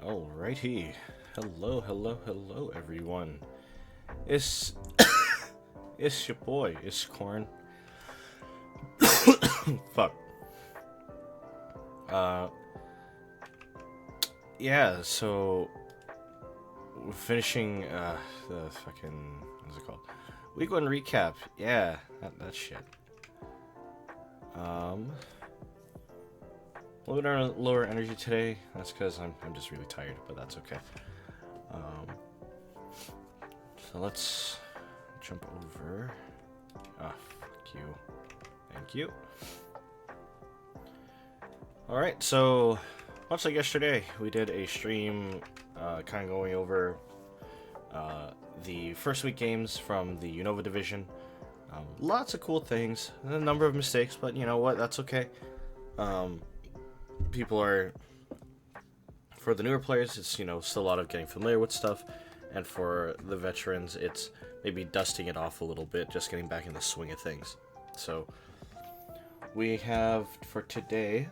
Alrighty. Hello, everyone. It's it's your boy, it's Corn. Fuck. Uh, yeah. So we're finishing the fucking what's it called? Week one recap. Yeah, that shit. A little bit lower energy today. That's because I'm just really tired, but that's okay. So let's jump over. Fuck you. Thank you. Alright, so much like yesterday, we did a stream kind of going over the first week games from the Unova division. Lots of cool things, a number of mistakes, but you know what, that's okay. People are, for the newer players, it's, you know, still a lot of getting familiar with stuff, and for the veterans, it's maybe dusting it off a little bit, just getting back in the swing of things. So we have for today,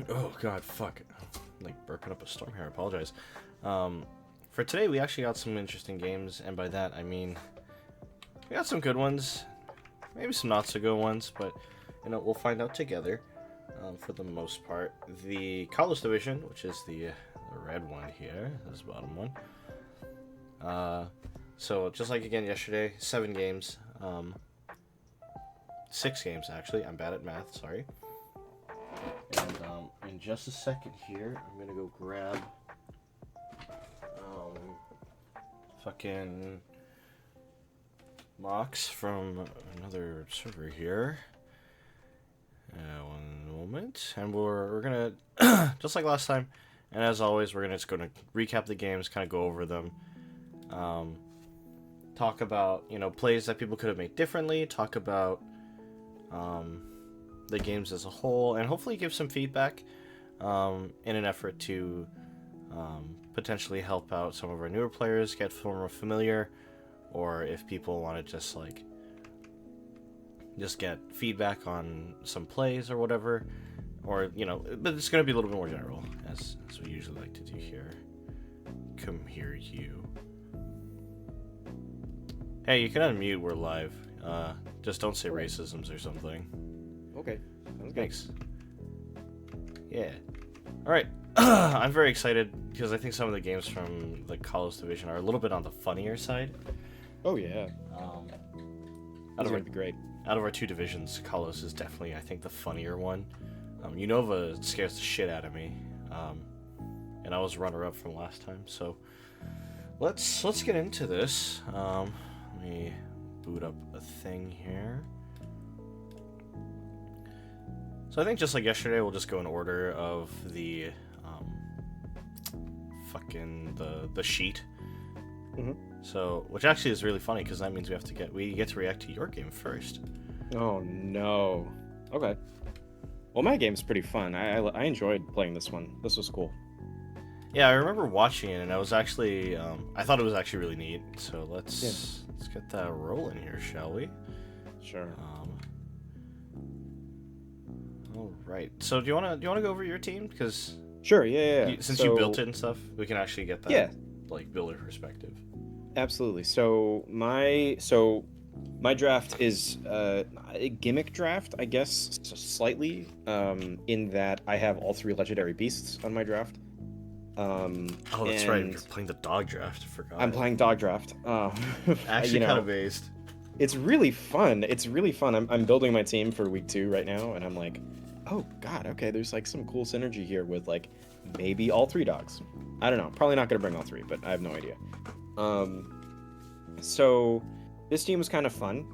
oh god, fuck, I'm like burping up a storm here, I apologize. For today, we actually got some interesting games, and by that I mean we got some good ones, maybe some not so good ones, but you know, we'll find out together. For the most part, the Kalos division, which is the red one here, this bottom one. So just like again yesterday, 7 games, 6 games actually. I'm bad at math, sorry. And in just a second here, I'm gonna go grab fucking mocks from another server here. One moment, and we're gonna just like last time, and as always, we're just gonna recap the games, kind of go over them, talk about, you know, plays that people could have made differently, talk about the games as a whole, and hopefully give some feedback in an effort to potentially help out some of our newer players get more familiar, or if people want to just get feedback on some plays or whatever, or, you know, but it's going to be a little bit more general, as we usually like to do here. Come here, you. Hey, you can unmute, we're live. Just don't say racisms or something. Okay. Thanks. Yeah. Alright. I'm very excited, because I think some of the games from the Kalos division are a little bit on the funnier side. Oh, yeah. That's going to be great. Out of our 2 divisions, Kalos is definitely, I think, the funnier one. Unova scares the shit out of me, and I was runner-up from last time. So let's get into this. Let me boot up a thing here. So I think just like yesterday, we'll just go in order of the the sheet. Mm-hmm. So, which actually is really funny, because that means we get to react to your game first. Oh no. Okay. Well, my game's pretty fun. I enjoyed playing this one. This was cool. Yeah, I remember watching it, and I was actually I thought it was actually really neat. So let's get that rolling here, shall we? Sure. All right. So do you wanna go over your team? Because sure. Yeah. Since you built it and stuff, we can actually get that like builder perspective. Absolutely. So my draft is a gimmick draft, I guess, slightly, in that I have all 3 legendary beasts on my draft. Oh, that's right. You're playing the dog draft. I forgot. I'm playing dog draft. Actually, kind of based. It's really fun. I'm building my team for week 2 right now, and I'm like, oh god, okay, there's like some cool synergy here with like maybe all 3 dogs. I don't know. Probably not gonna bring all 3, but I have no idea. So this team was kind of fun.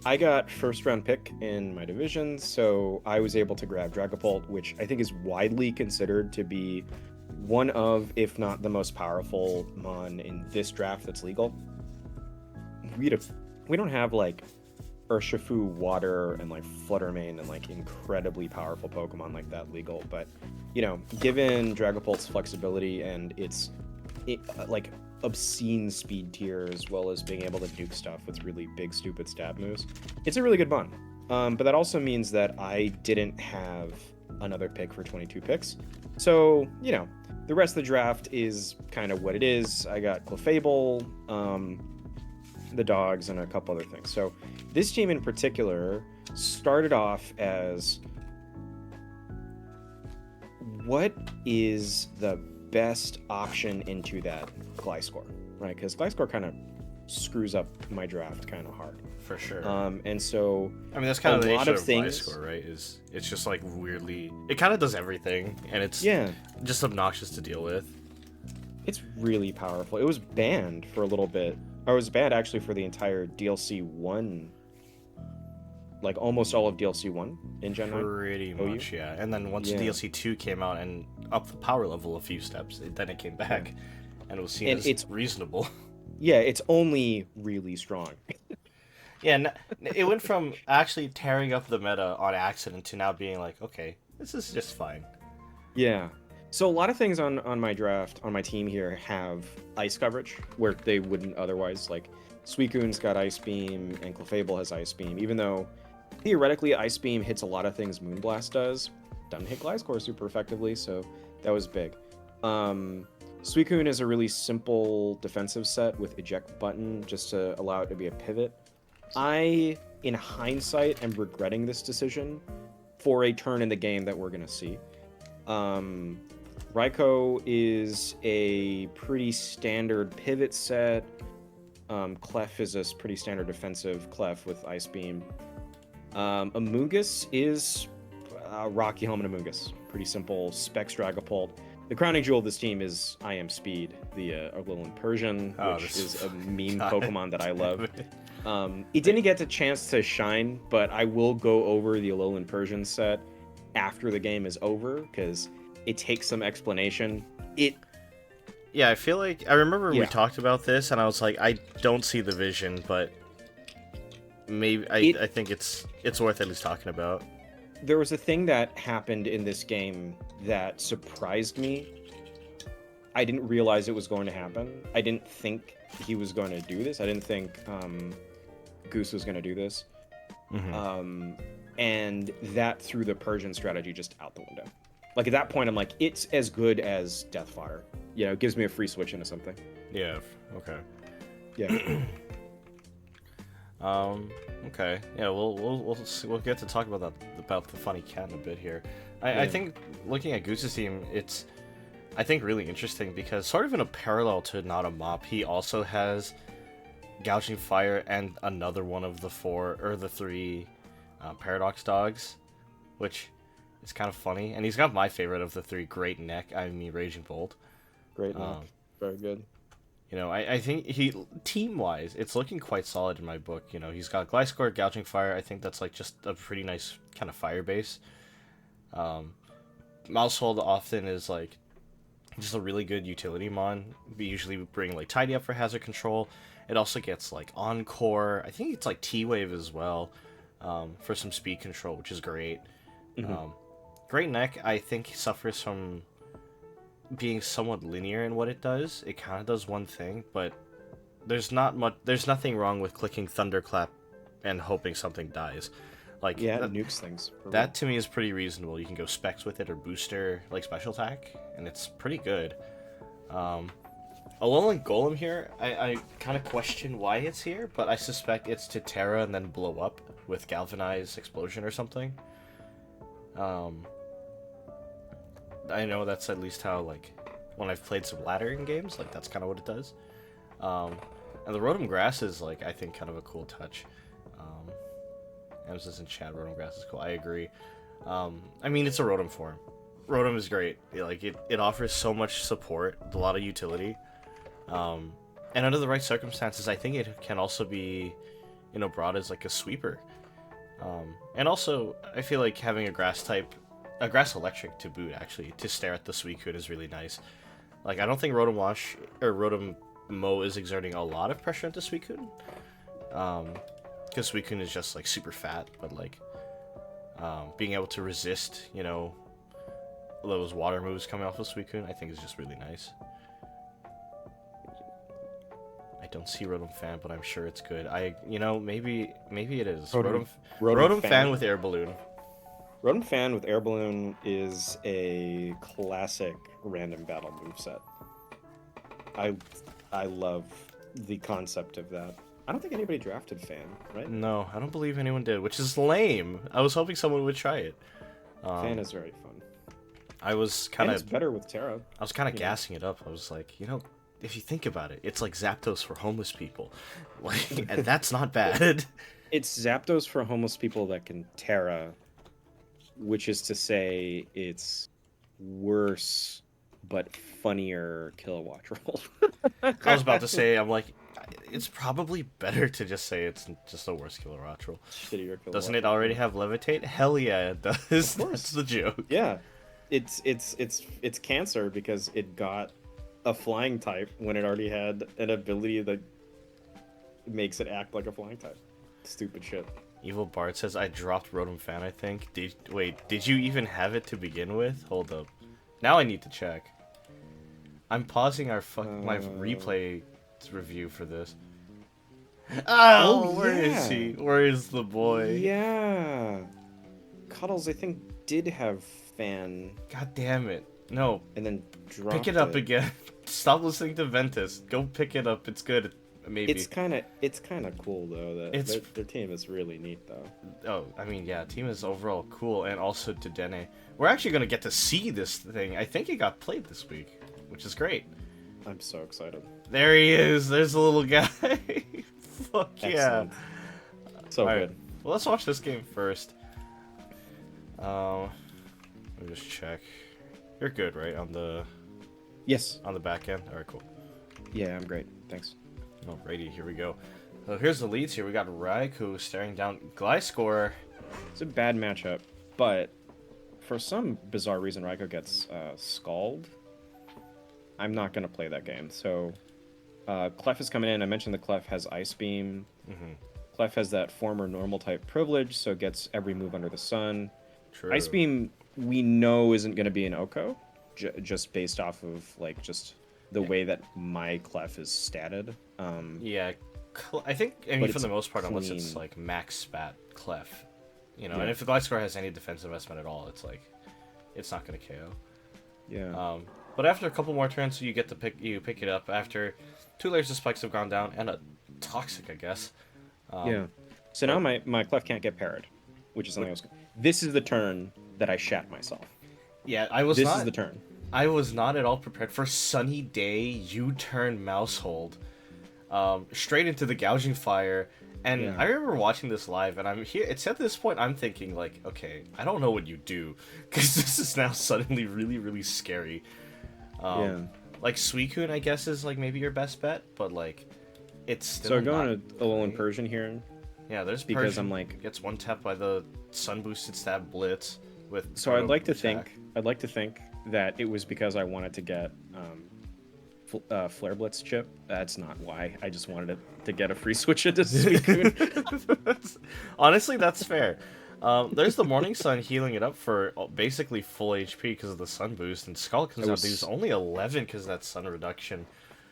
I got first round pick in my division, so I was able to grab Dragapult, which I think is widely considered to be one of, if not the most powerful mon in this draft that's legal. We don't have like Urshifu, Water, and like Fluttermane and like incredibly powerful Pokemon like that legal, but you know, given Dragapult's flexibility and its like obscene speed tier, as well as being able to nuke stuff with really big stupid stab moves, it's a really good mon. But that also means that I didn't have another pick for 22 picks. So, the rest of the draft is kind of what it is. I got Clefable, the dogs, and a couple other things. So this team in particular started off as, what is the best option into that Gliscor, right? Because Gliscor kind of screws up my draft kind of hard. For sure. And so I mean, that's kind of the nature of things, Gliscor, right? It's just like weirdly, it kind of does everything, and it's just obnoxious to deal with. It's really powerful. It was banned for a little bit. Or it was banned actually for the entire DLC 1, like almost all of DLC 1 in Gen 9. Pretty much, yeah. And then once DLC 2 came out and upped the power level a few steps, then it came back, and it was seen as it's reasonable. Yeah, it's only really strong. Yeah, it went from actually tearing up the meta on accident to now being like, okay, this is just fine. Yeah. So a lot of things on my draft, on my team here, have ice coverage, where they wouldn't otherwise. Like, Suicune's got Ice Beam, and Clefable has Ice Beam, even though, theoretically, Ice Beam hits a lot of things Moonblast does. Doesn't hit Gliscor super effectively, so that was big. Suicune is a really simple defensive set with eject button, just to allow it to be a pivot. I, in hindsight, am regretting this decision for a turn in the game that we're going to see. Raikou is a pretty standard pivot set. Clef is a pretty standard defensive Clef with Ice Beam. Amoonguss is Rocky Helmet Amoonguss. Pretty simple Specs Dragapult. The crowning jewel of this team is I Am Speed, the Alolan Persian, which is a meme Pokemon that I love. It didn't get the chance to shine, but I will go over the Alolan Persian set after the game is over, because it takes some explanation. Yeah, I feel like I remember we talked about this, and I was like, I don't see the vision, but maybe I think it's worth at least talking about. There was a thing that happened in this game that surprised me. I didn't realize it was going to happen. I didn't think he was going to do this. I didn't think Goose was going to do this. Mm-hmm. And that threw the Persian strategy just out the window. Like, at that point, I'm like, it's as good as Death Fodder. It gives me a free switch into something. Yeah, okay. Yeah. Okay. Yeah, we'll get to talk about the funny cat in a bit here. I think looking at Goose's team, it's I think really interesting because sort of in a parallel to Not a Mop, he also has Gouging Fire and another one of the three Paradox dogs, which is kind of funny. And he's got my favorite of the three, Great Neck. I mean, Raging Bolt. Great Neck. Very good. I think team-wise, it's looking quite solid in my book. He's got Gliscor, Gouging Fire. I think that's like just a pretty nice kind of fire base. Mousehold often is like just a really good utility mon. We usually bring like Tidy Up for hazard control. It also gets like Encore. I think it's like T-Wave as well for some speed control, which is great. Mm-hmm. Great Neck, I think, suffers from being somewhat linear in what it does. It kind of does one thing, but there's nothing wrong with clicking Thunderclap and hoping something dies. Like, yeah, it nukes things. That to me is pretty reasonable. You can go Specs with it or Booster like Special Attack, and it's pretty good. Alolan Golem here, I kind of question why it's here, but I suspect it's to Terra and then blow up with Galvanize Explosion or something. I know that's at least how, like, when I've played some laddering games, like, that's kind of what it does. And the Rotom Grass is, like, I think kind of a cool touch. Ems in chat, Rotom Grass is cool. I agree. I mean, it's a Rotom form. Rotom is great. It offers so much support, a lot of utility. And under the right circumstances, I think it can also be, brought as, like, a sweeper. And also, I feel like having a Grass Electric to boot, actually, to stare at the Suicune is really nice. Like, I don't think Rotom Wash or Rotom Mow is exerting a lot of pressure into Suicune. Because Suicune is just, like, super fat, but, like, being able to resist, those water moves coming off of Suicune, I think is just really nice. I don't see Rotom Fan, but I'm sure it's good. Maybe it is. Rotom Rotom Fan with Air Balloon. Rotom Fan with Air Balloon is a classic random battle moveset. I love the concept of that. I don't think anybody drafted Fan, right? No, I don't believe anyone did, which is lame. I was hoping someone would try it. Fan is very fun. I was kind And it's of better with Terra. I was kind of gassing it up. I was like, if you think about it, it's like Zapdos for homeless people. Like, and that's not bad. It's Zapdos for homeless people that can Terra, which is to say it's worse but funnier kilowatt roll. I was about to say, I'm like, it's probably better to just say it's just a worse killer roll. Shittier kilowatt Doesn't it already have levitate? Hell yeah, it does. Of course. That's the joke. Yeah, it's cancer because it got a flying type when it already had an ability that makes it act like a flying type. Stupid shit. Evil Bard says I dropped Rotom Fan. I think. Did you even have it to begin with? Hold up. Now I need to check. I'm pausing my replay review for this. Oh, where is he? Where is the boy? Yeah. Cuddles, I think, did have Fan. God damn it. No. And then dropped Pick it up again. Stop listening to Ventus. Go pick it up. It's good. Maybe. It's kind of cool though. That their team is really neat though. Oh, I mean, yeah, team is overall cool, and also Dedenne. We're actually gonna get to see this thing. I think it got played this week, which is great. I'm so excited. There he is. There's the little guy. Fuck Excellent. yeah. So All good. right, well, let's watch this game first. Let me just check. You're good, right? On the Yes. back end. All right, cool. Yeah, I'm great. Thanks. Alrighty, here we go. So here's the leads here. We got Raikou staring down Gliscor. It's a bad matchup, but for some bizarre reason, Raikou gets Scald. I'm not going to play that game. So Clef is coming in. I mentioned the Clef has Ice Beam. Mm-hmm. Clef has that former normal type privilege, so gets every move under the sun. True. Ice Beam, we know, isn't going to be an Oko, just based off of like just the way that my Clef is statted. Yeah, I think, I mean, for the most part, unless clean. it's like max spat Clef, Yeah. and if the Gliscor has any defensive investment at all, it's like, it's not gonna KO. Yeah. But after a couple more turns, you pick it up after 2 layers of spikes have gone down and a toxic, I guess. Yeah. So now my Clef can't get parried, which is something else. This is the turn that I shat myself. Yeah, This is the turn. I was not at all prepared for Sunny Day U-turn mouse hold, straight into the gouging fire. And Yeah. I remember watching this live, and I'm here. It's at this point I'm thinking like, okay, I don't know what you do, because this is now suddenly really, really scary. Yeah. Like Suicune, I guess, is like maybe your best bet, but like, it's still So going not to Alolan great. Persian here Yeah, there's because Persian, I'm like. gets one tap by the sun boosted stab blitz with. So I'd like to attack. think that it was because I wanted to get Flare Blitz chip. That's not why. I just wanted it to get a free switch into Suicune. Honestly, that's fair. There's the Morning Sun healing it up for basically full HP because of the sun boost, and Skull comes out to use only 11 because of that sun reduction.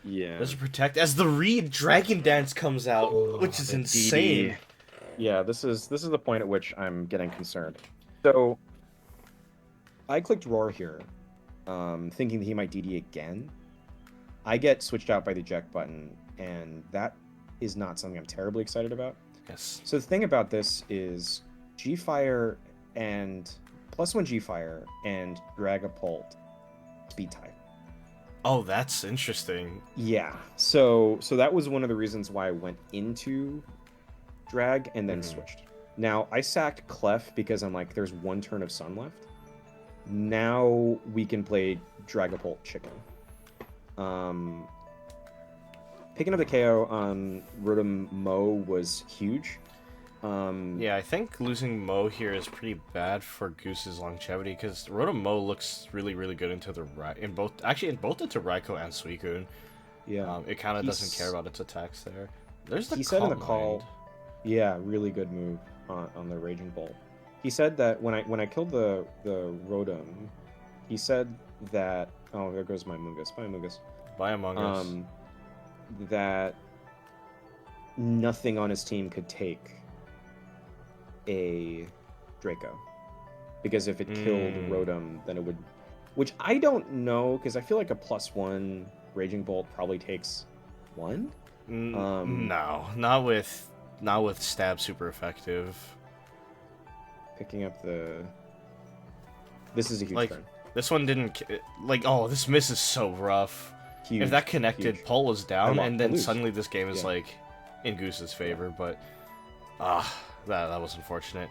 Yeah. There's a protect as the Reed Dragon Dance comes out, which is insane. DD. Yeah, this is the point at which I'm getting concerned. So I clicked Roar here, thinking that he might DD again. I get switched out by the eject button, and that is not something I'm terribly excited about. Yes. So the thing about this is G-Fire and +1 G-Fire and Dragapult speed type. Oh, that's interesting. Yeah. So that was one of the reasons why I went into Drag and then switched. Now I sacked Clef because I'm like, there's 1 turn of Sun left. Now we can play Dragapult Chicken. Picking up the KO on Rotom Mo was huge. Yeah, I think losing Mo here is pretty bad for Goose's longevity because Rotom Mo looks really, really good into in both into Raikou and Suicune. Yeah. It kind of doesn't care about its attacks there. There's the He said in the Calm call, Mind. yeah, really good move on the Raging Bolt. He said that when I killed the Rotom, he said that, oh, there goes my Mungus. Bye, Mungus. By Among Us. That nothing on his team could take a Draco. because if it killed Rotom, then it would. Which I don't know, because I feel like a +1 Raging Bolt probably takes 1. No, not with stab super effective. Picking up the. This is a huge turn. This one didn't oh, this miss is so rough. Huge, if that connected, huge. Paul was down, and then lose. suddenly this game is like in Goose's favor. But that was unfortunate.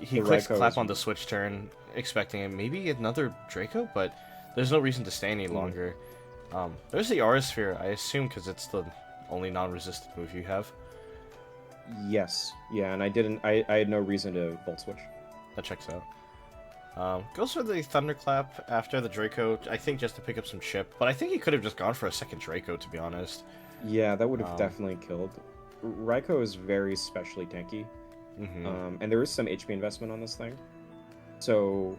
He clicks clap on the switch turn, expecting maybe another Draco, but there's no reason to stay any longer. There's the Aura Sphere, I assume, because it's the only non-resistant move you have. Yes, yeah, and I had no reason to Volt Switch. That checks out. Goes for the Thunderclap after the Draco, I think just to pick up some chip, but I think he could have just gone for a second Draco, to be honest. Yeah, that would have definitely killed. Raikou is very specially tanky, and there is some HP investment on this thing, so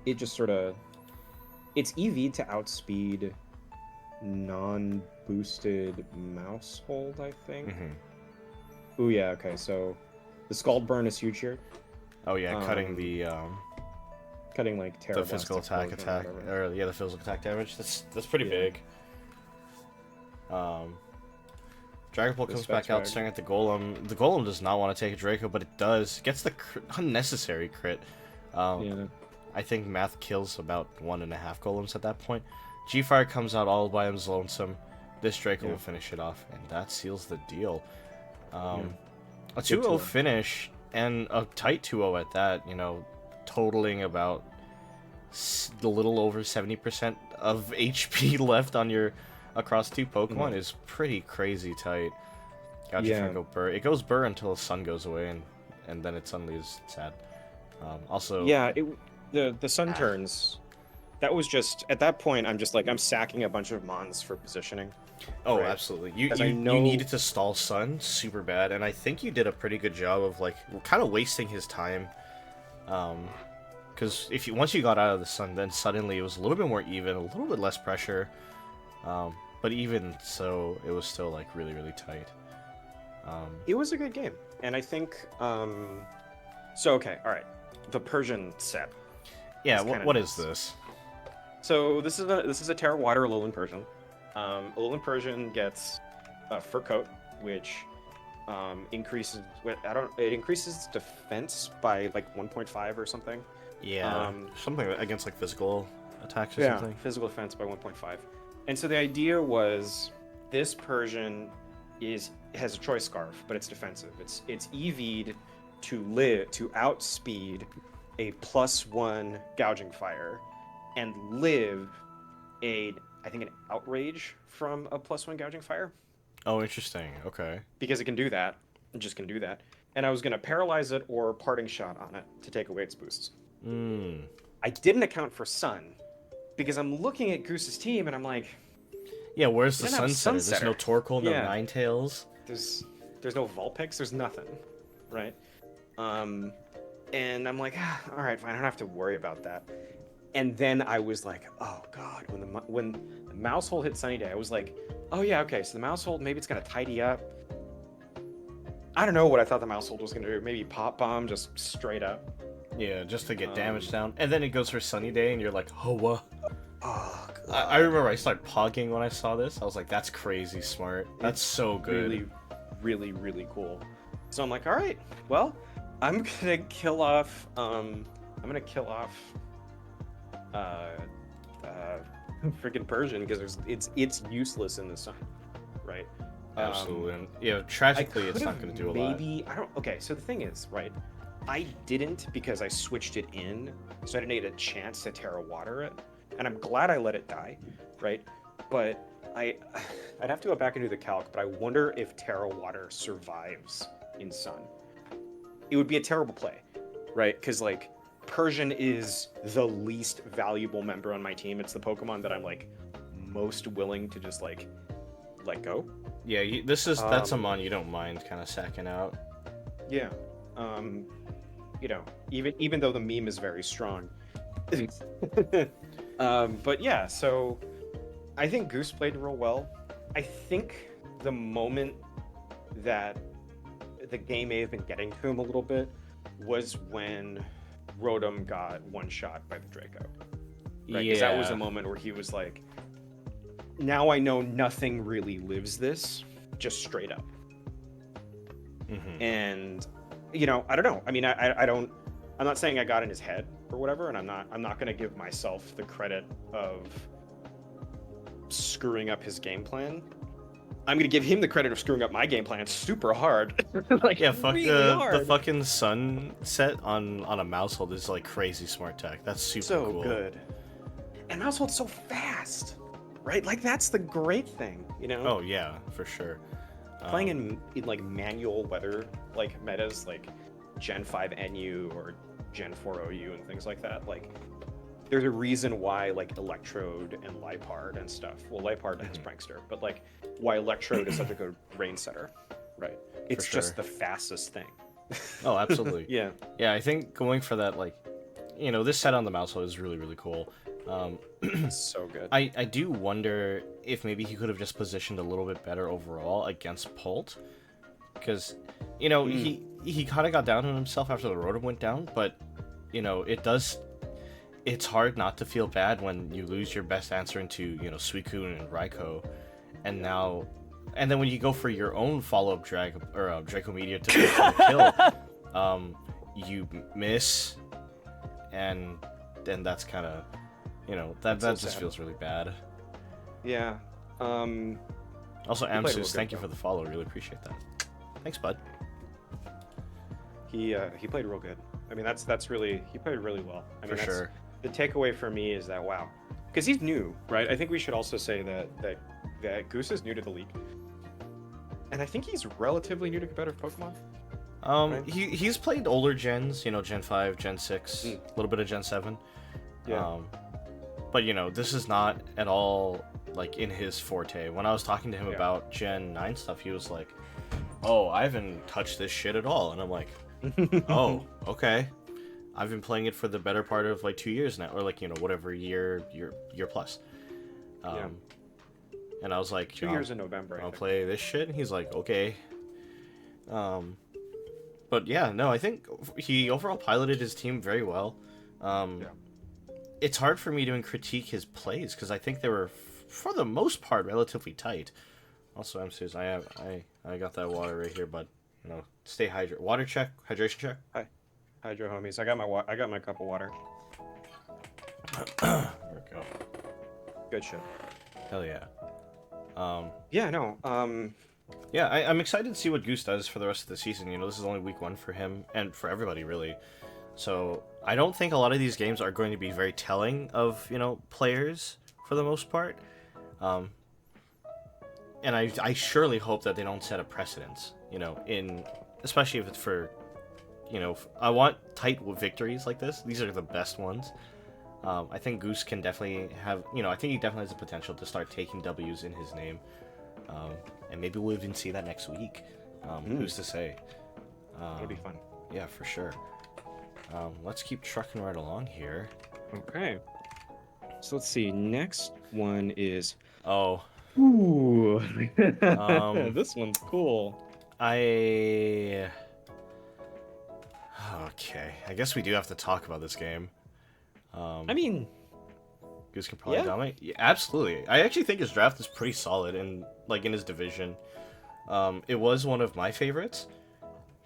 it just sort of... It's EV to outspeed non-boosted Mouse Hold, I think. Ooh, yeah, okay, so the Scald Burn is huge here. Oh yeah, cutting the like Terra the physical attack, or the physical attack damage. That's pretty big. Dragon Ball comes back out staring at the Golem. The Golem does not want to take a Draco, but it does. It gets the unnecessary crit. I think Math kills about 1.5 Golems at that point. G-Fire comes out all by his lonesome. This Draco will finish it off, and that seals the deal. A 2-0 finish, and a tight 2-0 at that, totaling about a little over 70% of HP left on your across 2 Pokemon is pretty crazy tight. Gotcha, go Burr. It goes Burr until the sun goes away, and then it suddenly is sad. Also, the sun turns. That was just at that point. I'm sacking a bunch of Mons for positioning. Oh, right? Absolutely. You needed to stall Sun super bad, and I think you did a pretty good job of kind of wasting his time. Because once you got out of the Sun, then suddenly it was a little bit more even, a little bit less pressure. But even so, it was still really, really tight. It was a good game, and I think. So okay, all right, the Persian set. Yeah, what is this? So this is a Terra Water Alolan Persian. Alolan Persian gets a Fur Coat, which increases. It increases defense by 1.5 or something. Yeah, something against physical attacks or something. Yeah, physical defense by 1.5. And so the idea was this Persian has a Choice Scarf, but it's defensive. It's EV'd to outspeed a +1 Gouging Fire, and live I think an Outrage from a +1 Gouging Fire. Oh, interesting. Okay. Because it can do that. It just can do that. And I was going to Paralyze it or Parting Shot on it to take away its boosts. I didn't account for Sun, because I'm looking at Goose's team and I'm like... Yeah, where's the Sunsetter? There's no Torkoal, no Ninetales. There's no Vulpix, there's nothing. Right? And I'm like, all right, fine, I don't have to worry about that. And then I was like, oh god, when the Mouse Hole hit Sunny Day, I was like, oh yeah, okay, so the Mouse Hole, maybe it's gonna tidy up. I don't know what I thought the Mouse Hole was gonna do. Maybe Pop Bomb, just straight up. Yeah, just to get damage down. And then it goes for Sunny Day, and you're like, oh, what? Oh, god. I remember I started pogging when I saw this. I was like, that's crazy smart. That's so good. Really, really, really cool. So I'm like, all right, well, I'm gonna kill off freaking Persian, because it's useless in the sun, right? Absolutely. And, tragically, it's not going to do a lot. Okay, so the thing is, right, I didn't, because I switched it in, so I didn't get a chance to Terra Water it, and I'm glad I let it die, right? But I'd have to go back and do the calc, but I wonder if Terra Water survives in Sun. It would be a terrible play, right? Because Persian is the least valuable member on my team. It's the Pokemon that I'm most willing to just let go. Yeah, that's a mon you don't mind kind of sacking out. Yeah, even though the meme is very strong. But yeah, so I think Goose played real well. I think the moment that the game may have been getting to him a little bit was when Rotom got one shot by the Draco. Right? Because that was a moment where he was like, now I know nothing really lives this, just straight up. And, you know, I don't know. I mean, I don't, I'm not saying I got in his head or whatever, and I'm not going to give myself the credit of screwing up his game plan. I'm going to give him the credit of screwing up my game plan super hard. Like, yeah, fuck really hard. the fucking sun set on a Mousehold is like crazy smart tech. That's super cool. So good. And Mousehold's so fast, right? Like, that's the great thing, you know? Oh yeah, for sure. Playing in like manual weather like metas like Gen 5 NU or Gen 4 OU and things like that, like there's a reason why like Electrode and Liepard and stuff, well, Liepard has Prankster, but like why Electrode is such a good range setter, right? It's just the fastest thing. Oh, absolutely. Yeah, I think going for that, like, you know, this set on the Mousehold is really, really cool. so good. I do wonder if maybe he could have just positioned a little bit better overall against Pult, because, you know, he kind of got down on himself after the Rotom went down, but, you know, it's hard not to feel bad when you lose your best answer into, you know, Suicune and Raikou, and then when you go for your own follow-up Draco Meteor to go for the kill, you miss, and then that's kind of, you know, that just feels really bad. Yeah. Also, Amsus, thank you for the follow. Really appreciate that. Thanks, bud. He played real good. I mean, that's really, he played really well. I mean, for sure. The takeaway for me is that, wow, because he's new, right? I think we should also say that Goose is new to the league, and I think he's relatively new to competitive Pokemon. Right? He's played older gens, you know, Gen 5, Gen 6, a little bit of Gen 7. Yeah. But, you know, this is not at all, like, in his forte. When I was talking to him about Gen 9 stuff, he was like, oh, I haven't touched this shit at all. And I'm like, oh, okay. I've been playing it for the better part of, like, 2 years now. Or, like, you know, whatever year plus. And I was like, 2 years in November, I'll play this shit. And he's like, okay. But, yeah, no, I think he overall piloted his team very well. It's hard for me to critique his plays because I think they were, for the most part, relatively tight. Also, I'm serious. I got that water right here, but you know, stay hydrated. Water check, hydration check. Hi, hydro homies. I got my cup of water. There we go. Good shit. Hell yeah. Yeah, no. Yeah, I'm excited to see what Goose does for the rest of the season. You know, this is only week 1 for him and for everybody really. So I don't think a lot of these games are going to be very telling of, you know, players for the most part. And I surely hope that they don't set a precedence, you know, especially if it's for, you know, I want tight victories like this. These are the best ones. I think Goose can definitely have, you know, I think he definitely has the potential to start taking W's in his name. And maybe we'll even see that next week. Who's to say? It'll be fun. Yeah, for sure. Let's keep trucking right along here. Okay. So let's see. Next one is. Oh. Ooh. This one's cool. Okay. I guess we do have to talk about this game. I mean, Goose can probably dominate. Yeah, absolutely. I actually think his draft is pretty solid in his division. It was one of my favorites,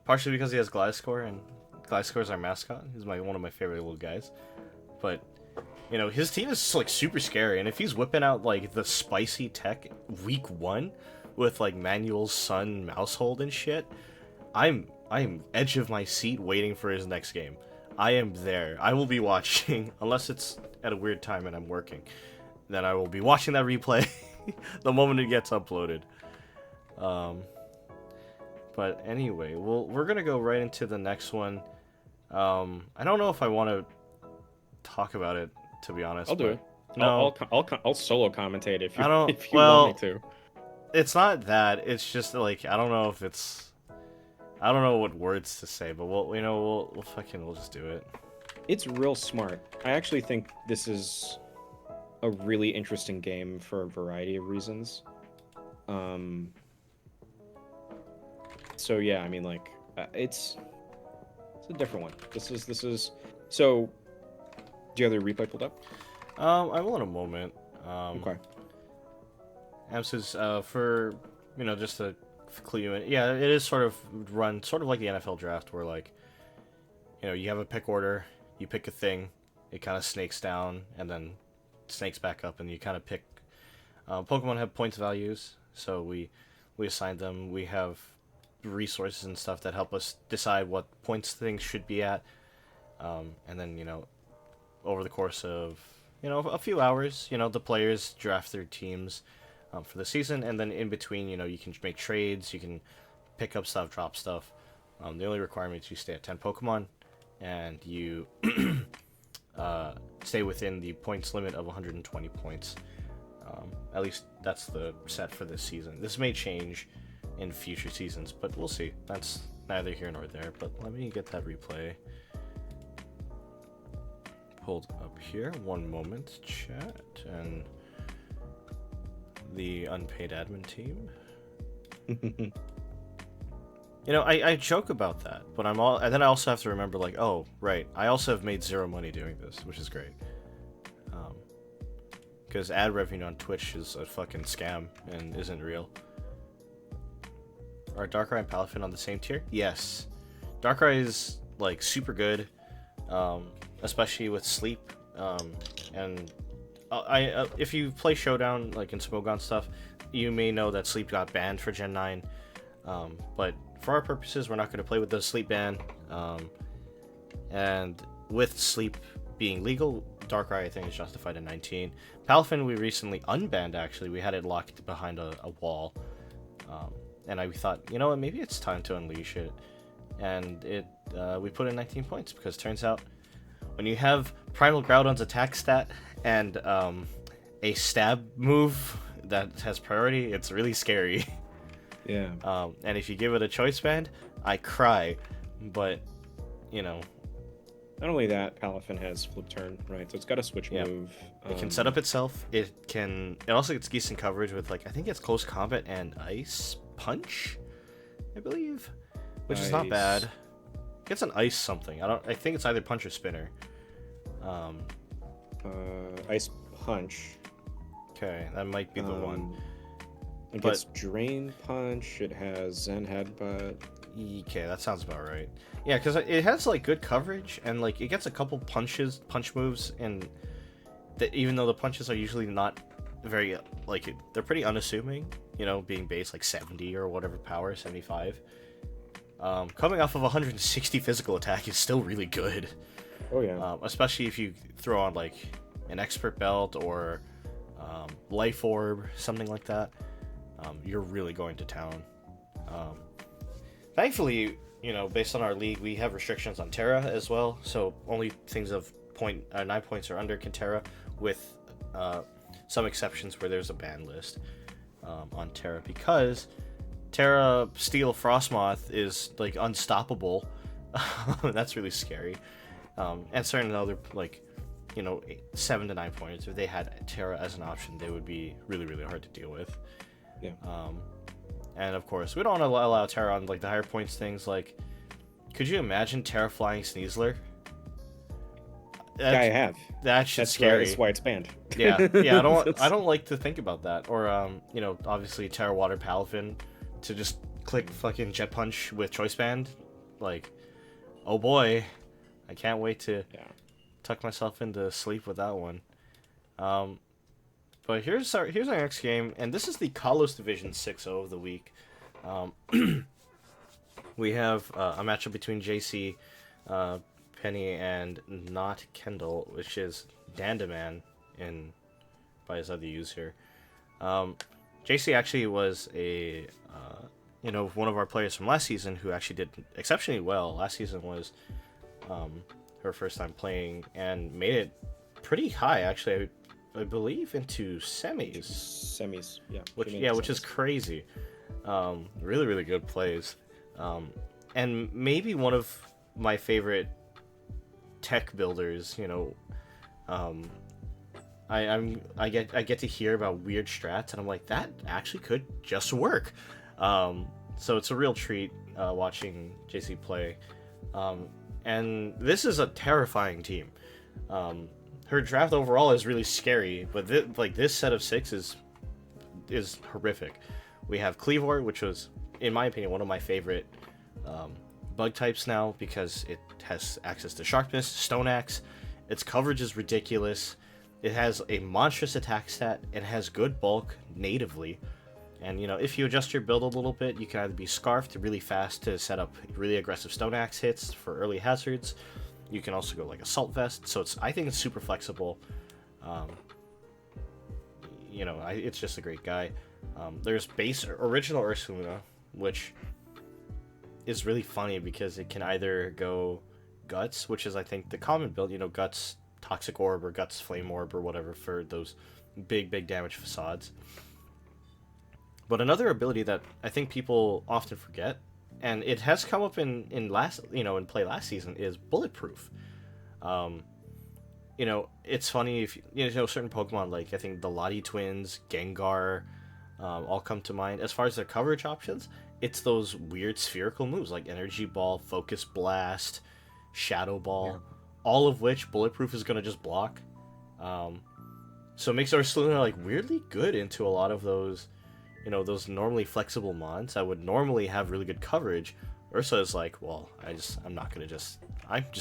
partially because he has Gliscor, and Gliscor is our mascot. He's one of my favorite little guys. But you know, his team is like super scary, and if he's whipping out like the spicy tech week 1 with like manual sun Mousehold and shit, I'm edge of my seat waiting for his next game. I am there. I will be watching, unless it's at a weird time and I'm working. Then I will be watching that replay the moment it gets uploaded. But anyway, we're gonna go right into the next one. I don't know if I want to talk about it, to be honest. I'll do it. No, I'll solo commentate if you want me to. It's not that. It's just like I don't know what words to say, but we'll just do it. It's real smart. I actually think this is a really interesting game for a variety of reasons. So yeah, I mean, like, it's a different one. This is So, do you have the replay pulled up? I will in a moment. Okay. Says, for, just to clue you in, yeah, it is sort of run sort of like the NFL draft, where, like, you have a pick order, you pick a thing, it kind of snakes down, and then snakes back up, and you kind of pick. Pokemon have points values, so we assign them. We have resources and stuff that help us decide what points things should be at, and then, over the course of, a few hours, the players draft their teams for the season, and then in between, you can make trades, you can pick up stuff, drop stuff. The only requirement is you stay at 10 Pokemon, and you stay within the points limit of 120 points. At least that's the set for this season. This may change in future seasons, but we'll see. That's neither here nor there, but let me get that replay pulled up here. One moment, chat, and the unpaid admin team. I joke about that, but and then I also have to remember, like, oh, right, I also have made zero money doing this, which is great. Because ad revenue on Twitch is a fucking scam and isn't real. Are Darkrai and Palafin on the same tier? Yes. Darkrai is, like, super good, especially with sleep. And if you play Showdown, like in Smogon stuff, you may know that sleep got banned for Gen 9. But for our purposes, we're not going to play with the sleep ban. And with sleep being legal, Darkrai, I think, is justified at 19. Palafin, we recently unbanned, actually. We had it locked behind a wall. And we thought, you know what, maybe it's time to unleash it. And we put in 19 points, because it turns out when you have Primal Groudon's attack stat and a stab move that has priority, it's really scary. Yeah. And if you give it a choice band, I cry. But, Not only that, Palafin has flip turn, right? So it's got a switch move. It can set up itself. It also gets decent coverage with, like, I think it's close combat and ice punch, I believe, which is not bad. It gets an ice something. I think it's either punch or spinner. Ice punch. Okay, that might be the one. It gets drain punch. It has Zen headbutt. Okay, that sounds about right. Yeah, because it has, like, good coverage, and, like, it gets a couple punch moves, and even though the punches are usually not very, like, they're pretty unassuming, being base, like, 70 or whatever power, 75. Coming off of 160 physical attack is still really good. Oh, yeah. Especially if you throw on, like, an expert belt or life orb, something like that. You're really going to town. Thankfully, based on our league, we have restrictions on Terra as well, so only things of 9 points or under can Terra, with some exceptions where there's a ban list on Terra, because Terra Steel Frostmoth is, like, unstoppable. That's really scary. And certain other, like, 7 to 9 points, if they had Terra as an option, they would be really, really hard to deal with. Yeah. And of course, we don't want to allow Terra on, like, the higher points things. Like, could you imagine Terra flying Sneasler? Yeah, I have. That's scary. That's why it's banned. Yeah. I don't like to think about that. Or obviously Terra Water Palafin to just click fucking Jet Punch with Choice Band. Like, oh boy, I can't wait to tuck myself into sleep with that one. But here's our next game, and this is the Kalos Division 6-0 of the week. We have a matchup between JC, Penny, and Not Kendall, which is Dandaman by his other use here. JC actually was one of our players from last season who actually did exceptionally well. Last season was her first time playing and made it pretty high, actually. I believe into semis, yeah. Which is crazy. Really, really good plays, and maybe one of my favorite tech builders. I get to hear about weird strats, and I'm like, that actually could just work. So it's a real treat watching JC play. and this is a terrifying team. Her draft overall is really scary, but this set of 6 is horrific. We have Cleavor, which was, in my opinion, one of my favorite bug types now because it has access to sharpness, stone axe. Its coverage is ridiculous. It has a monstrous attack stat. It has good bulk natively. And, if you adjust your build a little bit, you can either be Scarfed really fast to set up really aggressive stone axe hits for early hazards. You can also go like Assault Vest. So I think it's super flexible. It's just a great guy. There's base original Ursaluna, which is really funny because it can either go Guts, which is I think the common build, Guts Toxic Orb or Guts Flame Orb or whatever for those big damage facades. But another ability that I think people often forget, and it has come up in play last season, is Bulletproof. It's funny if certain Pokemon, like I think the Lottie Twins, Gengar, all come to mind. As far as their coverage options, it's those weird spherical moves like Energy Ball, Focus Blast, Shadow Ball, all of which Bulletproof is going to just block. So it makes Ursaluna like weirdly good into a lot of those, those normally flexible mons that would normally have really good coverage. Ursa is like, well, I'm just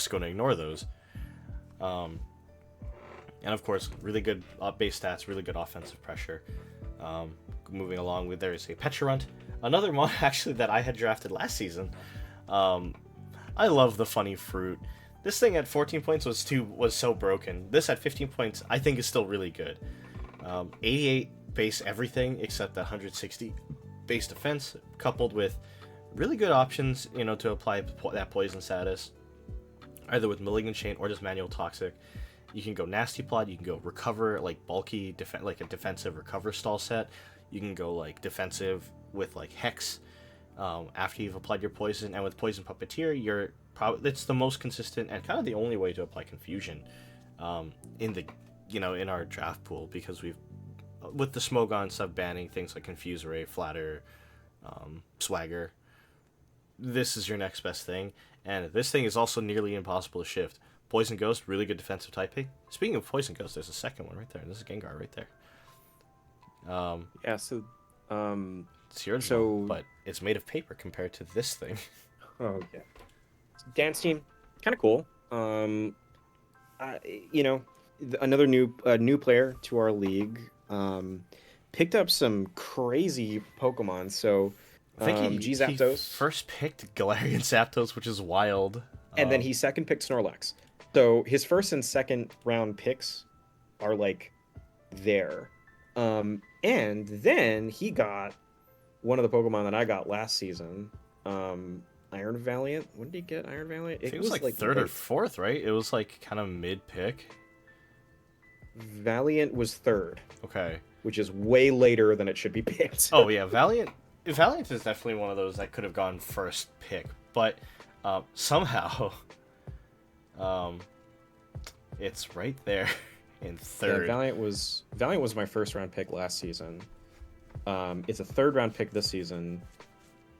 going to ignore those. And of course, really good base stats, really good offensive pressure. Moving along with, there is a Pecharunt, another mon actually that I had drafted last season. I love the funny fruit. This thing at 14 points was so broken. This at 15 points I think is still really good. 88 base everything except that 160 base defense, coupled with really good options, to apply that poison status, either with Malignant Chain or just manual Toxic. You can go Nasty Plot, you can go Recover, like bulky, like a defensive Recover stall set. You can go like defensive with like Hex after you've applied your poison, and with Poison Puppeteer, it's the most consistent and kind of the only way to apply Confusion in our draft pool, because with the Smogon stuff banning things like Confuse Ray, Flatter, Swagger, this is your next best thing, and this thing is also nearly impossible to shift. Poison Ghost, really good defensive typing. Speaking of Poison Ghost, there's a second one right there. This is Gengar right there. It's yours, but it's made of paper compared to this thing. Oh yeah, Dance Team, kind of cool. Another new player to our league. Picked up some crazy Pokemon. So I think he first picked Galarian Zapdos, which is wild. And then he second picked Snorlax. So his first and second round picks are like there. And then he got one of the Pokemon that I got last season. Iron Valiant. When did he get Iron Valiant? I think it was like third or fourth, right? It was like kind of mid pick. Valiant was third. Okay. Which is way later than it should be picked. Oh yeah, Valiant is definitely one of those that could have gone first pick, but somehow it's right there in third. Yeah, Valiant was my first round pick last season. It's a third round pick this season.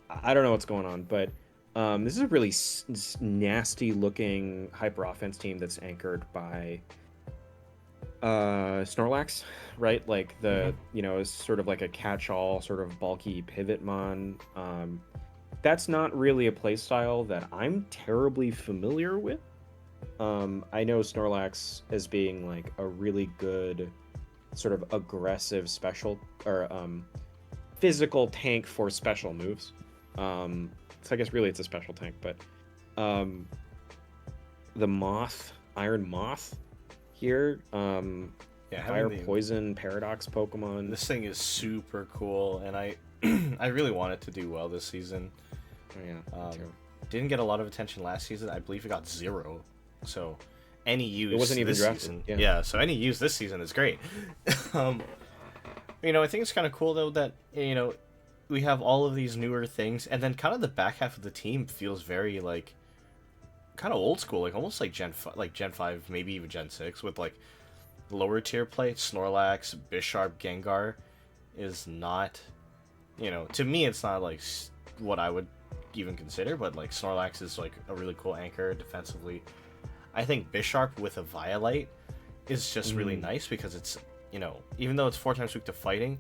I don't know what's going on, but this is a really nasty looking hyper offense team that's anchored by Snorlax, right? Like it's sort of like a catch-all, sort of bulky Pivotmon. That's not really a playstyle that I'm terribly familiar with. I know Snorlax as being like a really good sort of aggressive special or physical tank for special moves. So I guess really it's a special tank, but the Iron Moth here, Fire Poison Paradox Pokemon. This thing is super cool, and I really want it to do well this season. Oh, yeah, didn't get a lot of attention last season. I believe it got 0. So any use it wasn't even drafted. Season, yeah, so any use this season is great. I think it's kind of cool though that we have all of these newer things, and then kind of the back half of the team feels very like kind of old school, like almost like Gen 5, maybe even Gen 6, with like lower tier play. Snorlax, Bisharp, Gengar is not, to me it's not like what I would even consider, but like Snorlax is like a really cool anchor defensively. I think Bisharp with a Violite is just really nice because it's, you know, even though it's 4 times weak to fighting,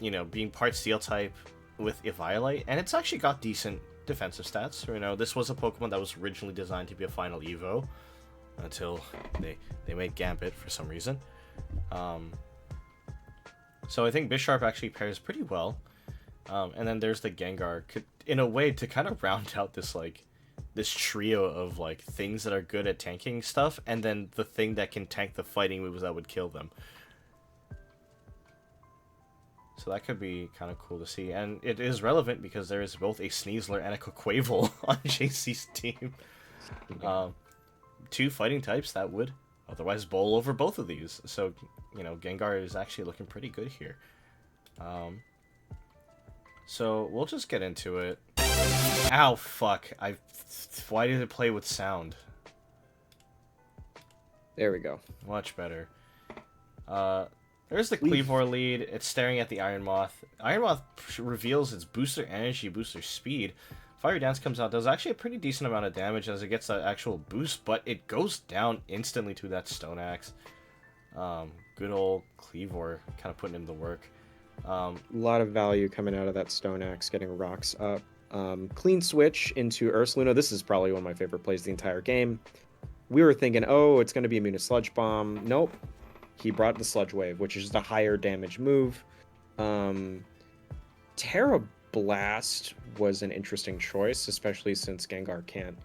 you know, being part Steel type with a Violite, and it's actually got decent defensive stats. You know, this was a Pokemon that was originally designed to be a final Evo until they made Gambit for some reason. So I think Bisharp actually pairs pretty well. And then there's the Gengar, in a way, to kind of round out this like this trio of like things that are good at tanking stuff, and then the thing that can tank the fighting moves that would kill them. So that could be kind of cool to see, and it is relevant because there is both a Sneasler and a Quaquaval on JC's team. 2 fighting types that would otherwise bowl over both of these. So, you know, Gengar is actually looking pretty good here. So we'll just get into it. Ow, fuck. Why did it play with sound? There we go. Much better. There's the Cleavor lead. It's staring at the Iron Moth. Iron Moth reveals its booster energy, booster speed. Fiery Dance comes out, does actually a pretty decent amount of damage as it gets that actual boost, but it goes down instantly to that Stone Axe. Good old Cleavor kind of putting in the work. A lot of value coming out of that Stone Axe, getting rocks up. Clean switch into Ursaluna. This is probably one of my favorite plays the entire game. We were thinking, oh, it's going to be immune to Sludge Bomb. Nope. He brought the Sludge Wave, which is the higher damage move. Terra Blast was an interesting choice, especially since Gengar can't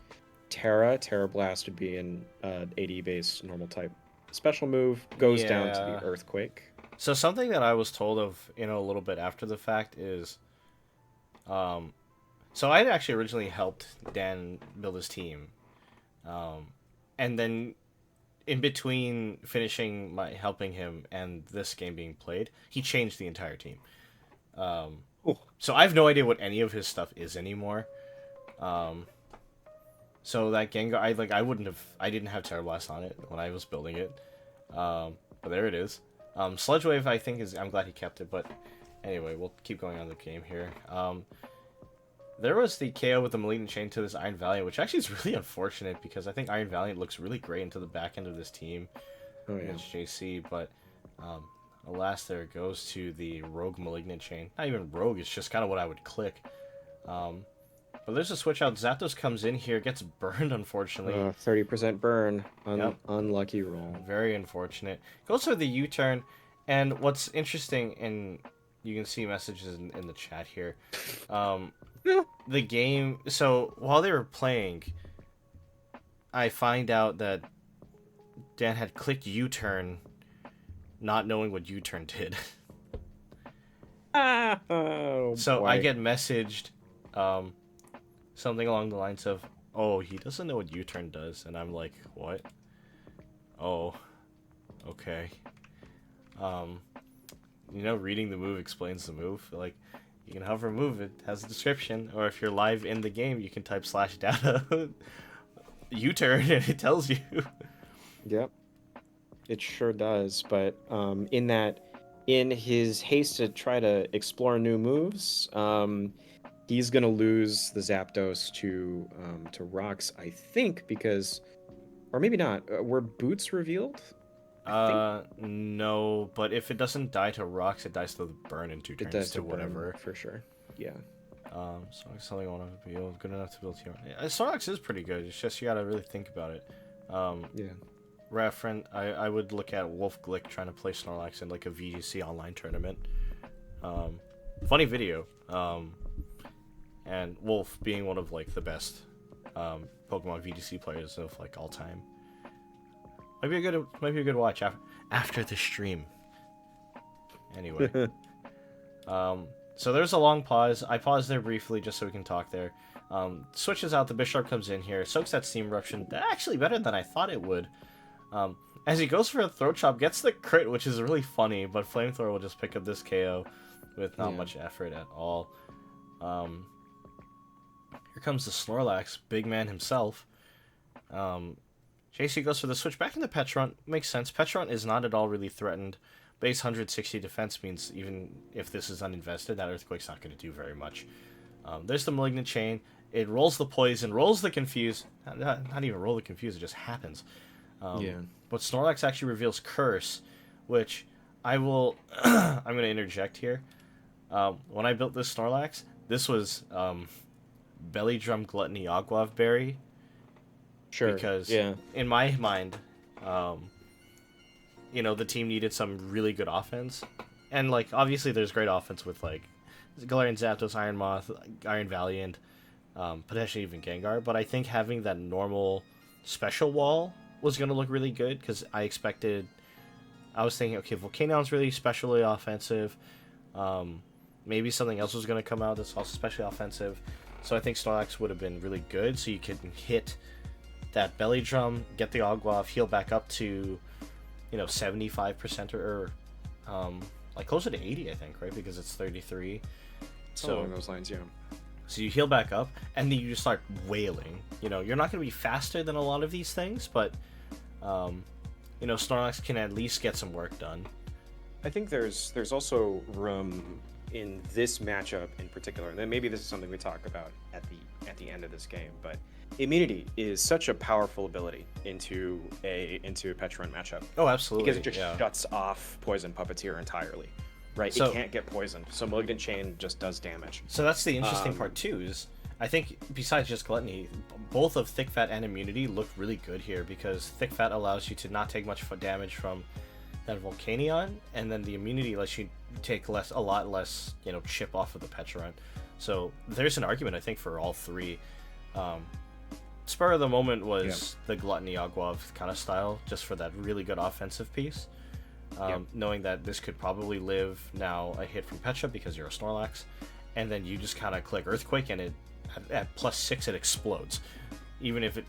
Terra. Terra Blast would be an AD-based normal type special move. Goes down to the Earthquake. So something that I was told of, you know, a little bit after the fact is, so I had actually originally helped Dan build his team, and then in between finishing helping him and this game being played, he changed the entire team. So I have no idea what any of his stuff is anymore. So that Gengar, I didn't have Terra Blast on it when I was building it, but there it is. Sludge Wave, I think I'm glad he kept it, but anyway, we'll keep going on the game here. There was the KO with the Malignant Chain to this Iron Valiant, which actually is really unfortunate because I think Iron Valiant looks really great into the back end of this team against JC, but alas, there it goes to the Rogue Malignant Chain. Not even Rogue, it's just kind of what I would click. But there's a switch out. Zapdos comes in here, gets burned, unfortunately. 30% burn. Unlucky roll. Very unfortunate. Goes for the U-turn, and what's interesting, and you can see messages in the chat here. The game, so while they were playing, I find out that Dan had clicked U-turn, not knowing what U-turn did. So I get messaged something along the lines of, oh, he doesn't know what U-turn does, and I'm like, what? Oh, okay. You know, reading the move explains the move. Like, you can hover move, it has a description, or if you're live in the game, you can type /data U-turn, and it tells you. Yep, it sure does. But in his haste to try to explore new moves, he's gonna lose the Zapdos to rocks, I think, because, or maybe not. Were boots revealed? No, but if it doesn't die to rocks, it dies to the burn in 2 turns. It dies to whatever. For sure. Yeah. So something I want to build good enough to build here. Snorlax is pretty good. It's just you gotta really think about it. Yeah. Reference, I would look at Wolf Glick trying to play Snorlax in like a VGC online tournament. Funny video. And Wolf being one of like the best Pokemon VGC players of like all time. Might be a good watch after the stream. Anyway. So there's a long pause. I paused there briefly just so we can talk there. Switches out, the Bisharp comes in here, soaks that Steam Eruption. Actually better than I thought it would. As he goes for a Throat Chop, gets the crit, which is really funny, but Flamethrower will just pick up this KO with not much effort at all. Here comes the Snorlax, big man himself. JC goes for the switch back into Petrunt. Makes sense. Petrunt is not at all really threatened. Base 160 defense means even if this is uninvested, that Earthquake's not going to do very much. There's the Malignant Chain. It rolls the poison, rolls the confuse. Not even roll the confuse, it just happens. Yeah. But Snorlax actually reveals Curse, which I will. I'm going to interject here. When I built this Snorlax, this was Belly Drum Gluttony Aguav Berry. Sure. Because Yeah. in my mind, the team needed some really good offense. And, like, obviously there's great offense with, like, Galarian Zapdos, Iron Moth, Iron Valiant, potentially even Gengar. But I think having that normal special wall was going to look really good because I was thinking, okay, Volcanion's really specially offensive. Maybe something else was going to come out that's also especially offensive. So I think Snorlax would have been really good. So you could hit that belly drum, get the Aguav, heal back up to, 75% or like closer to 80, I think, right? Because it's 33. So along those lines, yeah. So you heal back up, and then you just start wailing. You're not going to be faster than a lot of these things, but Snorlax can at least get some work done. I think there's also room in this matchup in particular, and then maybe this is something we talk about at the end of this game, but immunity is such a powerful ability into a Petron matchup. Oh, absolutely. Because it just shuts off Poison Puppeteer entirely. Right? So, it can't get poisoned, so Malignant Chain just does damage. So that's the interesting part too, is I think besides just Gluttony, both of Thick Fat and Immunity look really good here because Thick Fat allows you to not take much damage from that Volcanion, and then the Immunity lets you take a lot less, chip off of the Petron. So there's an argument, I think, for all three. Spur of the moment was the Gluttony Aguav kind of style, just for that really good offensive piece. Knowing that this could probably live now a hit from Petra because you're a Snorlax, and then you just kind of click Earthquake, and at +6 it explodes. Even if it,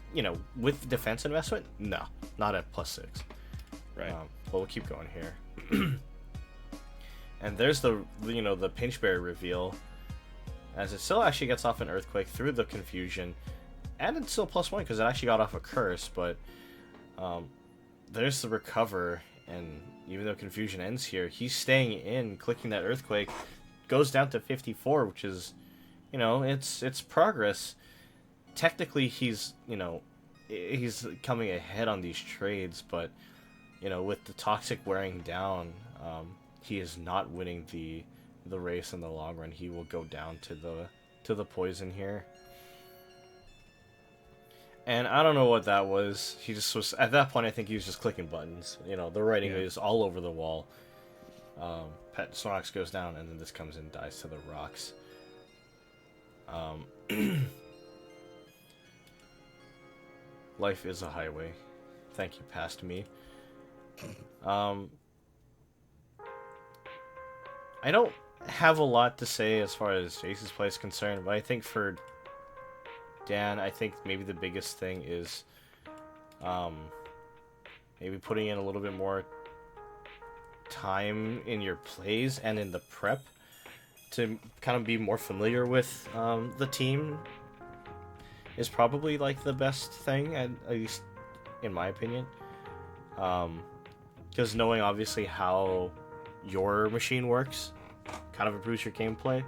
with defense investment, no, not at +6. Right. But we'll keep going here. And there's the Pinchberry reveal, as it still actually gets off an Earthquake through the confusion, and it's still +1 because it actually got off a Curse, but there's the Recover, and even though confusion ends here, he's staying in, clicking that Earthquake, goes down to 54, which is, it's progress. Technically, he's coming ahead on these trades, but, with the Toxic wearing down, he is not winning the race in the long run. He will go down to the poison here. And I don't know what that was. He just was, at that point, I think he was just clicking buttons. The writing is all over the wall. Snorlax goes down, and then this comes and dies to the rocks. Life is a highway. Thank you, past me. I don't have a lot to say as far as Jace's play is concerned, but I think for Dan, I think maybe the biggest thing is maybe putting in a little bit more time in your plays and in the prep to kind of be more familiar with the team is probably like the best thing, at least in my opinion. Because knowing obviously how your machine works kind of improves your gameplay.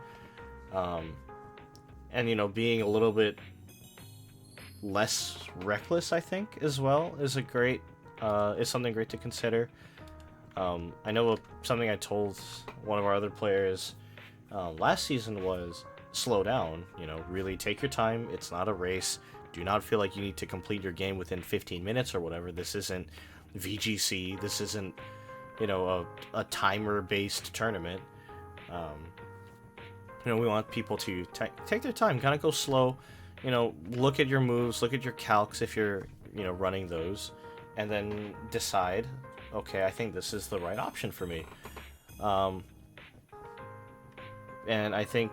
And being a little bit less reckless, I think, as well, is something great to consider. I know something I told one of our other players last season was slow down, really take your time. It's not a race. Do not feel like you need to complete your game within 15 minutes or whatever. This isn't VGC. This isn't, a timer-based tournament. We want people to take their time, kind of go slow, look at your moves, look at your calcs if you're, running those, and then decide, okay, I think this is the right option for me. And I think,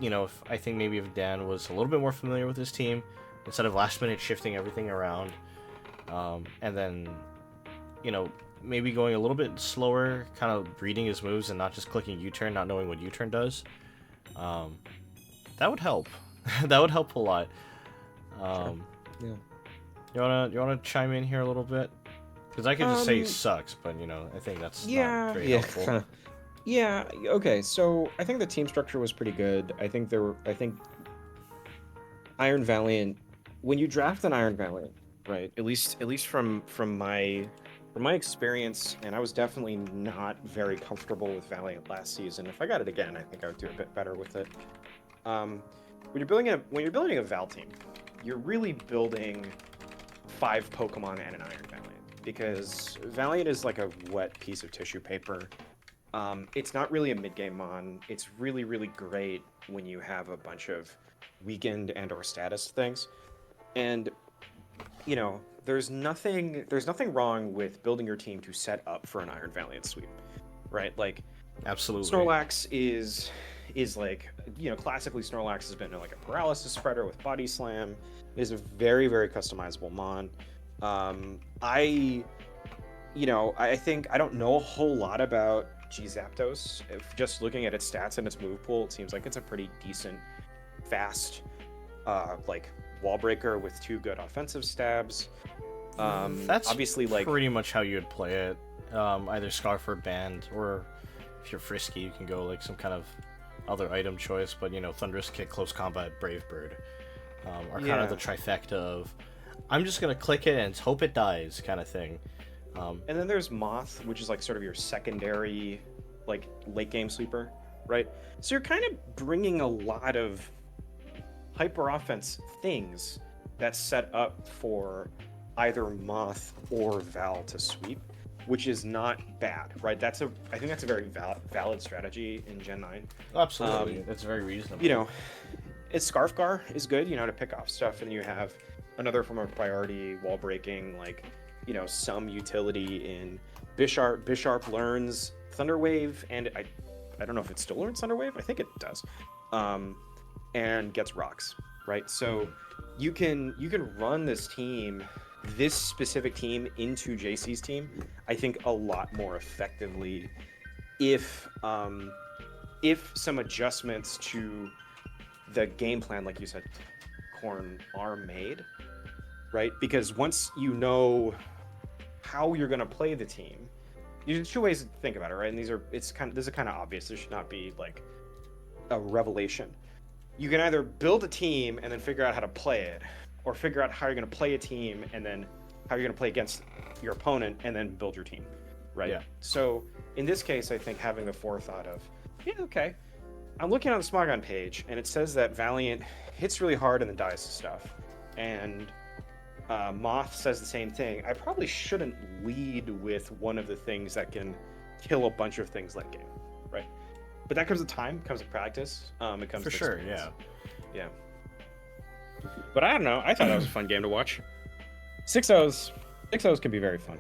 maybe if Dan was a little bit more familiar with his team, instead of last minute shifting everything around, and then, maybe going a little bit slower, kind of reading his moves and not just clicking U-turn, not knowing what U-turn does, that would help. That would help a lot. Sure. Yeah. You wanna chime in here a little bit? Because I could just say he sucks, but I think that's not very helpful. Yeah. Okay. So I think the team structure was pretty good. I think Iron Valiant, when you draft an Iron Valiant, right? At least from my experience, and I was definitely not very comfortable with Valiant last season. If I got it again, I think I would do a bit better with it. When you're building a Val team, you're really building 5 Pokemon and an Iron Valiant, because Valiant is like a wet piece of tissue paper. It's not really a mid-game mon. It's really, really great when you have a bunch of weakened and or status things. And there's nothing wrong with building your team to set up for an Iron Valiant sweep, right? Like Absolutely. Snorlax is like, classically Snorlax has been like a paralysis spreader with Body Slam. It is a very, very customizable mon. I think I don't know a whole lot about G Zapdos. If just looking at its stats and its move pool, it seems like it's a pretty decent, fast, like wall breaker with 2 good offensive stabs. That's obviously like pretty much how you would play it. Either Scarf or Band, or if you're frisky, you can go like some kind of other item choice. But Thunderous Kick, Close Combat, Brave Bird are kind of the trifecta of I'm just gonna click it and hope it dies kind of thing. And then there's Moth, which is like sort of your secondary, like late game sweeper, right? So you're kind of bringing a lot of hyper offense things that's set up for either Moth or Val to sweep, which is not bad, right? I think that's a very valid strategy in Gen 9. Absolutely, that's very reasonable. It's Scarfgar is good, to pick off stuff, and you have another form of priority wall breaking, like some utility in Bisharp. Bisharp learns Thunder Wave, and I don't know if it still learns Thunder Wave. I think it does, and gets rocks, right? So you can run this specific team into JC's team, I think, a lot more effectively if some adjustments to the game plan, like you said, Corn, are made, right? Because once you know how you're going to play the team, there's 2 ways to think about it, right? And these are kind of obvious. There should not be like a revelation. You can either build a team and then figure out how to play it, or figure out how you're going to play a team and then how you're going to play against your opponent and then build your team, right? Yeah. So in this case, I think having the forethought of, okay, I'm looking on the Smogon page and it says that Valiant hits really hard and then dies to stuff, and Moth says the same thing. I probably shouldn't lead with one of the things that can kill a bunch of things late game, right? But that comes with time, comes with practice. It comes For with sure, experience. Yeah. But I don't know. I thought that was a fun game to watch. 6-0s can be very fun.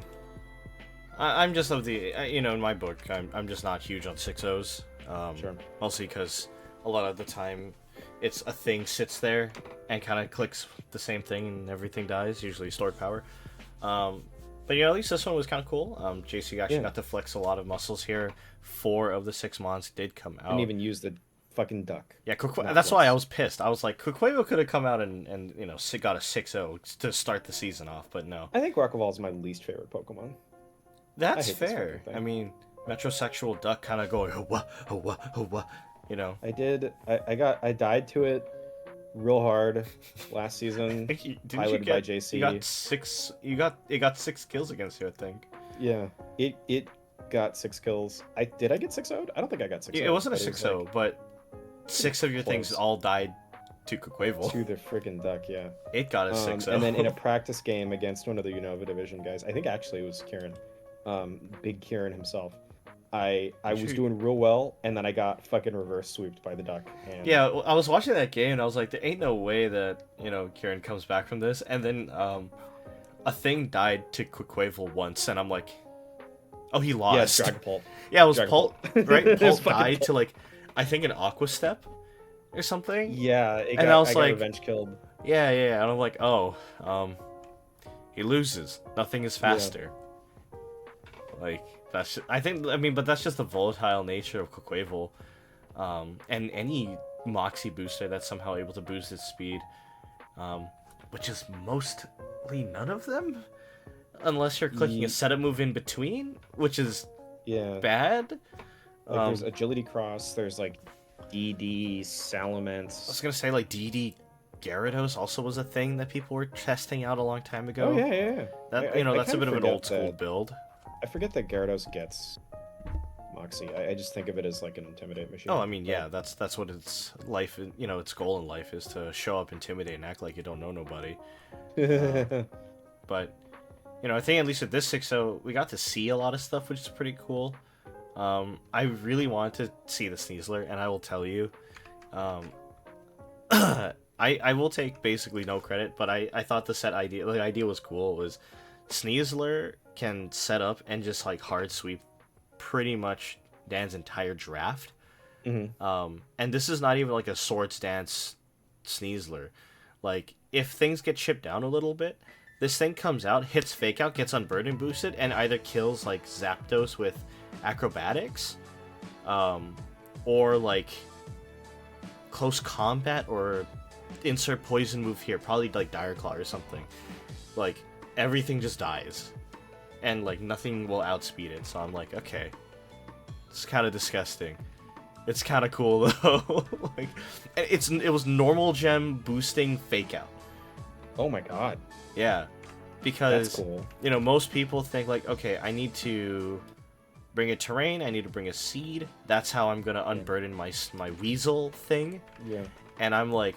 I'm just of the in my book, I'm just not huge on 6-0s. Sure. Mostly because a lot of the time it's a thing sits there and kind of clicks the same thing and everything dies, usually stored power. But at least this one was kind of cool. JC actually got to flex a lot of muscles here. 4 of the 6 mons did come out. Didn't even use the fucking duck. Yeah, that's why I was pissed. I was like, Kuquevo could have come out and got a 6-0 to start the season off, but no. I think Rockaval is my least favorite Pokemon. That's fair. I mean, metrosexual duck kind of going, hwa. I died to it real hard last season. Piloted by JC. It got 6 kills against you, I think. Yeah, it got 6 kills. Did I get 6-0'd? I don't think I got 6-0'd. It wasn't a 6-0, but 6 of your things all died to Kuquevo. To the freaking duck, yeah. It got a 6-0. And then in a practice game against one of the Unova Division guys, I think actually it was Kieran, Big Kieran himself. I was doing real well, and then I got fucking reverse swooped by the duck. And... Yeah, I was watching that game, and I was like, there ain't no way that, Kieran comes back from this. And then a thing died to Kuquevo once, and I'm like, oh, he lost. Yeah, Dragapult. Yeah, it was Pult, right? Pult died to, like, I think an Aqua Step or something. Yeah, I got revenge killed. Yeah, and I'm like, oh, he loses. Nothing is faster. Yeah. Like... but that's just the volatile nature of Kuquevo. And any Moxie booster that's somehow able to boost its speed. Which is mostly none of them. Unless you're clicking a setup move in between, which is bad. Like there's Agility Cross, there's like DD, Salamence. I was gonna say like DD Gyarados also was a thing that people were testing out a long time ago. Oh yeah. That I that's a kinda bit of an forget old school that- build. I forget that Gyarados gets Moxie. I just think of it as like an Intimidate machine. Oh, I mean, yeah, that's what its life, its goal in life is to show up, intimidate, and act like you don't know nobody. But I think at least at this 6.0, we got to see a lot of stuff, which is pretty cool. I really wanted to see the Sneasler, and I will tell you, I will take basically no credit, but I thought the idea was cool. It was Sneasler can set up and just like hard sweep pretty much Dan's entire draft. Mm-hmm. And this is not even like a Swords Dance Sneasler. Like, if things get chipped down a little bit, this thing comes out, hits Fake Out, gets Unburden boosted, and either kills like Zapdos with Acrobatics, or like Close Combat, or insert poison move here, probably like Dire Claw or something. Like, everything just dies, and like nothing will outspeed it. So I'm like, okay, it's kind of disgusting. It's kind of cool though. Like, it was normal gem boosting Fake Out. Oh my god. Yeah, because That's cool. most people think like, okay, I need to bring a terrain, I need to bring a seed. That's how I'm gonna unburden my Weasel thing. Yeah. And I'm like,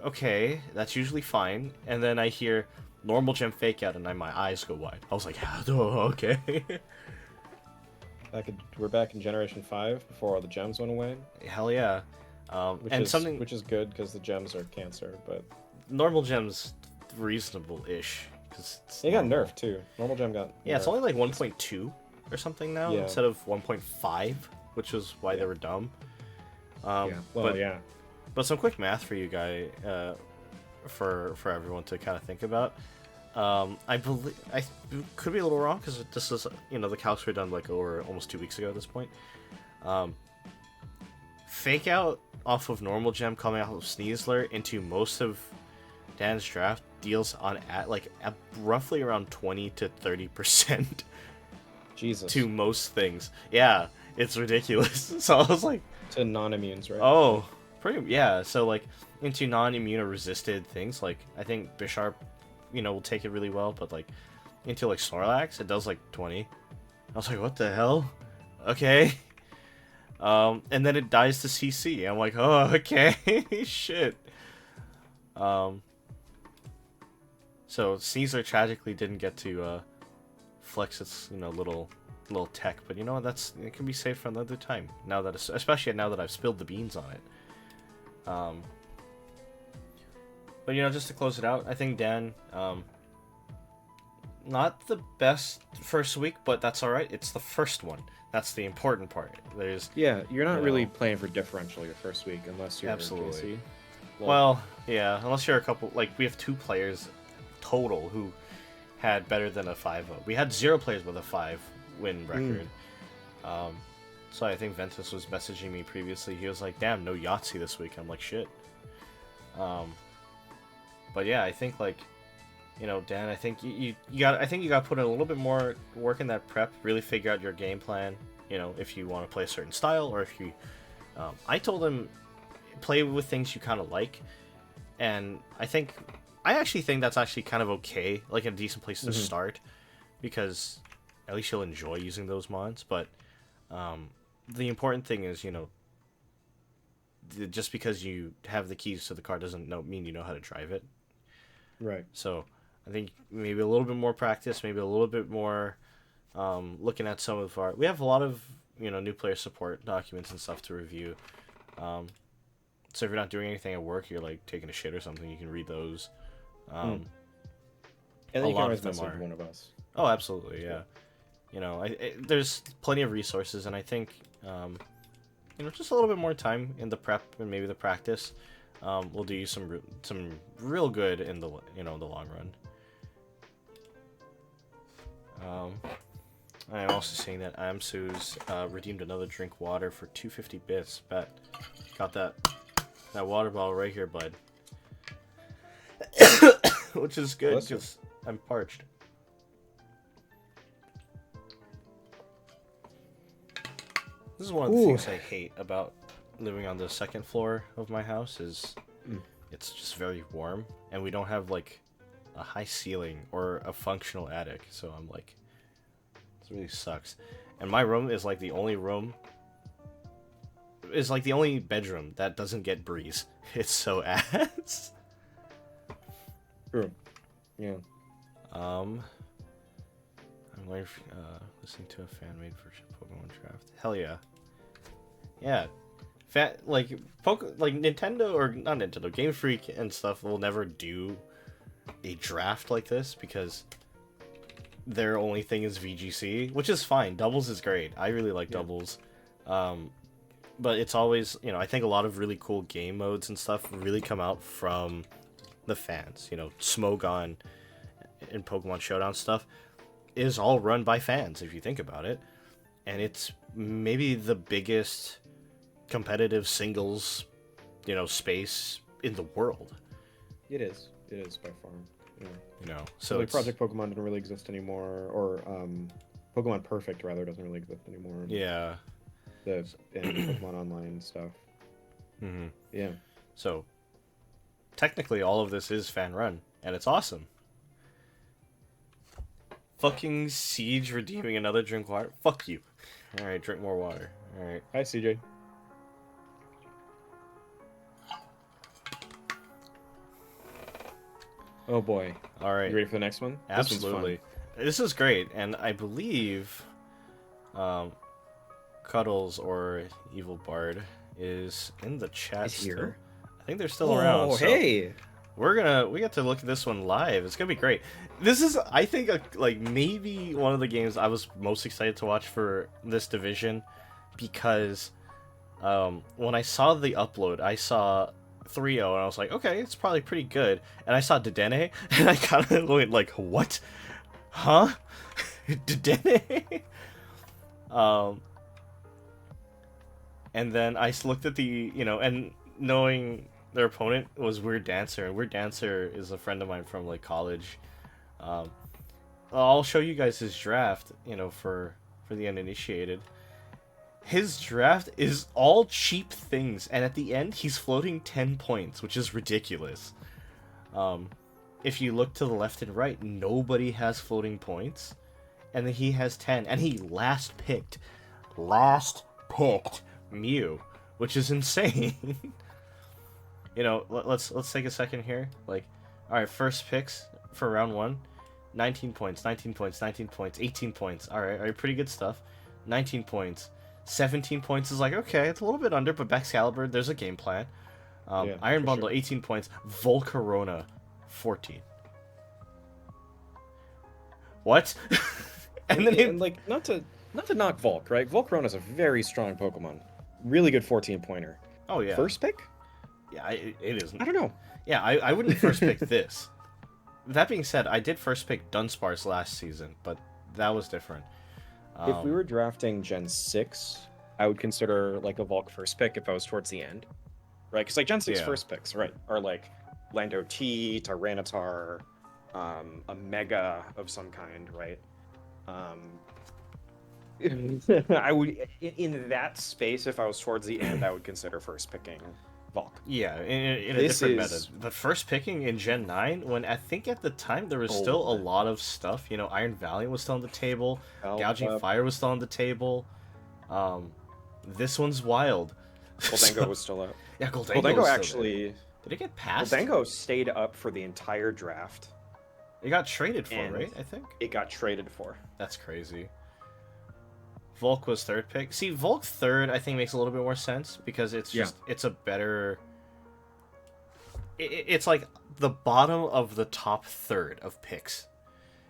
okay, that's usually fine. And then I hear normal gem Fake Out, and my eyes go wide. I was like, oh, okay. We're back in Generation 5 before all the gems went away. Hell yeah. Which is good because the gems are cancer, but normal gems reasonable-ish. they got nerfed too. Normal gem got Yeah, nerfed. it's only like 1.2 or something now instead of 1.5, which was why they were dumb. But some quick math for you guys, for everyone to kind of think about. I believe I could be a little wrong because this is the calcs were done like over almost 2 weeks ago at this point. Fake Out off of normal gem coming off of Sneasler into most of Dan's draft deals on at roughly around 20 to 30%. Jesus. To most things. Yeah, it's ridiculous. So I was like, to non-immunes, right? Oh, yeah. So like into non-immune or resisted things, like I think Bisharp, will take it really well, but like into like Snorlax, it does like 20. I was like, what the hell? Okay. And then it dies to CC. I'm like, oh, okay, shit. So Caesar tragically didn't get to flex its little tech, but it can be saved for another time. Especially now that I've spilled the beans on it. But just to close it out, I think Dan, not the best first week, but that's all right. It's the first one. That's the important part. You're not really playing for differential your first week unless you're absolutely. JC. Well, yeah, unless you're a couple. Like we have 2 players total who had better than a 5-0. We had 0 players with a 5-win record. So I think Ventus was messaging me previously. He was like, "Damn, no Yahtzee this week." I'm like, "Shit." But yeah, I think Dan, I think you got to put in a little bit more work in that prep. Really figure out your game plan. If you want to play a certain style, or if you, I told him, play with things you kind of like, and I actually think that's actually kind of okay, like a decent place to start, because at least you'll enjoy using those mods. But the important thing is, just because you have the keys to the car doesn't mean you know how to drive it. Right. So I think maybe a little bit more practice, maybe a little bit more looking at some of we have a lot of new player support documents and stuff to review. So if you're not doing anything at work, you're like taking a shit or something, you can read those. And then you can always message one of us. Oh, absolutely, yeah. There's plenty of resources, and I think just a little bit more time in the prep and maybe the practice will do you some real good in the the long run. I'm also seeing that Amsu's redeemed another drink water for 250 bits. Bet. Got that water bottle right here, bud. Which is good because I'm parched. This is one of the things I hate about living on the second floor of my house is it's just very warm, and we don't have like a high ceiling or a functional attic. So I'm like, this really sucks. And my room is like the only bedroom that doesn't get breeze. It's so ass. True. Yeah. I'm listening to a fan made for Pokemon draft. Hell yeah. Yeah. Like Nintendo, or not Nintendo, Game Freak and stuff will never do a draft like this because their only thing is VGC, which is fine. Doubles is great. I really like doubles. But it's always, I think a lot of really cool game modes and stuff really come out from the fans. Smogon and Pokemon Showdown stuff is all run by fans, if you think about it. And it's maybe the biggest competitive singles, space in the world. It is. It is by far. Yeah. So like Project Pokemon doesn't really exist anymore, or Pokemon Perfect rather doesn't really exist anymore. Yeah. And Pokemon Online stuff. Mm-hmm. Yeah. So technically, all of this is fan run, and it's awesome. Fucking Siege redeeming another drink water. Fuck you. All right, drink more water. All right. Hi, CJ. Oh boy. All right. You ready for the next one? Absolutely. This is great, and I believe Cuddles or Evil Bard is in the chat still. I think they're still around. Oh, hey! We get to look at this one live. It's gonna be great. This is, I think, maybe one of the games I was most excited to watch for this division, because when I saw the upload, I saw 3-0, and I was like, okay, it's probably pretty good. And I saw Dedenne, and I kind of went like, what? Huh? Dedenne? And then I looked at the, and knowing their opponent was Weird Dancer, and Weird Dancer is a friend of mine from, college. I'll show you guys his draft, for the uninitiated. His draft is all cheap things, and at the end, he's floating 10 points, which is ridiculous. If you look to the left and right, nobody has floating points, and then he has 10, and he last picked Mew, which is insane. Let's take a second here. All right, first picks for round 1, 19 points, 19 points, 19 points, 18 points. All right, pretty good stuff. 19 points. 17 points is okay, it's a little bit under, but Excalibur, there's a game plan. Iron Bundle, sure. 18 points. Volcarona, 14. What? and not to knock Volk, right? Volcarona is a very strong Pokemon. Really good 14-pointer. Oh, yeah. First pick? Yeah, it isn't. I don't know. Yeah, I wouldn't first pick this. That being said, I did first pick Dunsparce last season, but that was different. If we were drafting Gen 6, I would consider a Volk first pick if I was towards the end. Right? Because Gen 6 first picks, right, are Lando T, Tyranitar, a Mega of some kind, right? I would, in that space, if I was towards the end, I would consider first picking Volk. Yeah, in a different method. But first picking in Gen 9, when I think at the time there was still a lot of stuff. Iron Valiant was still on the table. Gouging Fire was still on the table. This one's wild. Goldango was still out. Yeah, Goldango actually... Did it get passed? Goldango stayed up for the entire draft. It got traded for, right? I think? It got traded for. That's crazy. Volk was third pick. See, Volk third, I think, makes a little bit more sense because it's just it's a better. It's like the bottom of the top third of picks,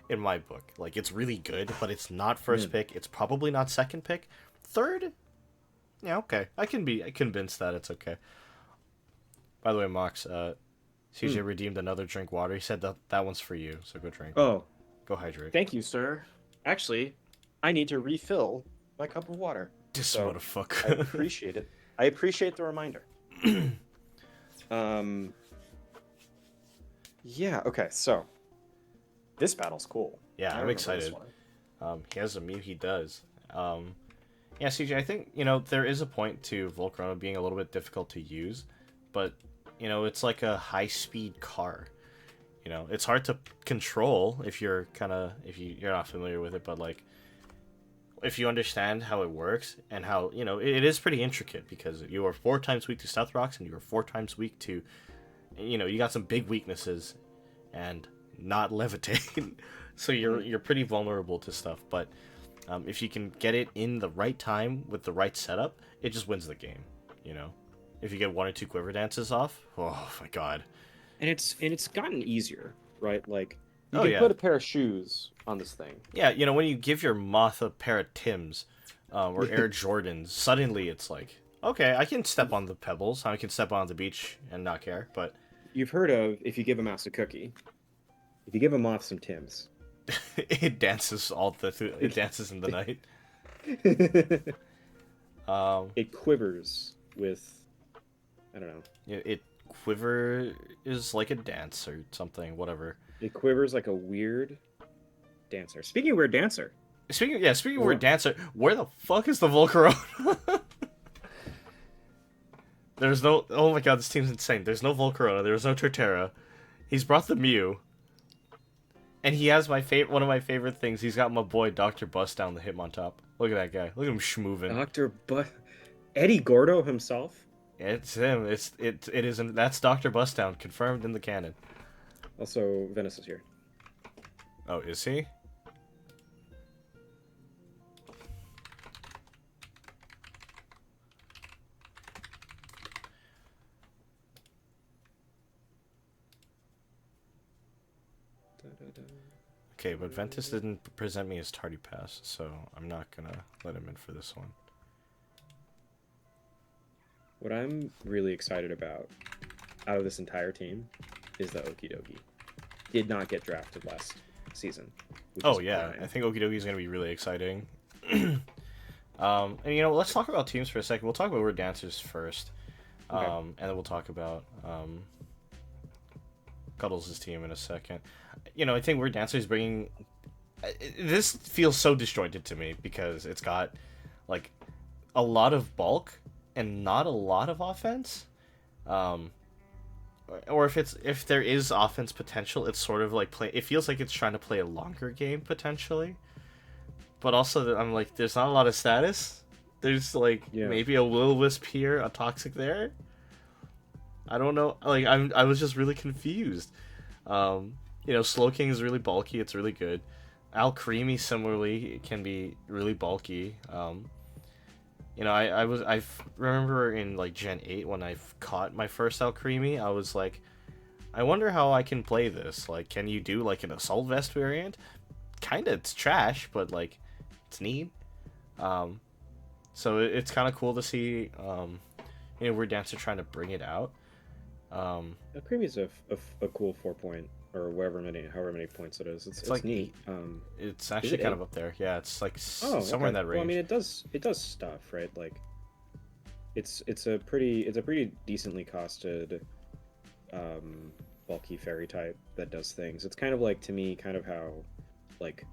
in my book. It's really good, but it's not first pick. It's probably not second pick. Third, yeah, okay. I can be convinced that it's okay. By the way, Mox, CJ redeemed another drink water. He said that one's for you, so go drink. Oh, go hydrate. Thank you, sir. Actually, I need to refill my cup of water. This motherfucker. I appreciate it. I appreciate the reminder. Yeah, okay, so this battle's cool. Yeah, I'm excited. He has a Mew, he does. Yeah, CJ, I think, there is a point to Volcarona being a little bit difficult to use, but you know, it's like a high-speed car. You know, it's hard to control if you're you're not familiar with it, but like if you understand how it works and how, you know, it is pretty intricate because you are 4 times weak to stealth rocks and you are 4 times weak to, you know, you got some big weaknesses and not levitate. So you're pretty vulnerable to stuff, but if you can get it in the right time with the right setup, it just wins the game, you know. If you get 1 or 2 quiver dances off, oh my god. And it's gotten easier, right? Like you Oh, can yeah. put a pair of shoes on this thing. Yeah, you know, when you give your moth a pair of Tims or Air Jordans, suddenly it's like, okay, I can step on the pebbles, I can step on the beach and not care, but You've heard of if you give a mouse a cookie, if you give a moth some Tims. it dances it dances in the night. It quivers with, I don't know. It quiver is like a dance or something, whatever. It quivers like a weird dancer. Speaking of weird dancer. Speaking of weird dancer, where the fuck is the Volcarona? There's no. Oh my god, this team's insane. There's no Volcarona. There's no Torterra. He's brought the Mew, and he has one of my favorite things. He's got my boy Dr. Bust down the Hitmontop. Look at that guy. Look at him schmoovin'. Eddie Gordo himself. It's him. It is. That's Dr. Bustdown, confirmed in the canon. Also, Venice is here. Oh, is he? Okay, but Ventus didn't present me his tardy pass, so I'm not gonna let him in for this one. What I'm really excited about out of this entire team is the Okie Dokie. Did not get drafted last season. Oh yeah, I think Okie Dokie is gonna be really exciting. And you know, let's talk about teams for a second. We'll talk about Weird Dancers first, Okay. and then we'll talk about Cuddles' team in a second. You know, I think Weird Dancers bringing this feels so disjointed to me because it's got like a lot of bulk and not a lot of offense. Or if there is offense potential, it's sort of like it feels like it's trying to play a longer game potentially. But also, I'm like, there's not a lot of status. There's like maybe a Will-O-Wisp here, a Toxic there. I don't know. Like I was just really confused. You know, Slowking is really bulky. It's really good. Alcremie similarly can be really bulky. You know, I remember in like Gen 8 when I caught my first Alcremie, I was like, I wonder how I can play this. Like, can you do like an Assault Vest variant? Kinda, it's trash, but like, it's neat. So it's kind of cool to see, you know, Weird Dancer trying to bring it out. Alcremie is a cool 4-point or however many points it is. It's like neat. It's actually kind of up there. Yeah, it's like somewhere in that range. Well, I mean, it does stuff, right? Like, it's a pretty decently costed, bulky fairy type that does things. It's kind of like, to me, kind of how, like,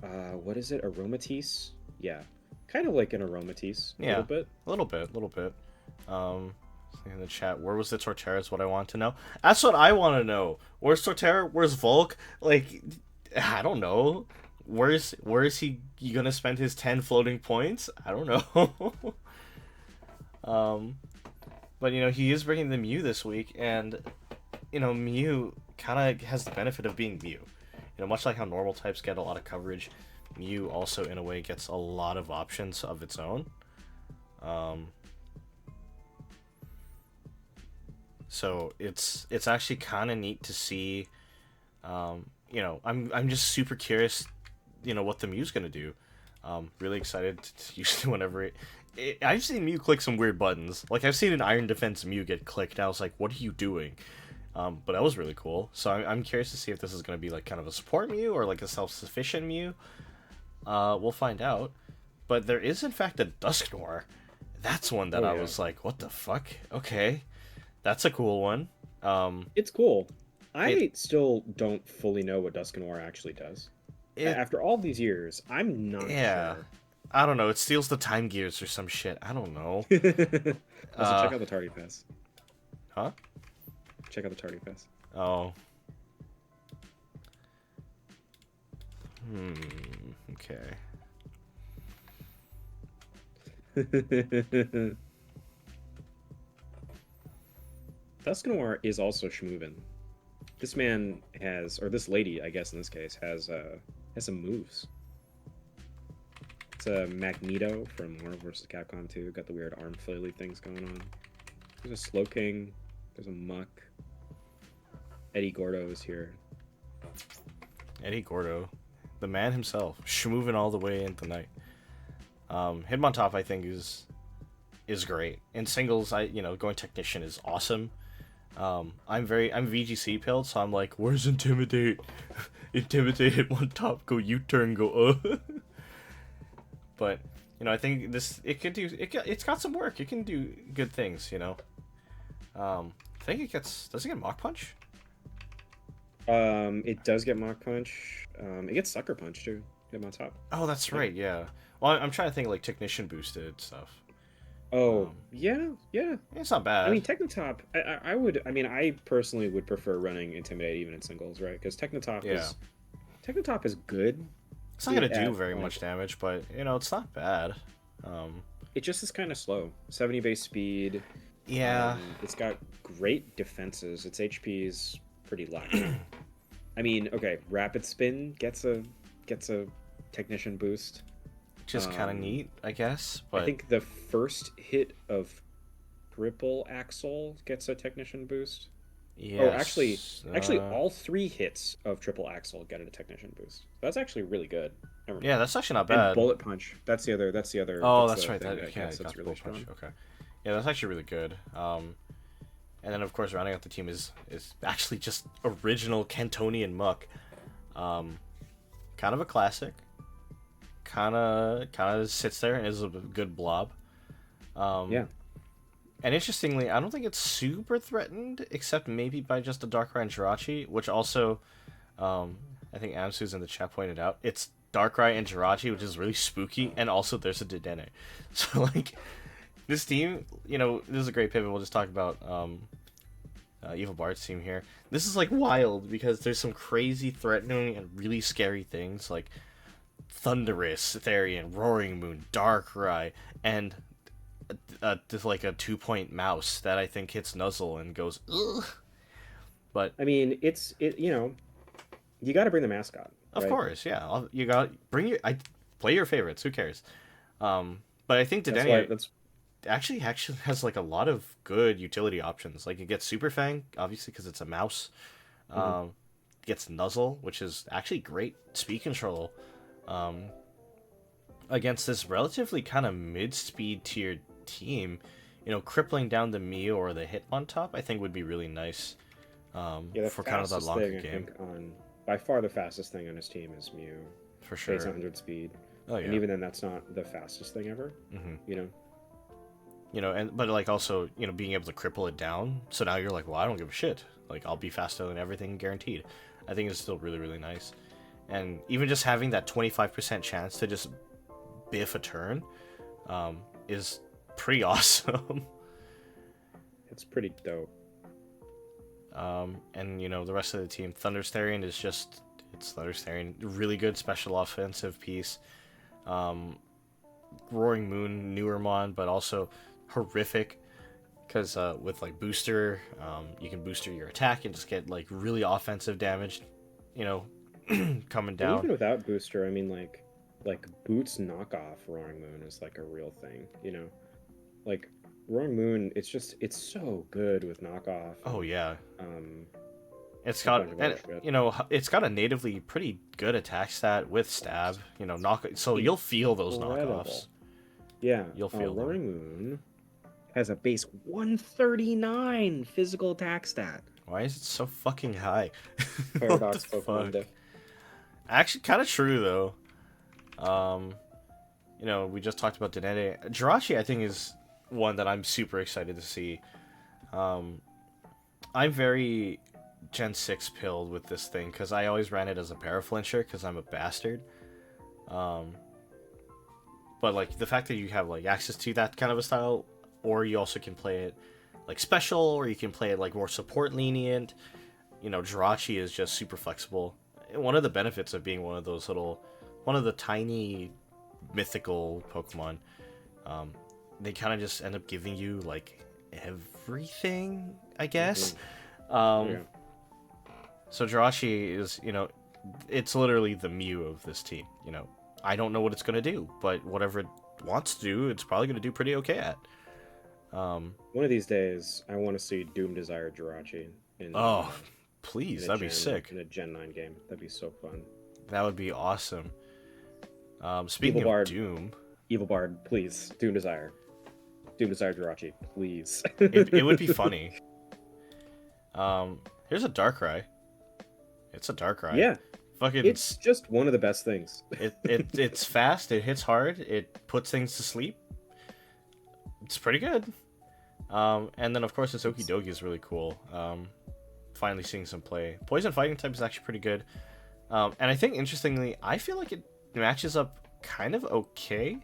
what is it? Aromatisse? Yeah, kind of like an Aromatisse. Yeah, a little bit. A little bit. In the chat, where was the Torterra is what I want to know. That's what I want to know. Where's Torterra? Where's Volk? Like, I don't know. Where is he gonna spend his 10 floating points? I don't know. But you know, he is bringing the Mew this week, and you know, Mew kind of has the benefit of being Mew. You know, much like how normal types get a lot of coverage, Mew also in a way gets a lot of options of its own. So it's actually kind of neat to see. You know, I'm just super curious, you know, what the Mew's gonna do. Really excited to use it whenever I've seen Mew click some weird buttons. Like, I've seen an Iron Defense Mew get clicked, and I was like, what are you doing? But that was really cool. So I'm curious to see if this is gonna be like kind of a support Mew or like a self-sufficient Mew. We'll find out. But there is in fact a Dusknoir. That's one that I was like, what the fuck? Okay. That's a cool one. It's cool. I still don't fully know what Dusknoir actually does. After all these years, I'm not sure. I don't know. It steals the time gears or some shit. I don't know. Also, check out the Tardy Pass. Huh? Check out the tardy pass. Oh. Okay. Tuscanor is also schmoovin. This man has, or this lady, I guess in this case, has some moves. It's a Magneto from Marvel vs. Capcom 2. Got the weird arm flaily things going on. There's a Slow King. There's a Muck. Eddie Gordo is here. Eddie Gordo, the man himself, schmoovin all the way into the night. Hitmontop, I think, is great. In singles, going Technician is awesome. I'm VGC pilled, so I'm like, where's Intimidate? Intimidate, Hitmontop, go U-turn, go But, I think it's got some work. It can do good things, I think does it get Mach Punch? It does get Mach Punch. It gets Sucker Punch too. Hitmontop. Oh, that's right, yeah. Well, I'm trying to think like Technician boosted stuff. Oh, yeah. It's not bad. I mean, Technotop, I personally would prefer running Intimidate even in singles, right? Because Technotop is good. It's not going to do very much damage, but, it's not bad. It just is kind of slow. 70 base speed. Yeah. It's got great defenses. Its HP is pretty light. I mean, okay, Rapid Spin gets a Technician boost. Just kind of neat, I guess. But I think the first hit of Triple Axle gets a Technician boost. Yes. Oh, actually, all 3 hits of Triple Axle get a Technician boost. That's actually really good. Yeah, that's actually not bad. And Bullet Punch. That's the other. Oh, that's right. That's really Bullet Punch. Okay. Yeah, that's actually really good. And then of course rounding out the team is actually just original Cantonian Muck. Kind of a classic. Kind of sits there and is a good blob. Yeah. And interestingly, I don't think it's super threatened, except maybe by just a Darkrai and Jirachi, which also, I think Amsu's in the chat pointed out, it's Darkrai and Jirachi, which is really spooky, and also there's a Dedenne. So, like, this team, this is a great pivot. We'll just talk about Evil Bard's team here. This is, like, wild, because there's some crazy, threatening, and really scary things, like Thundurus, Therian, Roaring Moon, Darkrai, and just like a 2-point mouse that I think hits Nuzzle and goes ugh. But I mean, you got to bring the mascot. Of right? course, yeah. You got play your favorites. Who cares? But I think Dedenne actually has like a lot of good utility options. Like it gets Super Fang, obviously because it's a mouse. Gets Nuzzle, which is actually great speed control. Against this relatively kind of mid-speed tier team, crippling down the Mew or the Hitmontop, I think would be really nice. For kind of that longer game. By far the fastest thing on his team is Mew. For sure. It's 100 speed. Oh yeah. And even then, that's not the fastest thing ever. But like also, being able to cripple it down. So now you're like, well, I don't give a shit. Like I'll be faster than everything, guaranteed. I think it's still really, really nice. And even just having that 25% chance to just biff a turn, is pretty awesome. It's pretty dope. And the rest of the team, Thunderstarian it's Thunderstarian, really good special offensive piece. Roaring Moon, newer mon, but also horrific because with like booster, you can booster your attack and just get like really offensive damage, coming down. And even without booster, I mean like Boots knockoff Roaring Moon is like a real thing, like Roaring Moon, it's so good with knockoff. Oh yeah. It's got it's got a natively pretty good attack stat with stab. You'll feel those knockoffs. Yeah, you'll feel Roaring Moon has a base 139 physical attack stat. Why is it so fucking high? Paradox Pokemon diff. Actually, kind of true though. We just talked about Dedenne. Jirachi, I think, is one that I'm super excited to see. I'm very Gen 6 pilled with this thing because I always ran it as a paraflincher because I'm a bastard. But like the fact that you have like access to that kind of a style, or you also can play it like special, or you can play it like more support lenient. You know, Jirachi is just super flexible. One of the benefits of being one of the tiny mythical Pokemon, they kind of just end up giving you like everything, I guess. Yeah. So Jirachi is, it's literally the Mew of this team. I don't know what it's gonna do, but whatever it wants to do, it's probably gonna do pretty okay at. One of these days, I want to see Doom Desire Jirachi in Oh, please, that'd be sick. in a Gen 9 game. That'd be so fun. That would be awesome. Speaking Evil of Bard. Doom, Evil Bard, please. Doom Desire. Doom Desire Jirachi, please. it would be funny. Here's a Darkrai. It's a Darkrai. Yeah. Fucking. It's just one of the best things. It's fast. It hits hard. It puts things to sleep. It's pretty good. And then of course its Okidogi is really cool. Finally seeing some play. Poison fighting type is actually pretty good. And I think interestingly, I feel like it matches up kind of okay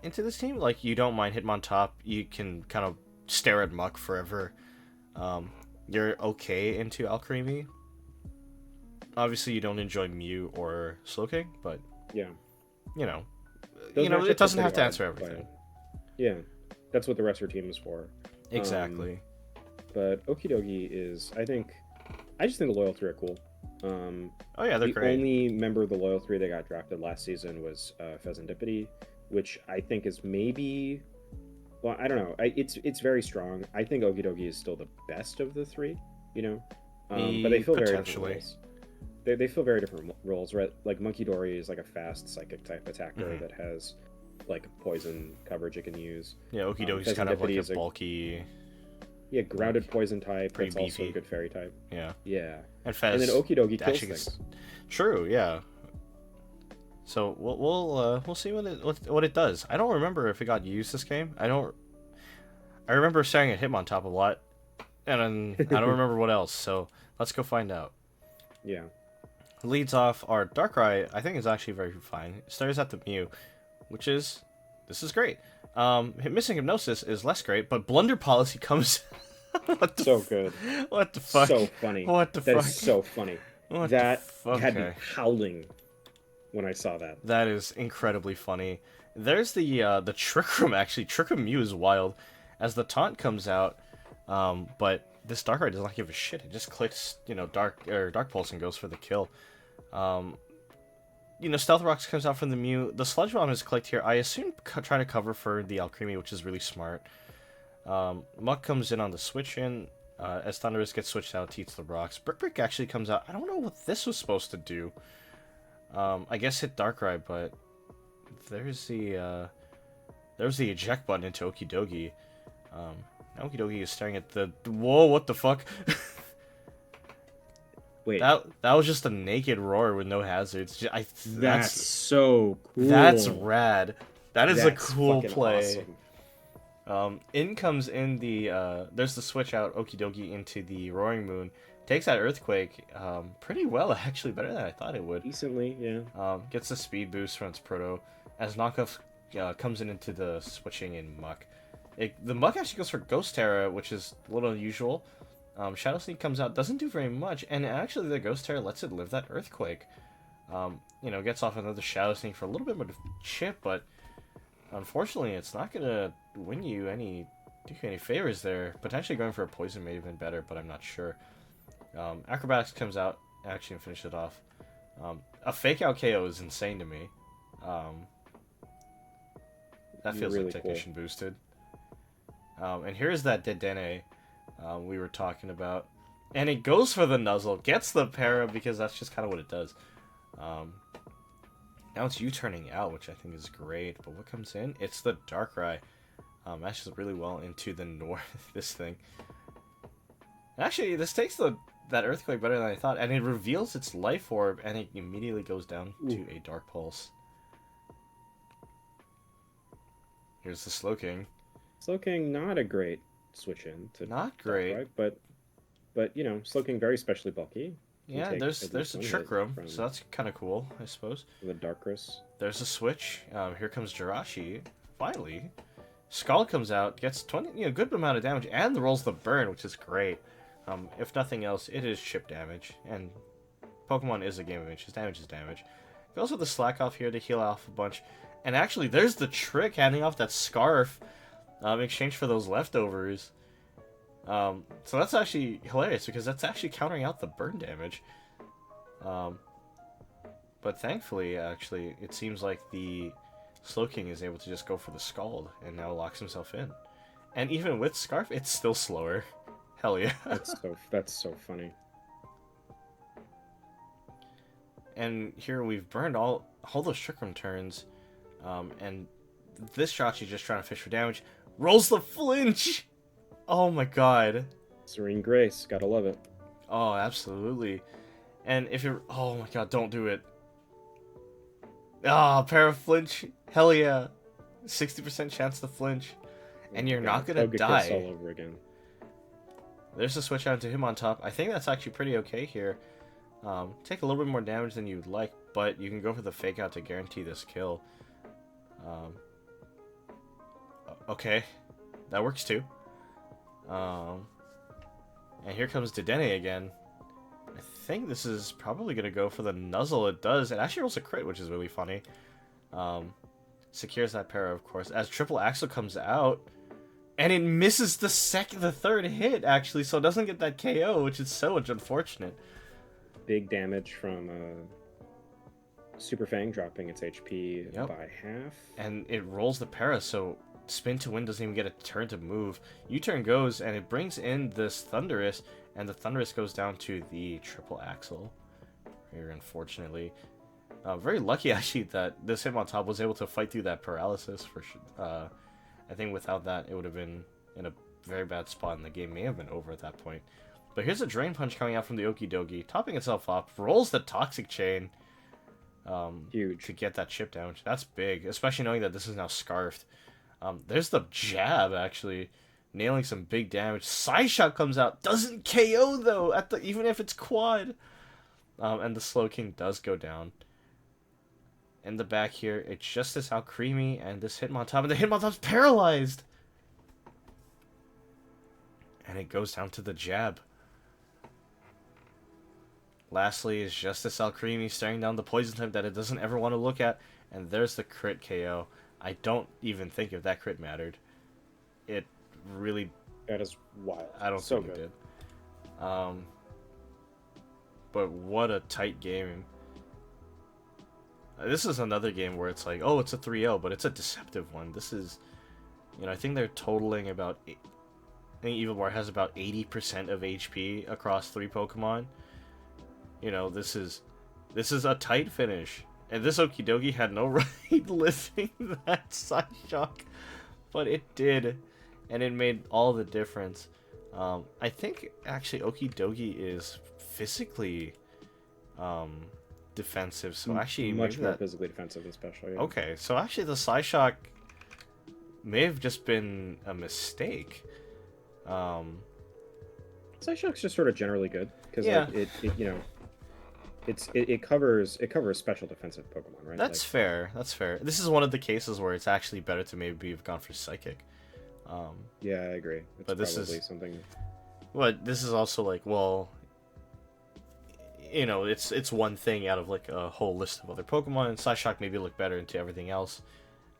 into this team. Like, you don't mind Hitmontop. You can kind of stare at Muck forever. You're okay into Alcremie. Obviously, you don't enjoy Mew or Slowking, but yeah, it doesn't have to answer everything. Yeah, that's what the rest of your team is for. Exactly. But Okidogi is, I just think the Loyal 3 are cool. Oh yeah, they're great. The only member of the Loyal 3 that got drafted last season was Pheasantipity, which I think is maybe, well, I don't know. It's very strong. I think Okidogi is still the best of the 3, but they feel very different roles. They feel very different roles, right? Like Munkidori is like a fast psychic type attacker that has like poison coverage it can use. Yeah, Okidogi's kind of like a bulky. Yeah, grounded poison type. Pretty That's also beefy. a good fairy type. Yeah. Yeah. And Fez. And then Okidogi kills actually things. True. Yeah. So we'll see what it does. I don't remember if it got used this game. I remember staring at Hitmontop a lot, and then I don't remember what else. So let's go find out. Yeah. Leads off our Darkrai. I think is actually very fine. It starts at the Mew, this is great. Missing Hypnosis is less great, but Blunder Policy comes. Good. What the fuck? So funny. What the fuck? That is so funny. What that the fuck? had me howling when I saw that. That is incredibly funny. There's the Trick Room, actually. Trick Room Mew is wild. As the taunt comes out, but this Darkrai does not give a shit. It just clicks, Dark Pulse and goes for the kill. Stealth Rocks comes out from the Mew. The Sludge Bomb is clicked here. I assume trying to cover for the Alcremie, which is really smart. Muck comes in on the switch in. As Thundurus gets switched out, eats the rocks. Brick actually comes out. I don't know what this was supposed to do. I guess hit Darkrai, but there's the eject button into Okidogi. Now Okidogi is staring at the... Whoa, what the fuck? Wait. That was just a naked roar with no hazards. That's so cool. That's rad. That's a cool play. Awesome. In comes in the... there's the switch out Okidogi into the Roaring Moon. Takes that Earthquake pretty well, actually. Better than I thought it would. Decently, yeah. Gets the speed boost from its Proto. As Knockoff comes into the switching in Muck. The Muck actually goes for Ghost Terra, which is a little unusual. Shadow Sneak comes out, doesn't do very much, and actually the Ghost Terra lets it live that Earthquake. Gets off another Shadow Sneak for a little bit more chip, but unfortunately it's not gonna do you any favors there. Potentially going for a Poison may have been better, but I'm not sure. Acrobatics comes out, actually, and finish it off. A fake out KO is insane to me. That feels really like Technician boosted. And here's that Dedenne we were talking about. And it goes for the Nuzzle, gets the para because that's just kind of what it does. Now it's U-turning out, which I think is great. But what comes in? It's the Darkrai. Matches really well into the north, this thing. Actually, this takes that Earthquake better than I thought. And it reveals its Life Orb, and it immediately goes down to a Dark Pulse. Here's the Slowking. Slowking, not a great switch in to not great, Darkrai, but Slowking very specially bulky. Yeah, there's a Trick Room, so that's kind of cool, I suppose. The Darkness. There's a switch. Here comes Jirachi, finally Skull comes out, gets 20, good amount of damage, and rolls the burn, which is great. If nothing else, it is chip damage, and Pokemon is a game of inches. Damage is damage. Goes with the Slack Off here to heal off a bunch. And actually, there's the trick, handing off that Scarf in exchange for those leftovers. So that's actually hilarious, because that's actually countering out the burn damage. But thankfully, actually, it seems like the Slowking is able to just go for the Scald, and now locks himself in. And even with Scarf, it's still slower. Hell yeah. That's so funny. And here we've burned all those Trick Room turns, and this Shachi just trying to fish for damage. Rolls the flinch! Oh my god. Serene Grace, gotta love it. Oh, absolutely. And if you're... Oh my god, don't do it. Ah, para flinch. Hell yeah. 60% chance to flinch. And you're not gonna die. All over again. There's a switch out to him on top. I think that's actually pretty okay here. Take a little bit more damage than you'd like, but you can go for the fake out to guarantee this kill. Okay. That works too. And here comes Dedenne again. I think this is probably going to go for the Nuzzle. It does. It actually rolls a crit, which is really funny. Secures that para, of course. As Triple Axle comes out, and it misses the third hit, actually, so it doesn't get that KO, which is so much unfortunate. Big damage from Super Fang dropping its HP by half. And it rolls the para, so Spin to Win doesn't even get a turn to move. U-turn goes, and it brings in this Thunderous, and the Thunderous goes down to the Triple Axle here, unfortunately. Very lucky, actually, that this Hitmontop was able to fight through that paralysis. I think without that, it would have been in a very bad spot, and the game may have been over at that point. But here's a Drain Punch coming out from the Okidogi, topping itself up, rolls the Toxic Chain. Huge. To get that chip damage. That's big, especially knowing that this is now Scarfed. There's the Jab, actually, nailing some big damage. Psyshock comes out, doesn't KO, though, even if it's quad. And the Slowking does go down. In the back here, it's just as Alcremie and this Hitmontop, and the Hitmontop's paralyzed! And it goes down to the Jab. Lastly is Justice Alcremie staring down the poison type that it doesn't ever want to look at, and there's the crit KO. I don't even think if that crit mattered. It really... That is wild. I don't think it did. But what a tight game. This is another game where it's like, oh, it's a 3-0, but it's a deceptive one. This is, I think they're totaling about... I think Evilbar has about 80% of HP across 3 Pokemon. This is a tight finish. And this Okidogi had no right lifting that Psyshock. But it did. And it made all the difference. I think, actually, Okidogi is physically defensive. So, actually... Much more physically defensive than special, yeah. Okay, so actually the Psyshock may have just been a mistake. Psyshock's just sort of generally good. Because, it covers special defensive Pokemon, right? That's fair. That's fair. This is one of the cases where it's actually better to maybe have gone for Psychic. Yeah, I agree. It's but this probably is something. But this is also like, well, it's one thing out of like a whole list of other Pokemon, and Psyshock maybe look better into everything else.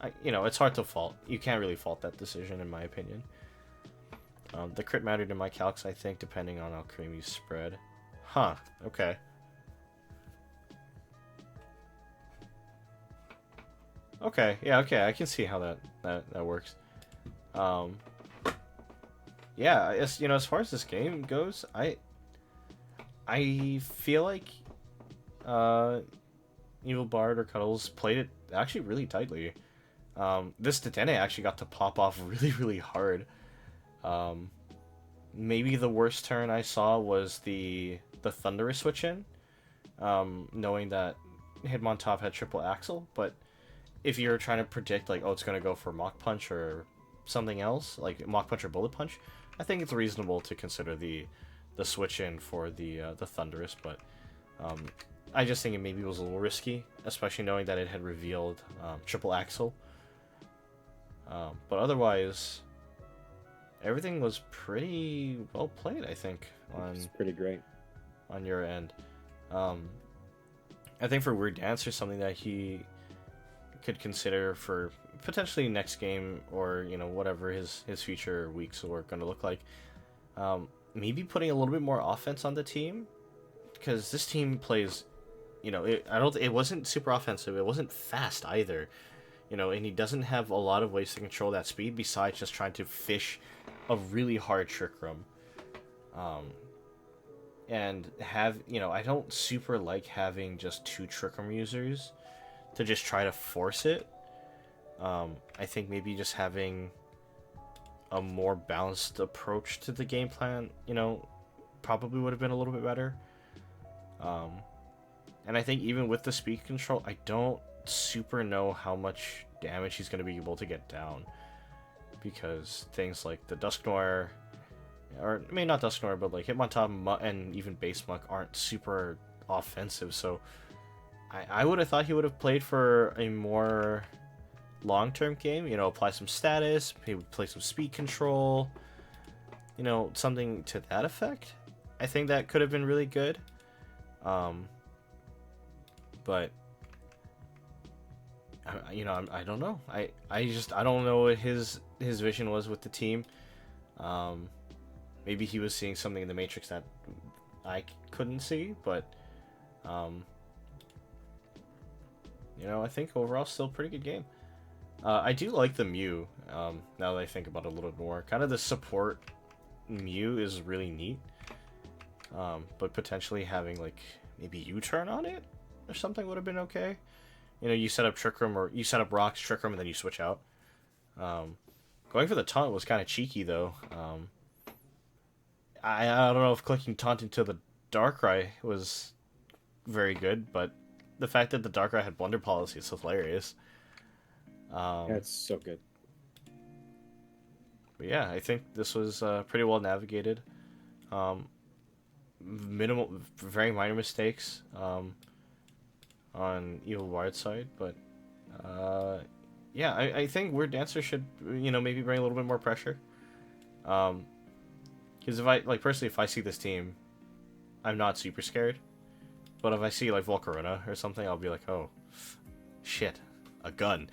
It's hard to fault. You can't really fault that decision, in my opinion. The crit mattered in my calcs, I think, depending on Alcremie's spread. Huh. Okay. Okay, yeah, okay, I can see how that works. Yeah, as far as this game goes, I feel like Evil Bard or Cuddles played it actually really tightly. This Dedenne actually got to pop off really, really hard. Maybe the worst turn I saw was the Thunderous switch in, knowing that Hitmontop had triple axle, but if you're trying to predict, like, oh, it's going to go for Mach Punch or something else, like Mach Punch or Bullet Punch, I think it's reasonable to consider the switch in for the Thunderous, but I just think it maybe was a little risky, especially knowing that it had revealed triple axle. But otherwise, everything was pretty well played, I think, It's pretty great. on your end. I think for Weird Dance, there's something that he could consider for potentially next game, or whatever his future weeks are going to look like. Maybe putting a little bit more offense on the team, because this team plays, it wasn't super offensive. It wasn't fast either, and he doesn't have a lot of ways to control that speed besides just trying to fish a really hard trick room. And I don't super like having just 2 trick room users to just try to force it. I think maybe just having a more balanced approach to the game plan, probably would have been a little bit better. And I think even with the speed control, I don't super know how much damage he's going to be able to get down. Because things like the Dusknoir, or I mean not Dusknoir, but like Hitmontop and even Base Muck aren't super offensive. So I would have thought he would have played for a more long-term game, apply some status, maybe play some speed control, something to that effect. I think that could have been really good. But I don't know. I don't know what his vision was with the team. Maybe he was seeing something in the Matrix that I couldn't see, but I think overall still a pretty good game. I do like the Mew, now that I think about it a little more. Kind of the support Mew is really neat. But potentially having, like, maybe U-turn on it or something would have been okay. You set up Trick Room, or you set up Rocks, Trick Room, and then you switch out. Going for the taunt was kind of cheeky, though. I don't know if clicking taunt into the Darkrai was very good, but the fact that the Darkrai had Blunder Policy is hilarious. That's so good. But yeah, I think this was pretty well navigated. Very minor mistakes on Evil Ward's side, but yeah, I think Weird Dancer should maybe bring a little bit more pressure. Because if I see this team, I'm not super scared. But if I see like Volcarona or something, I'll be like, oh, shit, a gun.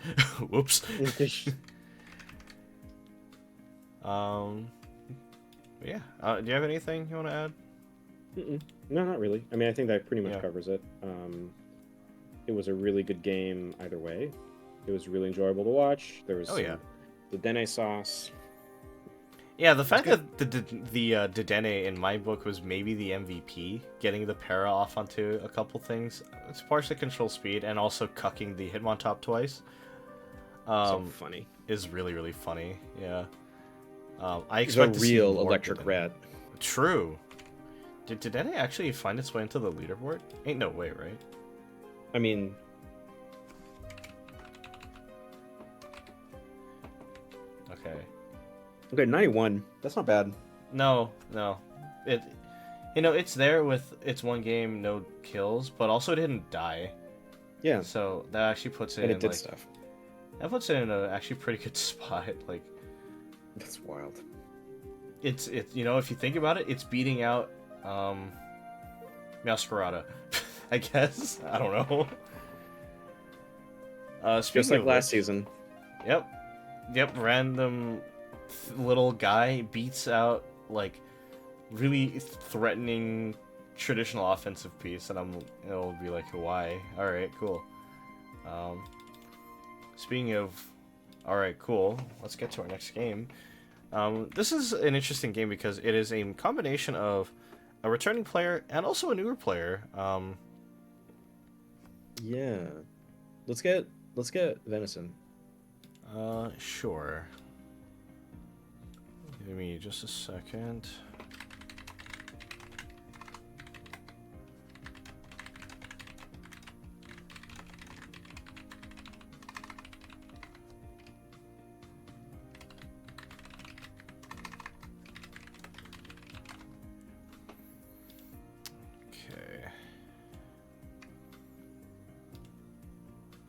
Whoops. Yeah. Do you have anything you want to add? No, not really. I mean, I think that pretty much covers it. It was a really good game either way. It was really enjoyable to watch. There was the Dene sauce. Yeah, the fact that the Dedenne in my book was maybe the MVP, getting the para off onto a couple things. It's partially control speed and also cucking the Hitmontop twice. So funny. Is really, really funny. Yeah. I expect a real electric rat. True. Did Dedenne actually find its way into the leaderboard? Ain't no way, right? I mean... Okay, 91. That's not bad. No. It's there with its one game, no kills, but also it didn't die. Yeah. So that actually puts it and in, it did stuff. That puts it in a actually pretty good spot. Like, that's wild. It's if you think about it, it's beating out Meowscarada. I guess. I don't know. Just like last season. Yep. Random little guy beats out like really threatening traditional offensive piece, and it'll be like, why? All right, cool. Speaking of, all right, cool. Let's get to our next game. This is an interesting game because it is a combination of a returning player and also a newer player. Yeah. Let's get Venison. Sure. Give me just a second.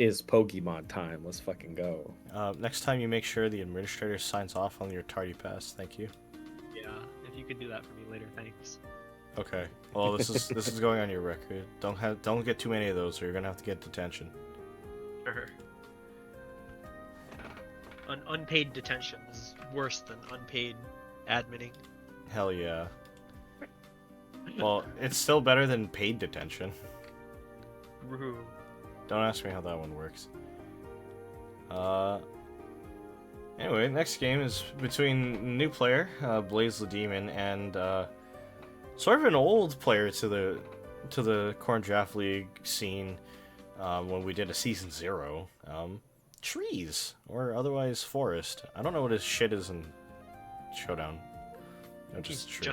is Pokemon time. Let's fucking go. Next time you make sure the administrator signs off on your tardy pass. Thank you. Yeah, if you could do that for me later, thanks. Okay. Well, this is going on your record. Don't get too many of those, or you're gonna have to get detention. Sure. Unpaid detention is worse than unpaid admitting. Hell yeah. Well, it's still better than paid detention. Woohoo. Don't ask me how that one works. Anyway, next game is between new player, Blaze the Demon, and sort of an old player to the Corn Draft League scene when we did a Season 0. Trees, or otherwise Forest. I don't know what his shit is in Showdown. No, just a tree.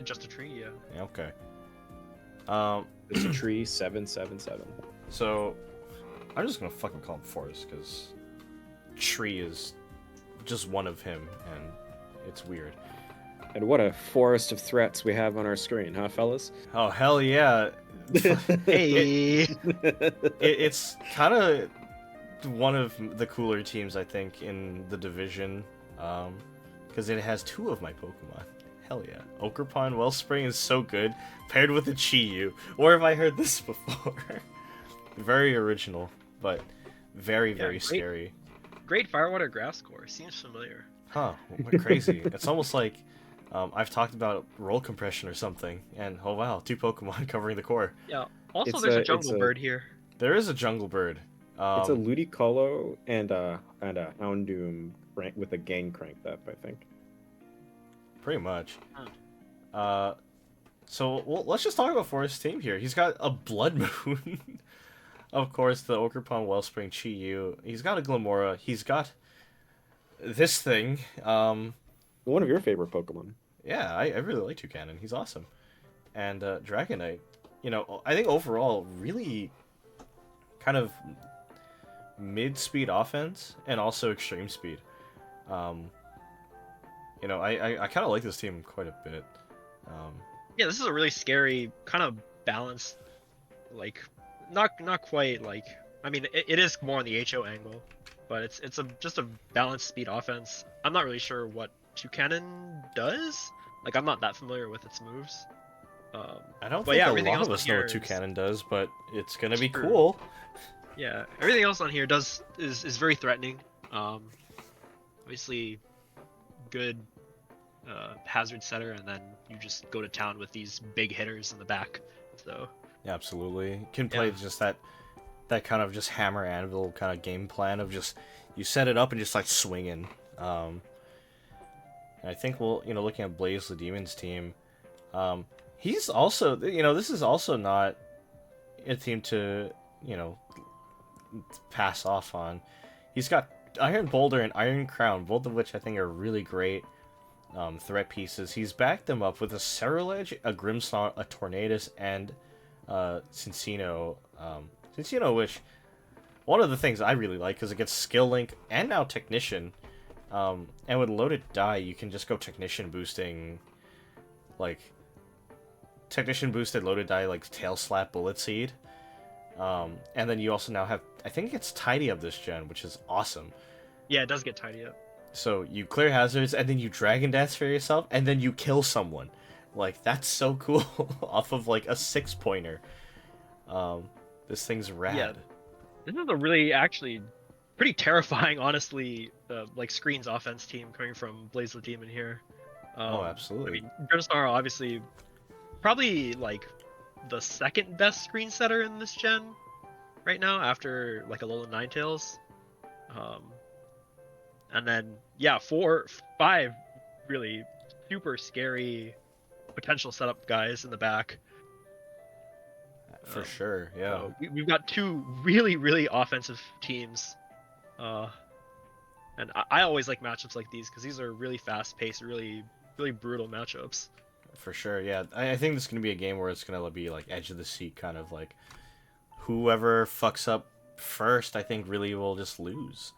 Just a tree, yeah. Yeah, okay. It's a tree 777. So, I'm just gonna fucking call him Forest, because Tree is just one of him, and it's weird. And what a forest of threats we have on our screen, huh, fellas? Oh, hell yeah. Hey! It's kind of one of the cooler teams, I think, in the division, because it has 2 of my Pokemon. Hell yeah. Okerpon Wellspring is so good, paired with a Chi-Yu. Where have I heard this before? Very original, but very, very scary. Great Firewater Grass Core. Seems familiar. Huh, we're crazy. It's almost like I've talked about roll compression or something, and oh wow, 2 Pokemon covering the core. Yeah. Also, It's there's a a- jungle it's a- bird here. There is a jungle bird. It's a Ludicolo and a Houndoom with a gang cranked up, I think. Pretty much. So let's just talk about Forest's team here. He's got a Blood Moon. Of course, the Okerpon Wellspring Chi-Yu. He's got a Glamora. He's got this thing. One of your favorite Pokemon. Yeah, I really like Toucannon. He's awesome. And Dragonite. You know, I think overall, really kind of mid-speed offense and also extreme speed. You know, I kind of like this team quite a bit. Yeah, this is a really scary, kind of balanced, like, not quite like. I mean, it is more on the HO angle, but it's just a balanced speed offense. I'm not really sure what Toucannon does. Like, I'm not that familiar with its moves. I don't but think yeah, a everything lot else of on us know here what is- Toucannon does, but it's gonna be True. cool. Yeah, everything else on here is very threatening. Obviously, good hazard setter, and then you just go to town with these big hitters in the back. So Yeah, absolutely. Can play just that kind of just hammer anvil kind of game plan of just you set it up and just like swinging. And I think looking at Blaze the Demon's team, he's also this is also not a team to pass off on. He's got Iron Boulder and Iron Crown, both of which I think are really great threat pieces. He's backed them up with a Cerulege, a Grimmsnarl, a Tornadus, and Cincino. Cincino, which one of the things I really like because it gets Skill Link and now Technician. And with Loaded Die, you can just go Technician boosting, like Technician boosted Loaded Die like Tail Slap Bullet Seed. And then you also now have, I think it gets Tidy Up this gen, which is awesome. yeah, it does get tidy up. So you clear hazards, and then you Dragon Dance for yourself, and then you kill someone. Like, that's so cool. Off of, like, a 6-pointer. This thing's rad. Yeah. This is a really, actually, pretty terrifying, honestly, like, screens offense team coming from Blaze the Demon here. Oh, absolutely. I mean, Grimmsnarl, obviously, probably, like, the second best screen setter in this gen right now, after, like, Alolan Ninetales. And then, yeah, 5 really super scary potential setup guys in the back. For sure, yeah. So we've got 2 really, really offensive teams. And I always like matchups like these because these are really fast-paced, really, really brutal matchups. For sure, yeah. I think this is going to be a game where it's going to be, like, edge of the seat, kind of like whoever fucks up first, I think, really will just lose.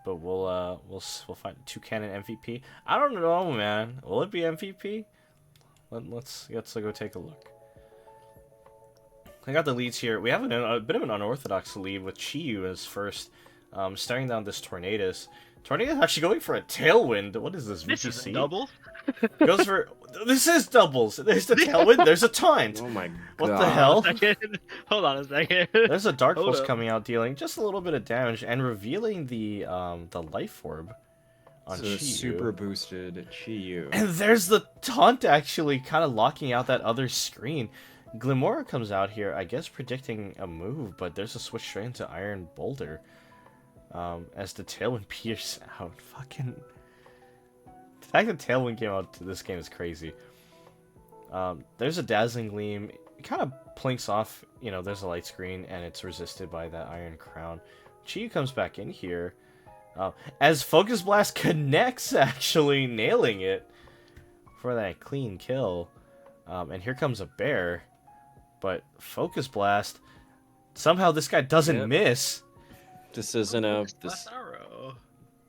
But we'll find Toucannon MVP. I don't know, man. Will it be MVP? Let's go take a look. I got the leads here. We have a bit of an unorthodox lead with Chiyu as first, staring down this Tornadus. Tornadus actually going for a Tailwind. What is this, This is VPC? double. Goes for... This is doubles. There's the Tailwind. There's a taunt. Oh my god. What the hell? Hold on a second. There's a Dark Hold Pulse up. coming out, dealing just a little bit of damage and revealing the Life Orb on So Chiyu. super boosted Chiyu. And there's the taunt actually kind of locking out that other screen. Glimora comes out here, I guess predicting a move, but there's a switch straight into Iron Boulder. As the Tailwind pierce out. Fucking... The fact that Tailwind came out to this game is crazy. There's a Dazzling Gleam. It kind of plinks off, you know, there's a light screen, and it's resisted by that Iron Crown. Chiyu comes back in here. As Focus Blast connects, actually, nailing it for that clean kill. And here comes a bear. But Focus Blast, somehow this guy doesn't miss. This isn't a... Last arrow.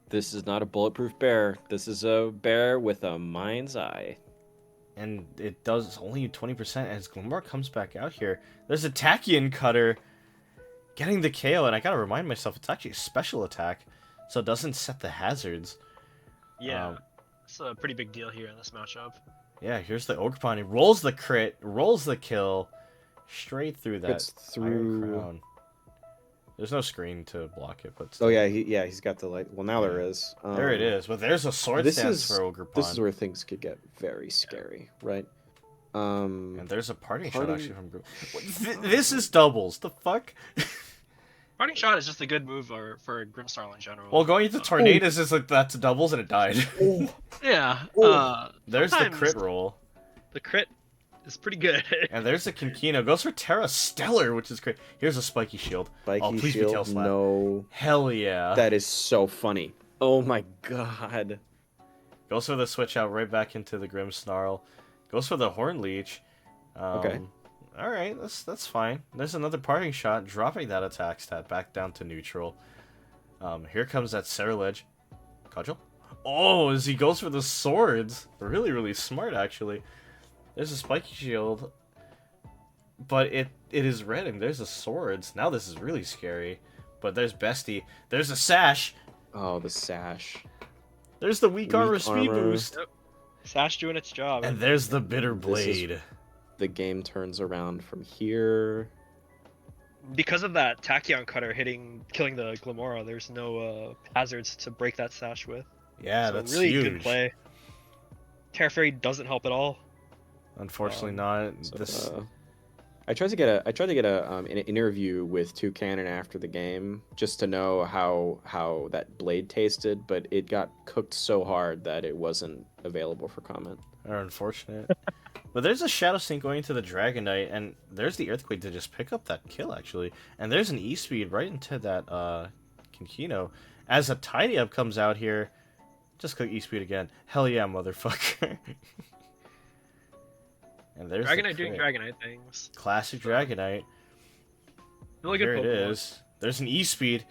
This is not a bulletproof bear. This is a bear with a mind's eye. And it does only 20% as Glimmer comes back out here. There's a Tachyon Cutter getting the KO, and I gotta remind myself it's actually a special attack, so it doesn't set the hazards. Yeah, it's a pretty big deal here in this matchup. Yeah, here's the Ogerpon. He rolls the crit, rolls the kill, straight through that It's through... Iron Crown. There's no screen to block it, but Oh still. yeah, he's got the light. Well, now there is. There it is. But there's a sword stance for Ogerpon. This is where things could get very scary, right? And there's a parting shot Parting- actually from Group. This is doubles. The fuck? Parting shot is just a good move for Grimstar in general. Well, going into Tornadoes is like that's doubles and it died. Yeah. There's the sometimes crit roll. The crit is pretty good. And there's the Kinkino. Goes for Terra Stellar, which is great. Here's a spiky shield. Spiky Oh, please be tail shield. slap. No, Hell yeah. that is so funny. Oh my god. Goes for the switch out right back into the Grim Snarl. Goes for the Horn Leech. Okay. Alright, that's fine. There's another parting shot, dropping that attack stat back down to neutral. Here comes that Saraledge. Cudgel? Oh, as he goes for the swords. Really, really smart, actually. There's a spiky shield. But it is red, and there's the swords. Now this is really scary. But there's Bestie. There's a Sash. Oh, the sash. There's the weak armor speed armor. boost. Sash doing its job. And there's the Bitter This is- Blade. The game turns around from here. Because of that Tachyon Cutter killing the Glimora, there's no hazards to break that Sash with. Yeah, So that's really huge. good play. Terra Fairy doesn't help at all. Unfortunately not. So, This I tried to get an interview with Toucanon after the game just to know how that blade tasted, but it got cooked so hard that it wasn't available for comment. are unfortunate. But there's a Shadow Sink going into the Dragonite, and there's the Earthquake to just pick up that kill, actually. And there's an E-Speed right into that Kinkino. As a Tidy Up comes out here, just click E-Speed again. Hell yeah, motherfucker. And there's the Dragonite doing crit. Dragonite things. Classic Dragonite. Really good Here it Pokemon. is. There's an E-Speed.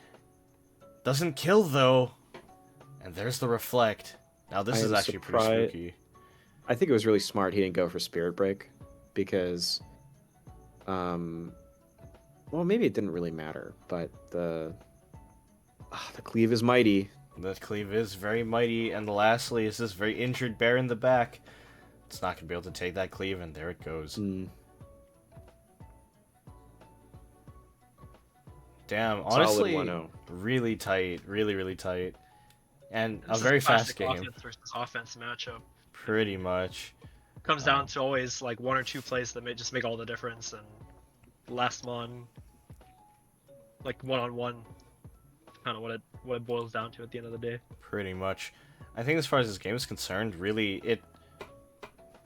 Doesn't kill, though. And there's the Reflect. Now this I is am actually pretty surprised- spooky. I think it was really smart he didn't go for Spirit Break because, well, maybe it didn't really matter, but the cleave is mighty. The cleave is very mighty, and lastly is this very injured bear in the back. It's not going to be able to take that cleave, and there it goes. Damn, honestly, Solid 1-0. really tight, really, really tight. And This a is very classic fast game, Offense versus offense matchup. pretty much. Comes down to always like one or two plays that may just make all the difference, and last mon, like one-on-one, kind of what it boils down to at the end of the day. Pretty much. I think as far as this game is concerned, really,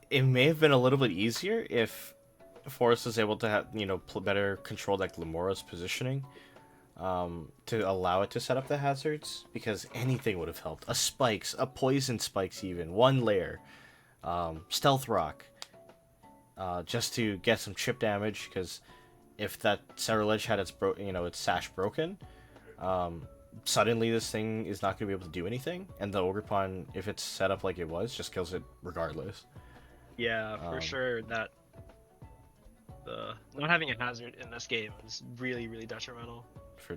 it may have been a little bit easier if Forrest was able to have, better control that Glamora's positioning, to allow it to set up the hazards, because anything would have helped. A spikes, a poison spikes even, one layer, stealth rock, just to get some chip damage, because if that Saraledge had its sash broken, suddenly this thing is not going to be able to do anything, and the Ogerpon, if it's set up like it was, just kills it regardless. Yeah, for sure. That The not having a hazard in this game is really, really detrimental.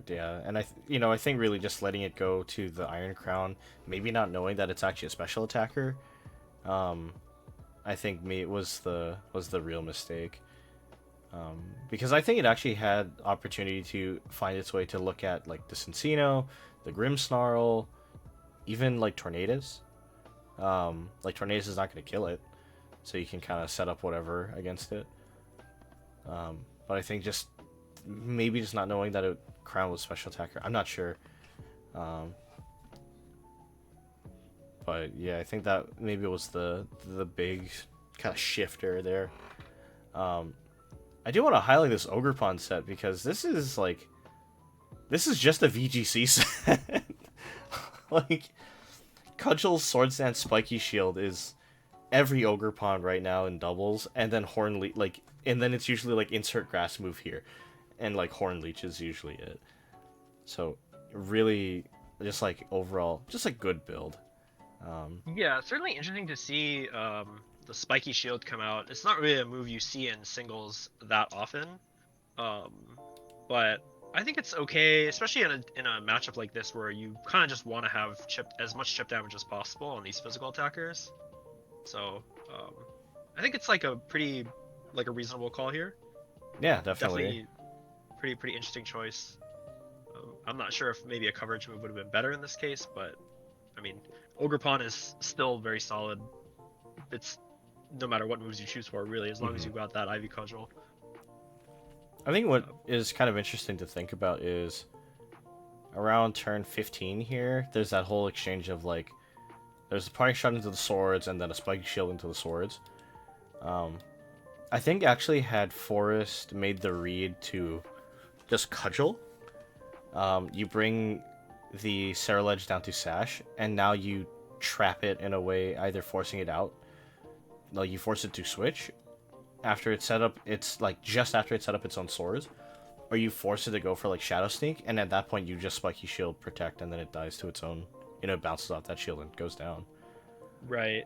And I think really just letting it go to the Iron Crown, maybe not knowing that it's actually a special attacker, I think me was the real mistake. Because I think it actually had opportunity to find its way to look at like the Cincino, the Grimmsnarl, even like Tornadus. Like Tornadus is not going to kill it, so you can kind of set up whatever against it. But I think just maybe just not knowing that Crown was special attacker. I'm not sure. But yeah, I think that maybe it was the big kind of shifter there. I do want to highlight this Ogerpon set because this is just a VGC set. Like, Cudgel's Sword Stance Spiky Shield is every Ogerpon right now in doubles, and then and then it's usually like insert grass move here, and like Horn Leech is usually it. So really, just like overall, just a good build. Yeah, it's certainly interesting to see the spiky shield come out. It's not really a move you see in singles that often, but I think it's okay, especially in a matchup like this where you kind of just want to have as much chip damage as possible on these physical attackers. So I think it's like a reasonable call here. Yeah, definitely. Pretty interesting choice. I'm not sure if maybe a coverage move would have been better in this case, but I mean, Ogerpon is still very solid. It's no matter what moves you choose for, really, as long as you've got that Ivy Cudgel. I think what is kind of interesting to think about is around turn 15 here, there's that whole exchange of like, there's a parting shot into the swords and then a spiky shield into the swords. I think actually had Forest made the read to just Cudgel, you bring the Saraledge down to Sash, and now you trap it in a way, either forcing it out, like you force it to switch after it's set up, it's like just after it's set up its own swords, or you force it to go for like Shadow Sneak, and at that point you just Spiky Shield protect, and then it dies to its own, it bounces off that shield and goes down. Right.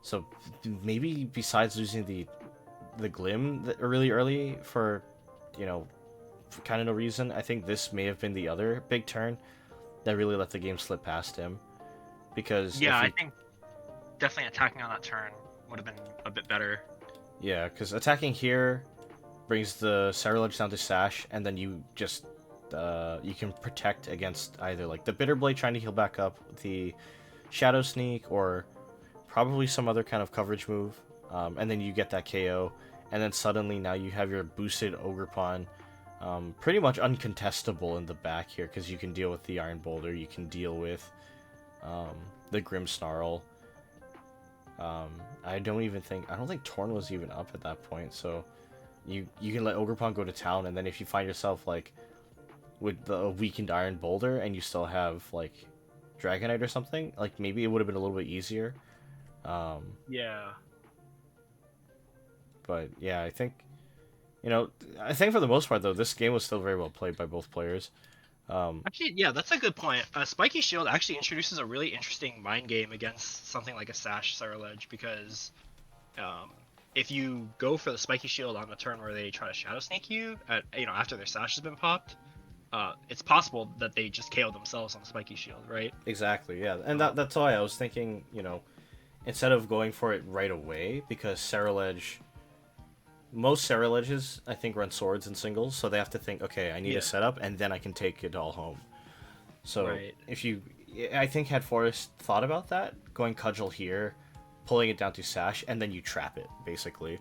So maybe besides losing the Glim really early for, for kind of no reason, I think this may have been the other big turn that really let the game slip past him. Because I think definitely attacking on that turn would have been a bit better. Yeah, because attacking here brings the Saraledge down to Sash, and then you just you can protect against either like the Bitter Blade trying to heal back up, the Shadow Sneak, or probably some other kind of coverage move, and then you get that KO, and then suddenly now you have your boosted Ogerpon pretty much uncontestable in the back here, because you can deal with the Iron Boulder, you can deal with the Grimmsnarl. I don't think Torn was even up at that point, so you can let Ogerpon go to town, and then if you find yourself like with the weakened Iron Boulder and you still have like Dragonite or something, like maybe it would have been a little bit easier. Yeah. But yeah, I think for the most part though, this game was still very well played by both players. Actually, yeah, that's a good point. Spiky Shield actually introduces a really interesting mind game against something like a Sash Saraledge, because if you go for the Spiky Shield on the turn where they try to Shadow Sneak you, after their Sash has been popped, it's possible that they just KO themselves on the Spiky Shield, right? Exactly, yeah. And that's why I was thinking, instead of going for it right away, because most Saraledges, I think, run swords in singles, so they have to think, okay, I need a setup, and then I can take it all home. So right. I think had Forrest thought about that, going Cudgel here, pulling it down to Sash, and then you trap it, basically.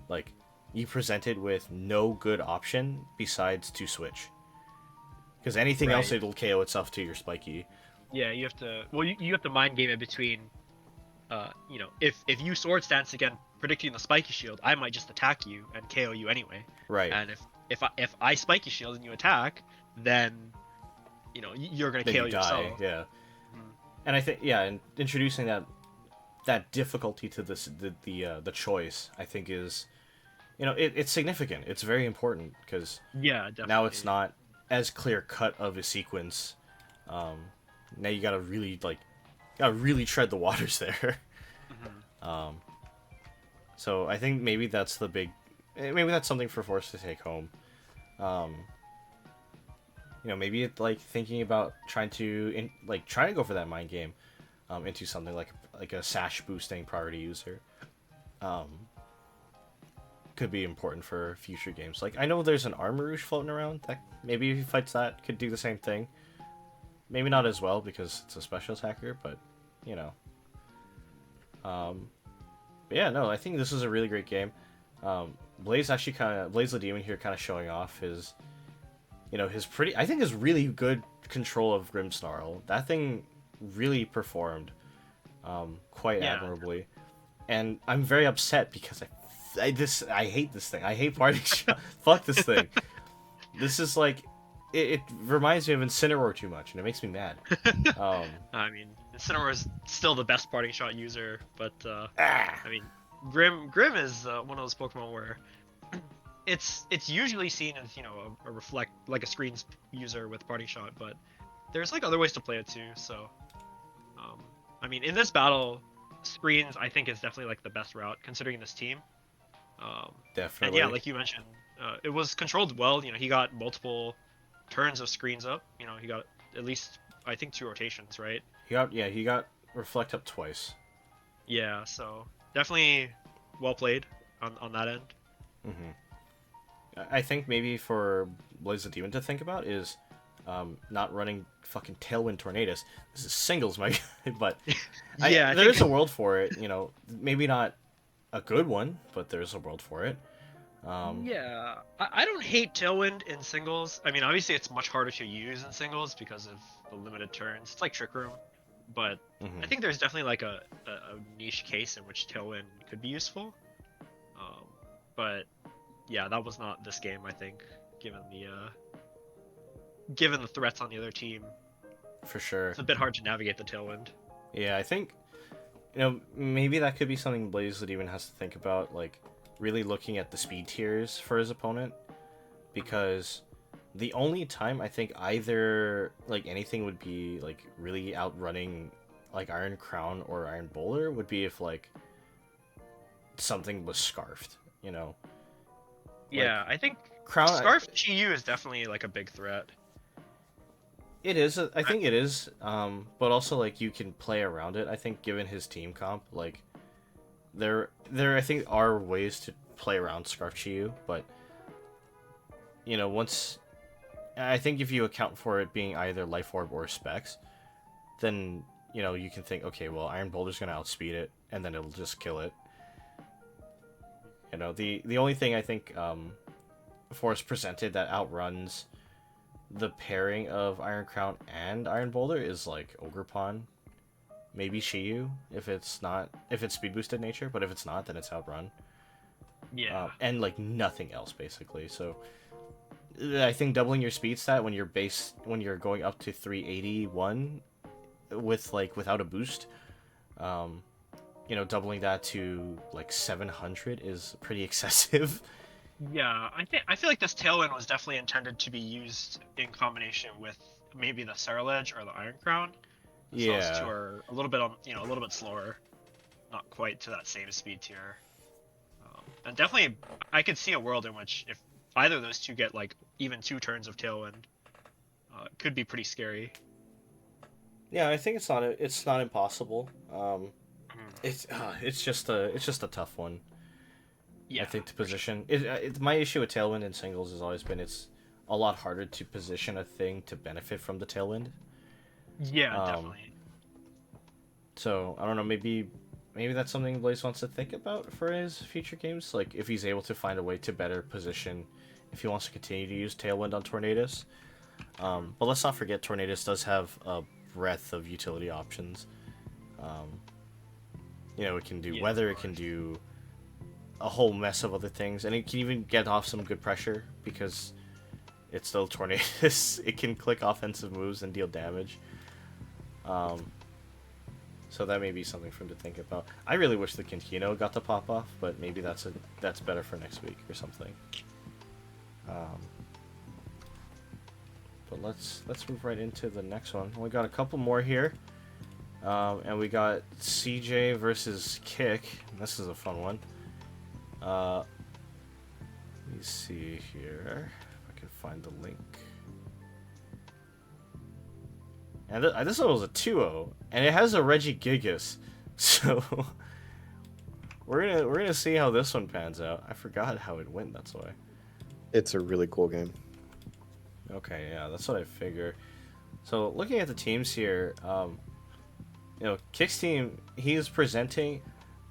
Like, you present it with no good option besides to switch. Because anything else, it'll KO itself to your Spiky. Yeah, you have to mind game it between, if you Sword Stance again, predicting the Spiky Shield, I might just attack you and KO you anyway. Right. And if I Spiky Shield and you attack, then you're gonna KO yourself. Yeah. And I think and introducing that difficulty to the choice, I think is, it's significant. It's very important because now it's not as clear cut of a sequence. Now you gotta really tread the waters there. So I think maybe that's the big maybe that's something for Force to take home. Maybe it's like thinking about trying to go for that mind game, into something like a sash boosting priority user. Could be important for future games. Like, I know there's an Armor Rouge floating around that maybe if he fights that could do the same thing. Maybe not as well because it's a special attacker, but yeah, no, I think this is a really great game. Blaze the Demon here kind of showing off his his really good control of Grimmsnarl. That thing really performed quite admirably. And I'm very upset because I hate this thing. I hate parting shot. Fuck this thing. This is like, it reminds me of Incineroar too much, and it makes me mad. I mean, Incineroar is still the best parting shot user, but I mean, Grim is one of those Pokemon where it's usually seen as a reflect, like a screens user with parting shot, but there's like other ways to play it too. So, I mean, in this battle, screens I think is definitely like the best route considering this team. Definitely. And yeah, like you mentioned, it was controlled well. He got multiple turns of screens up. He got at least, I think, 2 rotations, right? He got reflect up twice. Yeah, so definitely well played on that end. I think maybe for Blaze the Demon to think about is not running fucking Tailwind Tornadus. This is singles, my guy, but there is a world for it. Maybe not a good one, but there's a world for it. Yeah, I don't hate Tailwind in singles. I mean, obviously it's much harder to use in singles because of the limited turns. It's like Trick Room, but I think there's definitely like a niche case in which Tailwind could be useful. But yeah, that was not this game, I think, given the threats on the other team. For sure. It's a bit hard to navigate the Tailwind. Yeah, I think maybe that could be something Blaze that even has to think about, like really looking at the speed tiers for his opponent, because the only time I think either like anything would be like really outrunning like Iron Crown or Iron Bowler would be if like something was scarfed, Yeah, I think Crown Scarf GU is definitely like a big threat. It is. I think it is. But also like you can play around it. I think given his team comp, like there I think are ways to play around Scarf Chiyu, but once I think if you account for it being either Life Orb or Specs, then you can think, okay, well, Iron Boulder's gonna outspeed it, and then it'll just kill it. The only thing I think Force presented that outruns the pairing of Iron Crown and Iron Boulder is like Ogerpon, maybe Shiyu if it's speed boosted nature, but if it's not, then it's outrun. Yeah. And like nothing else basically. So I think doubling your speed stat when you're going up to 381 without a boost, doubling that to like 700 is pretty excessive. Yeah, I feel like this Tailwind was definitely intended to be used in combination with maybe the Ceruledge or the Iron Crown. Yeah. Those two are a little bit slower, not quite to that same speed tier. And definitely, I could see a world in which if either of those two get like even 2 turns of Tailwind, it could be pretty scary. Yeah, I think it's not impossible. It's just a tough one. Yeah, I think to position it's my issue with Tailwind in singles has always been it's a lot harder to position a thing to benefit from the Tailwind. Yeah, definitely. So I don't know, maybe that's something Blaze wants to think about for his future games, like if he's able to find a way to better position if he wants to continue to use Tailwind on Tornadus. But let's not forget Tornadus does have a breadth of utility options. It can do weather, it can do a whole mess of other things, and it can even get off some good pressure because it's still Tornadus. It can click offensive moves and deal damage. So that may be something for him to think about. I really wish the Kinkino got to pop off, but maybe that's better for next week or something. But let's move right into the next one. We got a couple more here. And we got CJ versus Kick. This is a fun one. me see here if I can find the link. And this one was a 2-0, and it has a Regigigas, so we're gonna see how this one pans out. I forgot how it went. That's why. It's a really cool game. Okay, yeah, that's what I figure. So looking at the teams here, Kick's team, he is presenting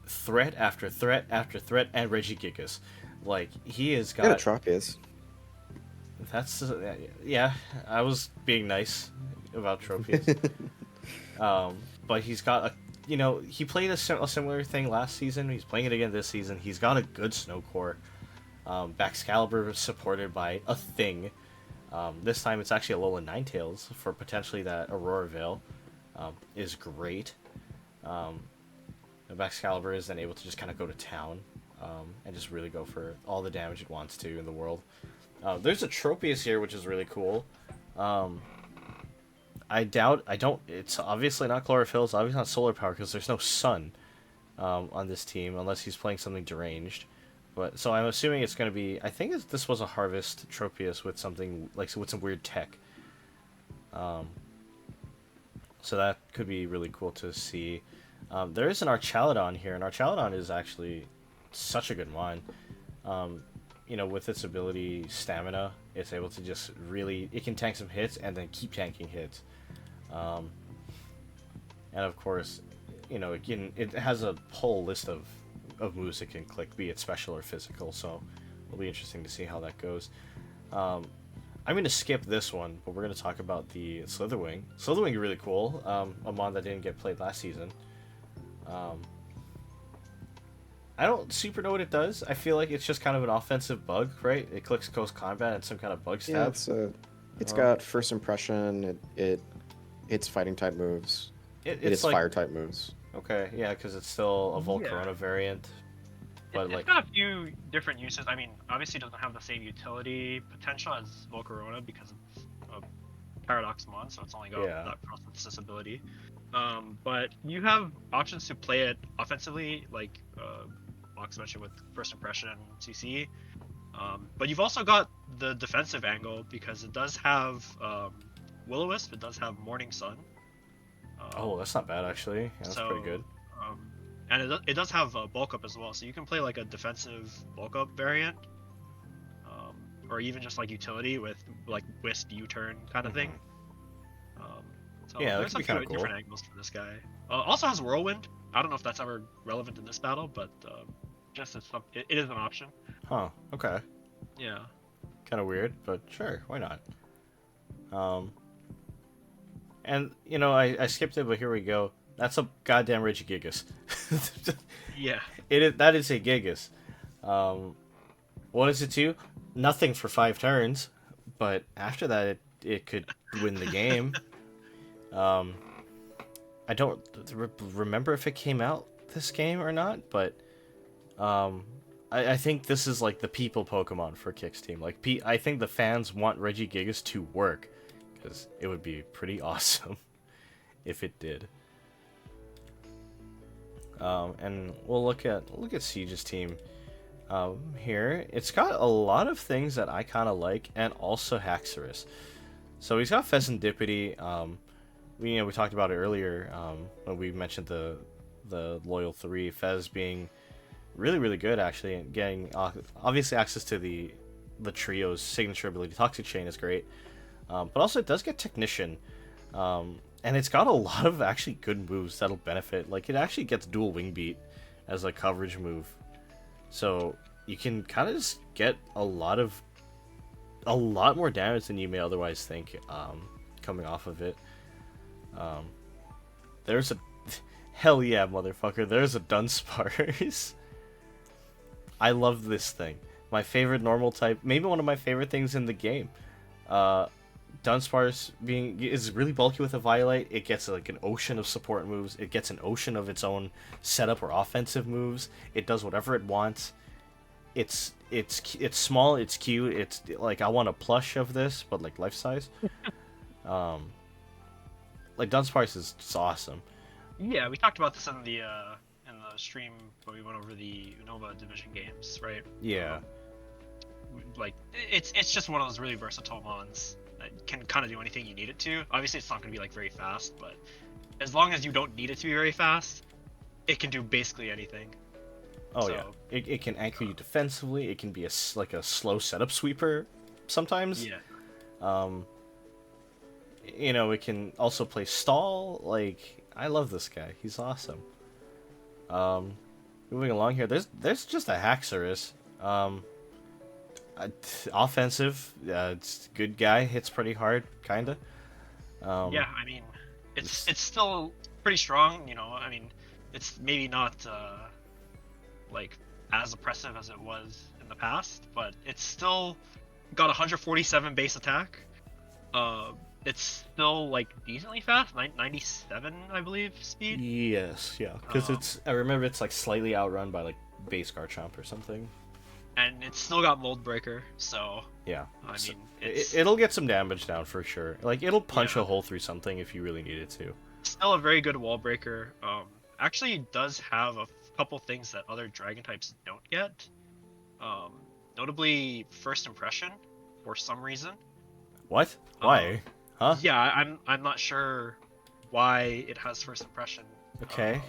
threat after threat after threat, and Regigigas. Like, he has got... Yeah, Tropius. That's... yeah, I was being nice about Tropius. But he's got a... he played a similar thing last season. He's playing it again this season. He's got a good snow core. Baxcalibur is supported by a thing. This time it's actually a Alolan Ninetales for potentially that Aurora Veil. Is great. Baxcalibur is then able to just kind of go to town and just really go for all the damage it wants to in the world. There's a Tropius here, which is really cool. It's obviously not Chlorophyll, it's obviously not Solar Power, because there's no sun on this team, unless he's playing something deranged. But so I'm assuming it's going to be, I think this was a Harvest Tropius with something, with some weird tech. So that could be really cool to see. There is an Archaludon here, and Archaludon is actually such a good one. With its ability Stamina, it's able to just really... It can tank some hits and then keep tanking hits. And of course, it has a whole list of moves it can click, be it special or physical, so it'll be interesting to see how that goes. I'm going to skip this one, but we're going to talk about the Slitherwing. Slitherwing is really cool, a mon that didn't get played last season. I don't super know what it does. I feel like it's just kind of an offensive bug, right? It clicks Close Combat and some kind of bug stab. Yeah, it's got First Impression, it's fighting type moves, it's fire type moves. Okay, yeah, because it's still a Volcarona variant. But it's got a few different uses. I mean, obviously it doesn't have the same utility potential as Volcarona because it's a Paradox mon, so it's only got that process ability. But you have options to play it offensively, like Mox mentioned with First Impression and CC. But you've also got the defensive angle because it does have Will-O-Wisp, it does have Morning Sun. That's not bad actually. Yeah, that's pretty good. And it does have bulk up as well, so you can play like a defensive bulk up variant, or even just like utility with like Wisp U-turn kind of thing. So yeah, there's a few different angles for this guy. Also has Whirlwind. I don't know if that's ever relevant in this battle, but it is an option. Huh. Okay. Yeah. Kind of weird, but sure, why not? And I skipped it, but here we go. That's a goddamn Regigigas. Yeah. That is a Gigas. What does it do? Nothing for 5 turns, but after that it could win the game. I don't remember if it came out this game or not, but I think this is like the people Pokemon for Kick's team. Like I think the fans want Regigigas to work, because it would be pretty awesome if it did. And we'll look at Siege's team here. It's got a lot of things that I kind of like, and also Haxorus. So he's got Pheasantipity. We talked about it earlier when we mentioned the Loyal 3. Fez being really, really good actually, and getting obviously access to the trio's signature ability. Toxic Chain is great, but also it does get Technician. And it's got a lot of actually good moves that'll benefit. Like, it actually gets Dual Wing Beat as a coverage move. So you can kind of just get a lot more damage than you may otherwise think coming off of it. There's a... Hell yeah, motherfucker. There's a Dunsparce. I love this thing. My favorite normal type. Maybe one of my favorite things in the game. Dunsparce is really bulky with a Violite. It gets like an ocean of support moves. It gets an ocean of its own setup or offensive moves. It does whatever it wants. It's small. It's cute. It's like, I want a plush of this, but like life size. Like, Dunsparce is just awesome. Yeah, we talked about this in the stream when we went over the Unova Division games, right? Yeah. like it's just one of those really versatile mons that can kind of do anything you need it to. Obviously, it's not going to be like very fast, but as long as you don't need it to be very fast, it can do basically anything. Oh So, yeah, it can anchor you defensively. It can be like a slow setup sweeper sometimes. yeah. Um, it can also play stall. Like, I love this guy. He's awesome. Moving along here, there's just a Haxorus. Offensive. It's a good guy. Hits pretty hard, kinda. Yeah, I mean, it's still pretty strong. I mean, it's maybe not like as oppressive as it was in the past, but it's still got 147 base attack. It's still like decently fast, 97 I believe speed. Yes, yeah, because I remember it's like slightly outrun by like base Garchomp or something. And it's still got Mold Breaker, so Yeah, I so mean, it'll get some damage down for sure. Like, it'll punch Yeah. a hole through something if you really need it to. still a very good wall breaker. Actually does have a couple things that other dragon types don't get. Notably first impression for some reason. What? Why? Huh? Yeah, I'm not sure why it has first impression. Okay,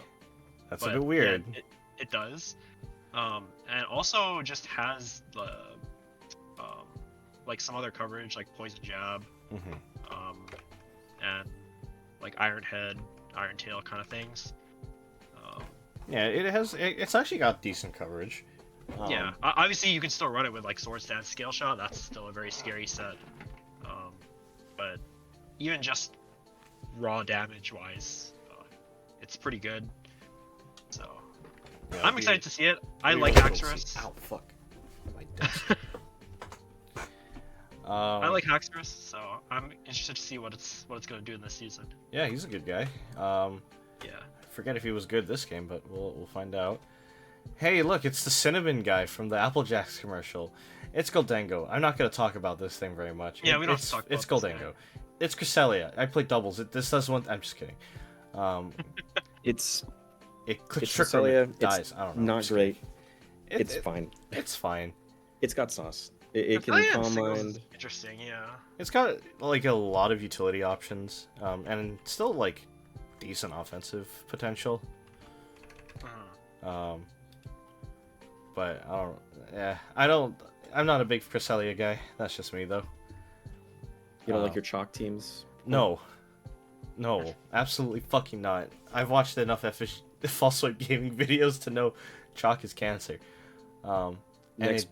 that's a but bit weird. Yeah, it does. And also just has the like some other coverage like poison jab, and like Iron Head, Iron Tail kind of things. Yeah, it's actually got decent coverage. Yeah, obviously you can still run it with like Sword Stance, Scale Shot. That's still a very scary set. But even just raw damage wise, it's pretty good. So yeah, I'm excited to see it. I maybe like I'll go see- Haxorus. Ow, fuck. My desk. I like Haxorus, so I'm interested to see what it's gonna do in this season. Yeah, he's a good guy. Yeah. I forget if he was good this game, but we'll find out. Hey, look, it's the cinnamon guy from the Apple Jacks commercial. It's Goldengo. I'm not going to talk about this thing very much. Yeah, we don't have to it's, talk It's about this Goldengo. It's Cresselia. I played doubles. This does one. I'm just kidding. It's It clicks It's trick or Cresselia. it dies. I don't know. I'm not just great. kidding. It's fine. It's fine. It's got sauce. It can Cresselia in calm singles mind. is interesting, yeah. It's got like a lot of utility options, and still like decent offensive potential. But I don't. Yeah, I don't. I'm not a big Cresselia guy. That's just me, though. You don't like your chalk teams? No, absolutely fucking not. I've watched enough false swipe gaming videos to know chalk is cancer. Next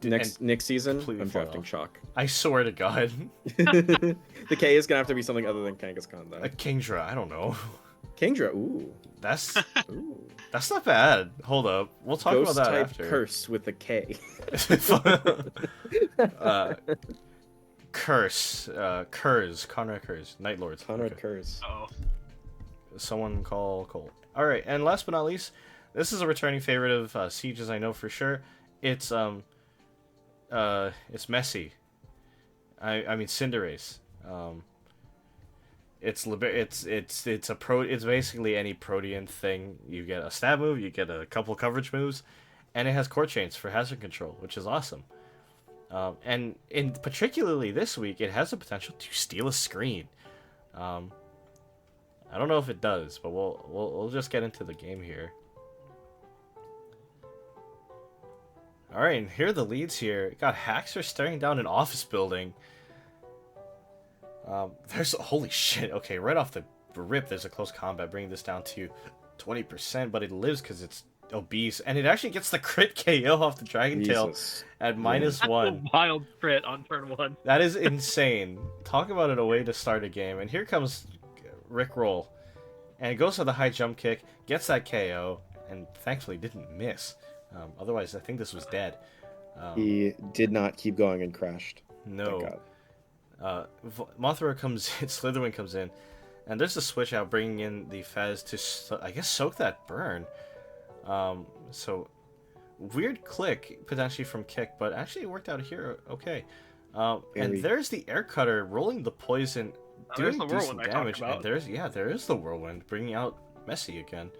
season, completely I'm fell drafting off. chalk. I swear to God, The K is gonna have to be something other than Kangaskhan, though. a Kingdra. I don't know. Kingdra, ooh. That's Ooh. that's not bad. Hold up, we'll talk Ghost about that type after. curse with a K. Curse, Conrad Curse, Night Lords. Conrad Okay. Curse. Oh. Someone call Cole. All right, and last but not least, this is a returning favorite of Siege's. I know for sure. It's Messi. I mean Cinderace. It's basically any Protean thing. You get a stab move, you get a couple coverage moves, and it has core chains for hazard control, which is awesome. And particularly this week, it has the potential to steal a screen. I don't know if it does, but we'll just get into the game here. All right, and here are the leads here. Got Haxor staring down an office building. There's holy shit. Okay, right off the rip, there's a close combat, bringing this down to 20%, but it lives because it's obese, and it actually gets the crit KO off the Dragon Tail Jesus. at -1. That's a wild crit on turn 1. That is insane. Talk about a way to start a game. And here comes Rickroll, and it goes for the high jump kick, gets that KO, and thankfully didn't miss. Otherwise, I think this was dead. He did not keep going and crashed. No. Thank God. Mothra comes in, Slytherin comes in, and there's a switch out bringing in the Fez to, I guess, soak that burn. So, weird click, potentially from Kick, but actually it worked out here okay. And there's the Air Cutter rolling the poison, doing the decent whirlwind I damage, talked and there is the Whirlwind, bringing out Messi again.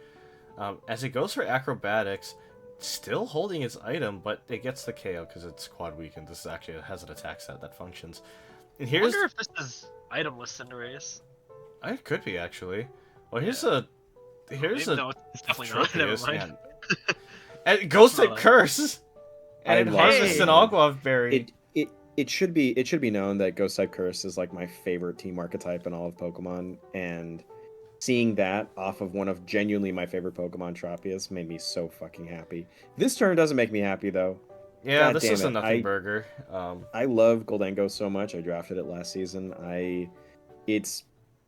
As it goes for Acrobatics, still holding its item, but it gets the KO because it's quad weakened. This actually has an attack set that functions. And I here's wonder if this is itemless Cinderace. it could be actually. Well, here's Yeah. here's Maybe, a no, it's definitely not. Never Tropius, mind. and it goes to Not. curse, and I it love harvests it. an Agua berry. It should be known that Ghost type Curse is like my favorite team archetype in all of Pokemon, and seeing that off of one of genuinely my favorite Pokemon, Tropius, made me so fucking happy. This turn doesn't make me happy though. Yeah, God this damn is a it. nothing burger. I love Goldengo so much. I drafted it last season. It's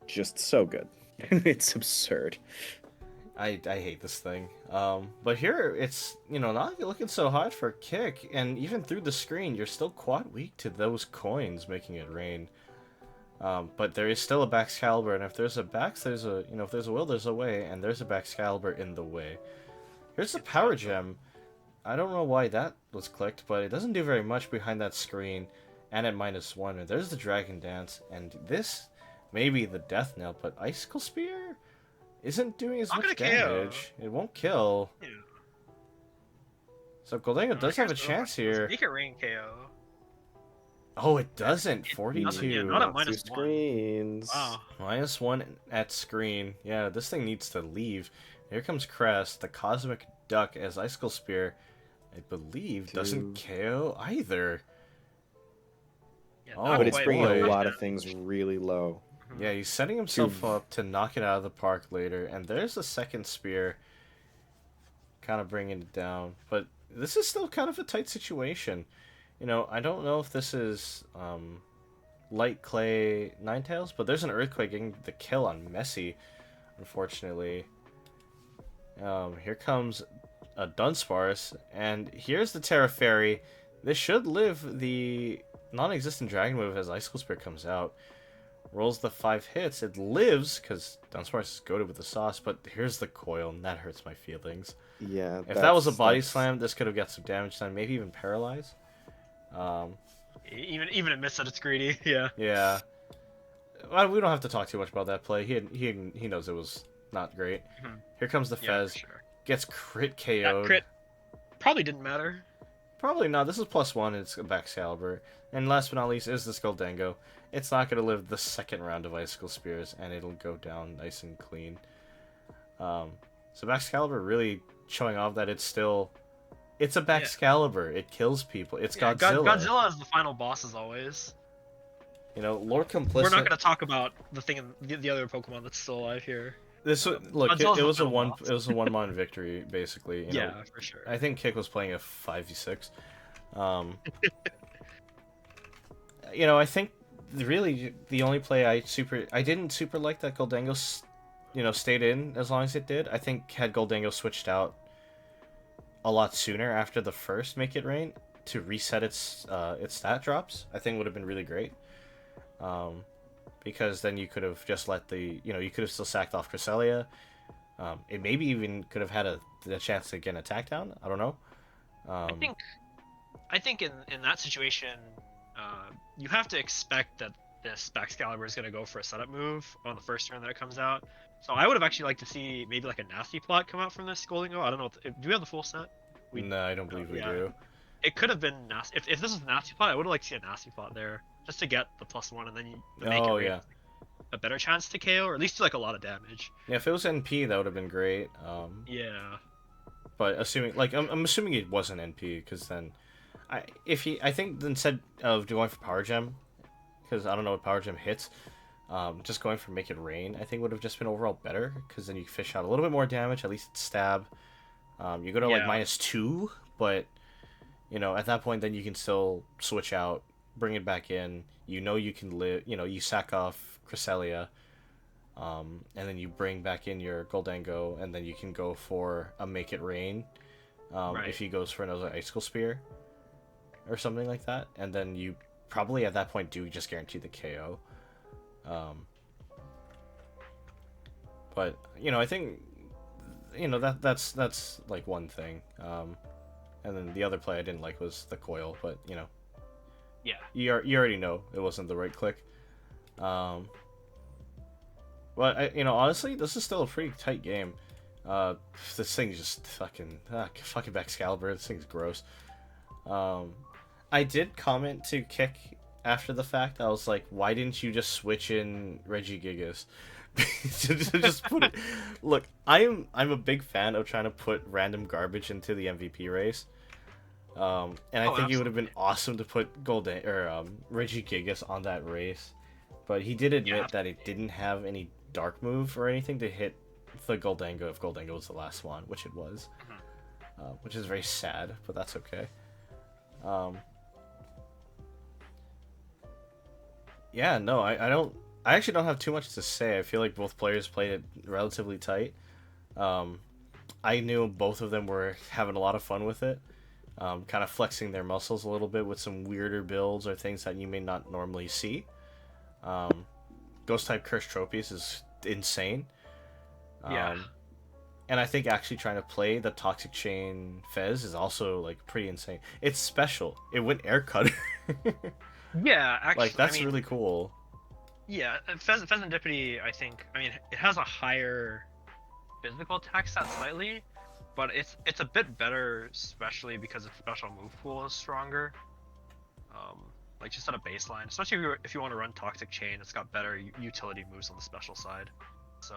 just so good. It's absurd. I hate this thing. But here it's not looking so hot for kick, and even through the screen, you're still quite weak to those coins making it rain. But there is still a Baxcalibur, and if there's a Bax, there's a if there's a will, there's a way, and there's a Baxcalibur in the way. Here's the Power Gem. I don't know why that was clicked, but it doesn't do very much behind that screen, and at -1. And there's the Dragon Dance, and this may be the Death Knell, but Icicle Spear isn't doing as Not much gonna KO. damage. It won't kill. Yeah. So Goldengo does have a Here's the chance Let's here. Make it rain KO. Oh, it doesn't. It 42. doesn't, yeah, not a Two -1. screens. Wow. -1 at screen. Yeah, this thing needs to leave. Here comes Crest, the Cosmic Duck as Icicle Spear. I believe doesn't KO either. Yeah, Oh, not But it's quite bringing a low. lot of things really low. Yeah, he's setting himself Two. up to knock it out of the park later. And there's the second spear. Kind of bringing it down. But this is still kind of a tight situation. I don't know if this is Light Clay Ninetales, but there's an Earthquake getting the kill on Messi, unfortunately. Here comes a Dunsparce, and here's the Terra Fairy. This should live the non-existent Dragon move as Icicle Spear comes out. Rolls the 5 hits. It lives, because Dunsparce is goated with the sauce, but here's the coil, and that hurts my feelings. Yeah. If that was a body that's- slam, this could have got some damage done, maybe even paralyze. Even admits that it's greedy. Yeah. Yeah. Well, we don't have to talk too much about that play. He knows it was not great. Mhm. Here comes the Yeah, Fez. for sure. Gets crit KO'd. That crit probably didn't matter. Probably not. This is +1. It's a Baxcalibur. And last but not least is this Goldengo. It's not going to live the second round of Icicle Spears, and it'll go down nice and clean. So Baxcalibur really showing off that it's a Baxcalibur. It kills people. It's Yeah, Godzilla. Godzilla is the final boss as always. Lord Complicit. We're not going to talk about the other Pokemon that's still alive here. Look, Godzilla's it was the a final boss. 1-mon victory basically. Yeah, for sure. I think Kick was playing a 5v6. I think really the only play I didn't super like that Goldengo stayed in as long as it did. I think had Goldengo switched out a lot sooner after the first Make It Rain to reset its stat drops, I think would have been really great. Because then you could have just let you could have still sacked off Cresselia. It maybe even could have had a chance to get an attack down. I don't know. I think in that situation, you have to expect that this Baxcalibur is going to go for a setup move on the first turn that it comes out. So I would have actually liked to see maybe like a Nasty Plot come out from this Goldengo. I don't know. Do we have the full set? No, I don't believe we yeah. do. It could have been Nasty. If this was a Nasty Plot, I would have liked to see a Nasty Plot there, just to get the +1, and then you make Oh, it yeah. a better chance to KO, or at least do like a lot of damage. Yeah, if it was NP, that would have been great. Yeah. But assuming, I'm assuming it wasn't NP, because then, I think instead of going for Power Gem, because I don't know what Power Gem hits, just going for Make It Rain, I think would have just been overall better, because then you fish out a little bit more damage, at least it's stab. You go to like -2, but at that point, then you can still switch out, bring it back in. You can live. You sack off Cresselia, and then you bring back in your Goldengo, and then you can go for a Make It Rain. Right. If he goes for another Icicle Spear, or something like that, and then you probably at that point do just guarantee the KO. But I think that's like one thing. And then the other play I didn't like was the coil, but Yeah. you already know it wasn't the right click. But honestly, this is still a pretty tight game. Uh, this thing's just fucking Excalibur. This thing's gross. I did comment to Kick after the fact. I was like, why didn't you just switch in Regigigas? to just put it. Look, I'm a big fan of trying to put random garbage into the MVP race. And I think it would have been awesome to put Regigigas on that race, but he did admit that it didn't have any dark move or anything to hit the Goldango if Goldango was the last one, which it was, which is very sad, but that's okay. Yeah, no, I actually don't have too much to say. I feel like both players played it relatively tight. I knew both of them were having a lot of fun with it, kind of flexing their muscles a little bit with some weirder builds or things that you may not normally see. Ghost type Curse Tropies is insane. Yeah. And I think actually trying to play the Toxic Chain Fez is also like pretty insane. It's special. It went Air Cutter. Yeah, actually, like that's really cool. Yeah, Pheasantipity, I think. I mean, it has a higher physical attack stat slightly, but it's a bit better, especially because its special move pool is stronger. Like just at a baseline, especially if you want to run Toxic Chain, it's got better utility moves on the special side. So.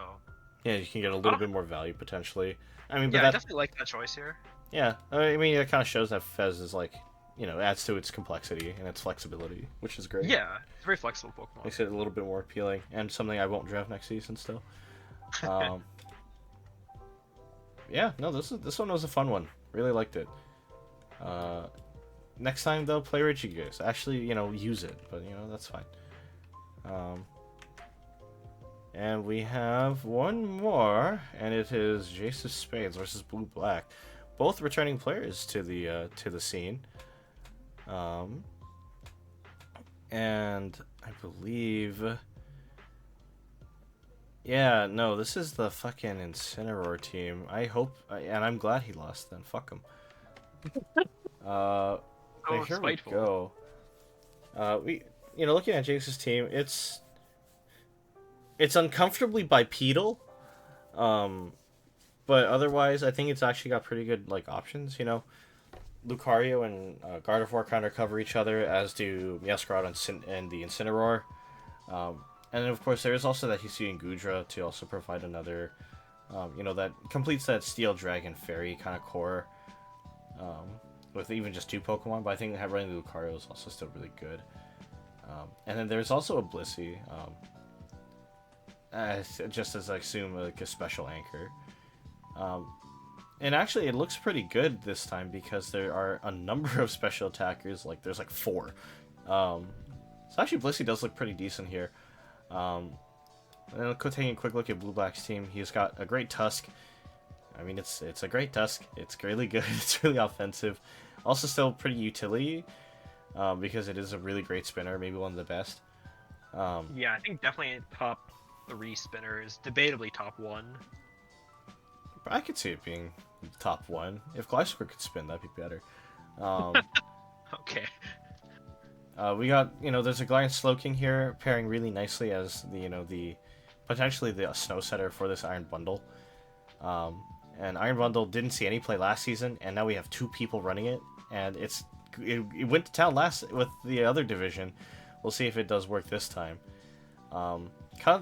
Yeah, you can get a little bit more value potentially. I mean, but yeah, I definitely like that choice here. Yeah, I mean, it kind of shows that Fez is like, adds to its complexity and its flexibility, which is great. Yeah, it's a very flexible Pokemon. Makes it a little bit more appealing, and something I won't draft next season still. Yeah, no, this one was a fun one. Really liked it. Next time though, play Regigigas. Actually, use it, but that's fine. And we have one more, and it is Jace of Spades versus Blue Black, both returning players to the scene. And I believe, yeah, no, this is the fucking Incineroar team. I hope, and I'm glad he lost. Then fuck him. Here we go. Looking at Jace's team, it's uncomfortably bipedal, but otherwise, I think it's actually got pretty good options. Lucario and Gardevoir kind of cover each other, as do Meowscarada and the Incineroar. And then, of course, there is also that Hisuian Gudra to also provide another, that completes that Steel Dragon Fairy kind of core, with even just 2 Pokemon. But I think running the Lucario is also still really good. And then there's also a Blissey. Just as I assume a special anchor. And actually it looks pretty good this time because there are a number of special attackers, there's 4. So actually Blissey does look pretty decent here. And then taking a quick look at Blue Black's team, he's got a great Tusk. I mean, it's a great Tusk. It's really good. It's really offensive. Also still pretty utility, because it is a really great spinner, maybe one of the best. Yeah, I think definitely top 3 spinners, debatably top 1. I could see it being top 1. If Glysaur could spin, that'd be better. Okay. We got, there's a Galarian Slowking here, pairing really nicely as the potentially the Snow Setter for this Iron Bundle. And Iron Bundle didn't see any play last season, and now we have 2 people running it, and it went to town last with the other division. We'll see if it does work this time. Kind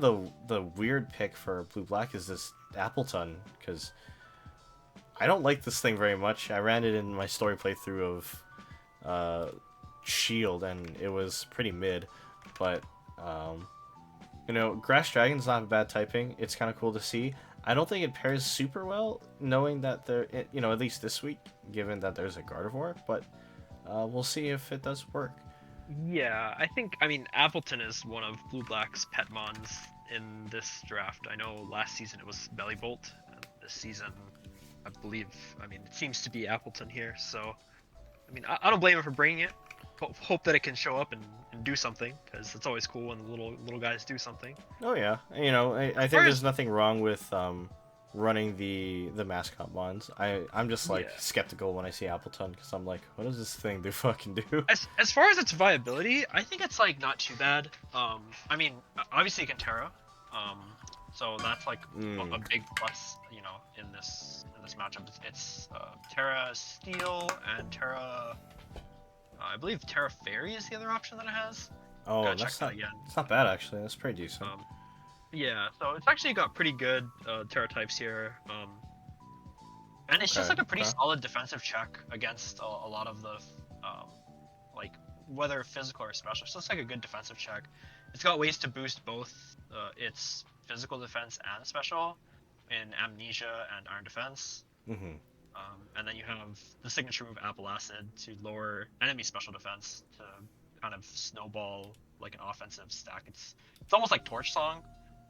of the weird pick for Blue Black is this Appleton, because I don't like this thing very much. I ran it in my story playthrough of Shield, and it was pretty mid, but Grass Dragon's not a bad typing. It's kind of cool to see. I don't think it pairs super well, knowing that at least this week, given that there's a Gardevoir, but we'll see if it does work. Yeah, I mean, Appleton is one of Blue Black's pet mons in this draft. I know last season it was Bellybolt, and this season, I believe, it seems to be Appleton here, so, I don't blame him for bringing it. Hope that it can show up and do something, because it's always cool when the little guys do something. Oh yeah, I think there's nothing wrong with running the mascot mons. I'm just skeptical when I see Appleton, because I'm like, what does this thing fucking do? As far as its viability, I think it's not too bad. Obviously you can Terra, So that's like Mm. a big plus, in this matchup. It's Terra Steel and Terra. I believe Terra Fairy is the other option that it has. Oh, Gotta check that's that not. again. It's not bad actually. That's pretty decent. Yeah, so it's actually got pretty good Terra types here. And it's just Okay. like a pretty Okay. solid defensive check against a lot of the like whether physical or special. So it's like a good defensive check. It's got ways to boost both its physical defense and special in Amnesia and Iron Defense. Mhm. And then you have the signature move Apple Acid to lower enemy special defense to kind of snowball like an offensive stack. It's almost like Torch Song,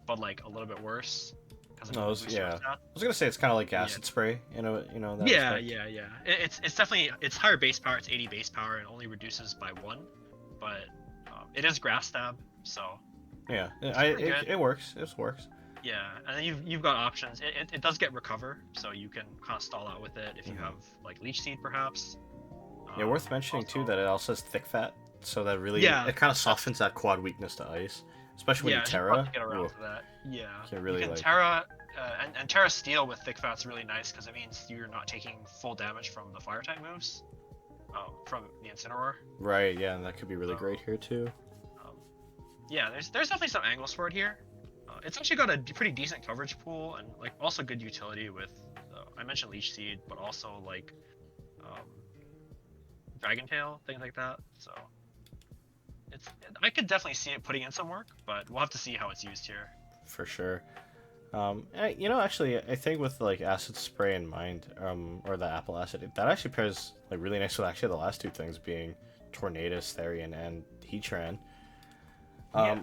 but like a little bit worse because it No, boosts your yeah. stats. I was gonna say it's kind of like Yeah. acid spray, in that Yeah, respect. yeah. It's definitely it's higher base power. It's 80 base power and only reduces by 1, but it is grass stab, so Yeah, it's pretty good. it works. It works. Yeah, and then you've got options. It does get recover, so you can kind of stall out with it if you Mhm. have like leech seed perhaps. Yeah, worth mentioning too Also- that it also has thick fat, so that really Yeah, it kind of softens that quad weakness to ice, especially when yeah, you it's just Terra. fun to get around Ooh, to that. Yeah, can really, you can like- Terra and Terra Steel with thick fat's really nice because it means you're not taking full damage from the fire type moves, from the Incineroar. Right, yeah, and that could be really So- great here too. Yeah, there's definitely some angles for it here. It's actually got a pretty decent coverage pool and like also good utility with I mentioned Leech Seed, but also like Dragon Tail, things like that. So I could definitely see it putting in some work, but we'll have to see how it's used here. For sure. Actually, I think with like acid spray in mind, or the apple acid, that actually pairs like really nice with actually the last two things being Tornadus, Therian, and Heatran. Yeah.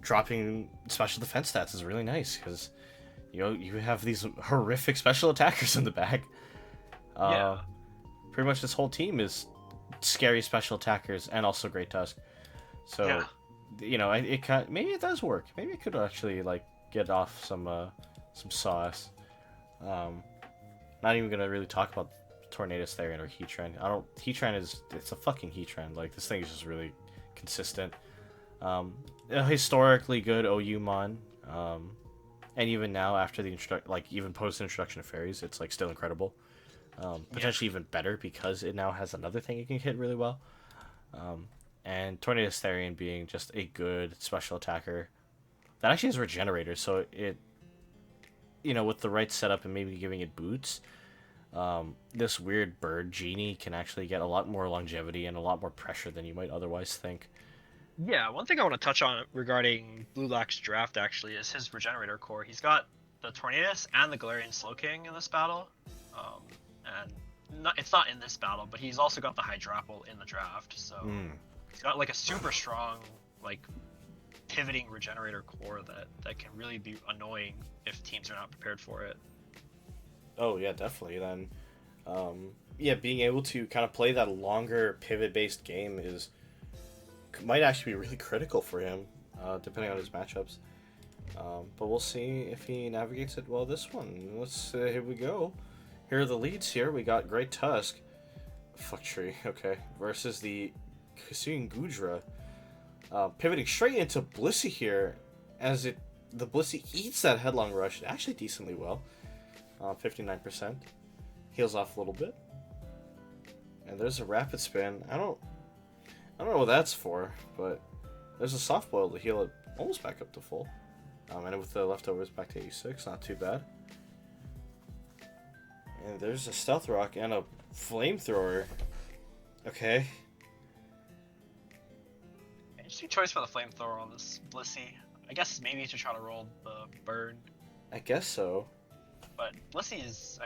Dropping special defense stats is really nice because you have these horrific special attackers in the back. Yeah. Pretty much this whole team is scary special attackers and also Great Tusk. So, Yeah. it kind maybe it does work. Maybe it could actually like get off some sauce. Not even gonna really talk about Tornadus Therian or Heatran. Heatran it's a fucking Heatran. Like this thing is just really consistent. A historically good OU mon. And even now after the even post introduction of fairies, it's like still incredible. Potentially even better because it now has another thing it can hit really well. And Tornadus Therian being just a good special attacker that actually has regenerators, so it with the right setup and maybe giving it boots, this weird bird genie can actually get a lot more longevity and a lot more pressure than you might otherwise think. Yeah, one thing I want to touch on regarding Blue Black's draft actually is his regenerator core. He's got the Tornadus and the Galarian Slowking in this battle, and it's not in this battle, but he's also got the Hydrapple in the draft. So he's got like a super strong like pivoting regenerator core that can really be annoying if teams are not prepared for it. Oh yeah, definitely. Then, being able to kind of play that longer pivot-based game might actually be really critical for him, depending on his matchups. But we'll see if he navigates it well this one. Here we go. Here are the leads here. We got Great Tusk. Fuck tree, okay. Versus the Hisuian Gudra. Pivoting straight into Blissey here, as the Blissey eats that Headlong Rush actually decently well. 59%. Heals off a little bit. And there's a Rapid Spin. I don't know what that's for, but there's a Soft Boil to heal it almost back up to full. And with the leftovers back to 86, not too bad. And there's a Stealth Rock and a Flamethrower. Okay. Interesting choice for the Flamethrower on this Blissey. I guess maybe to try to roll the Burn, I guess so. but Blissey's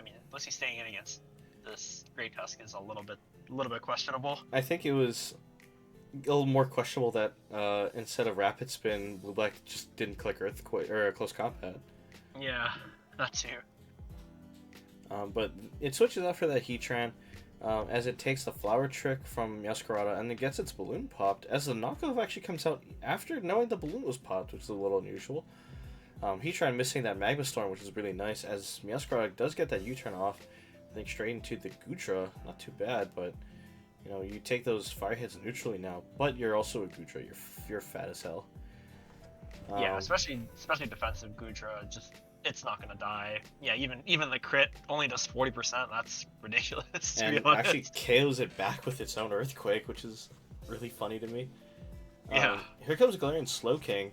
staying in against this Great Tusk is a little bit questionable. I think it was a little more questionable that instead of Rapid Spin, Blue Black just didn't click Earthquake or Close Combat. Yeah, that too. But it switches out for that Heatran as it takes the Flower Trick from Meowscarada and it gets its balloon popped, as the knockoff actually comes out after knowing the balloon was popped, which is a little unusual. Heatran missing that Magma Storm, which is really nice, as Meowscarada does get that U-turn off, I think straight into the Gudra. Not too bad, but you take those fire hits neutrally now, but you're also a Gudra, you're fat as hell. Yeah, especially defensive Gudra, just it's not gonna die. Yeah, even the crit only does 40%. That's ridiculous to be And honest. actually KOs it back with its own Earthquake, which is really funny to me. Yeah. Here comes Galarian Slow King.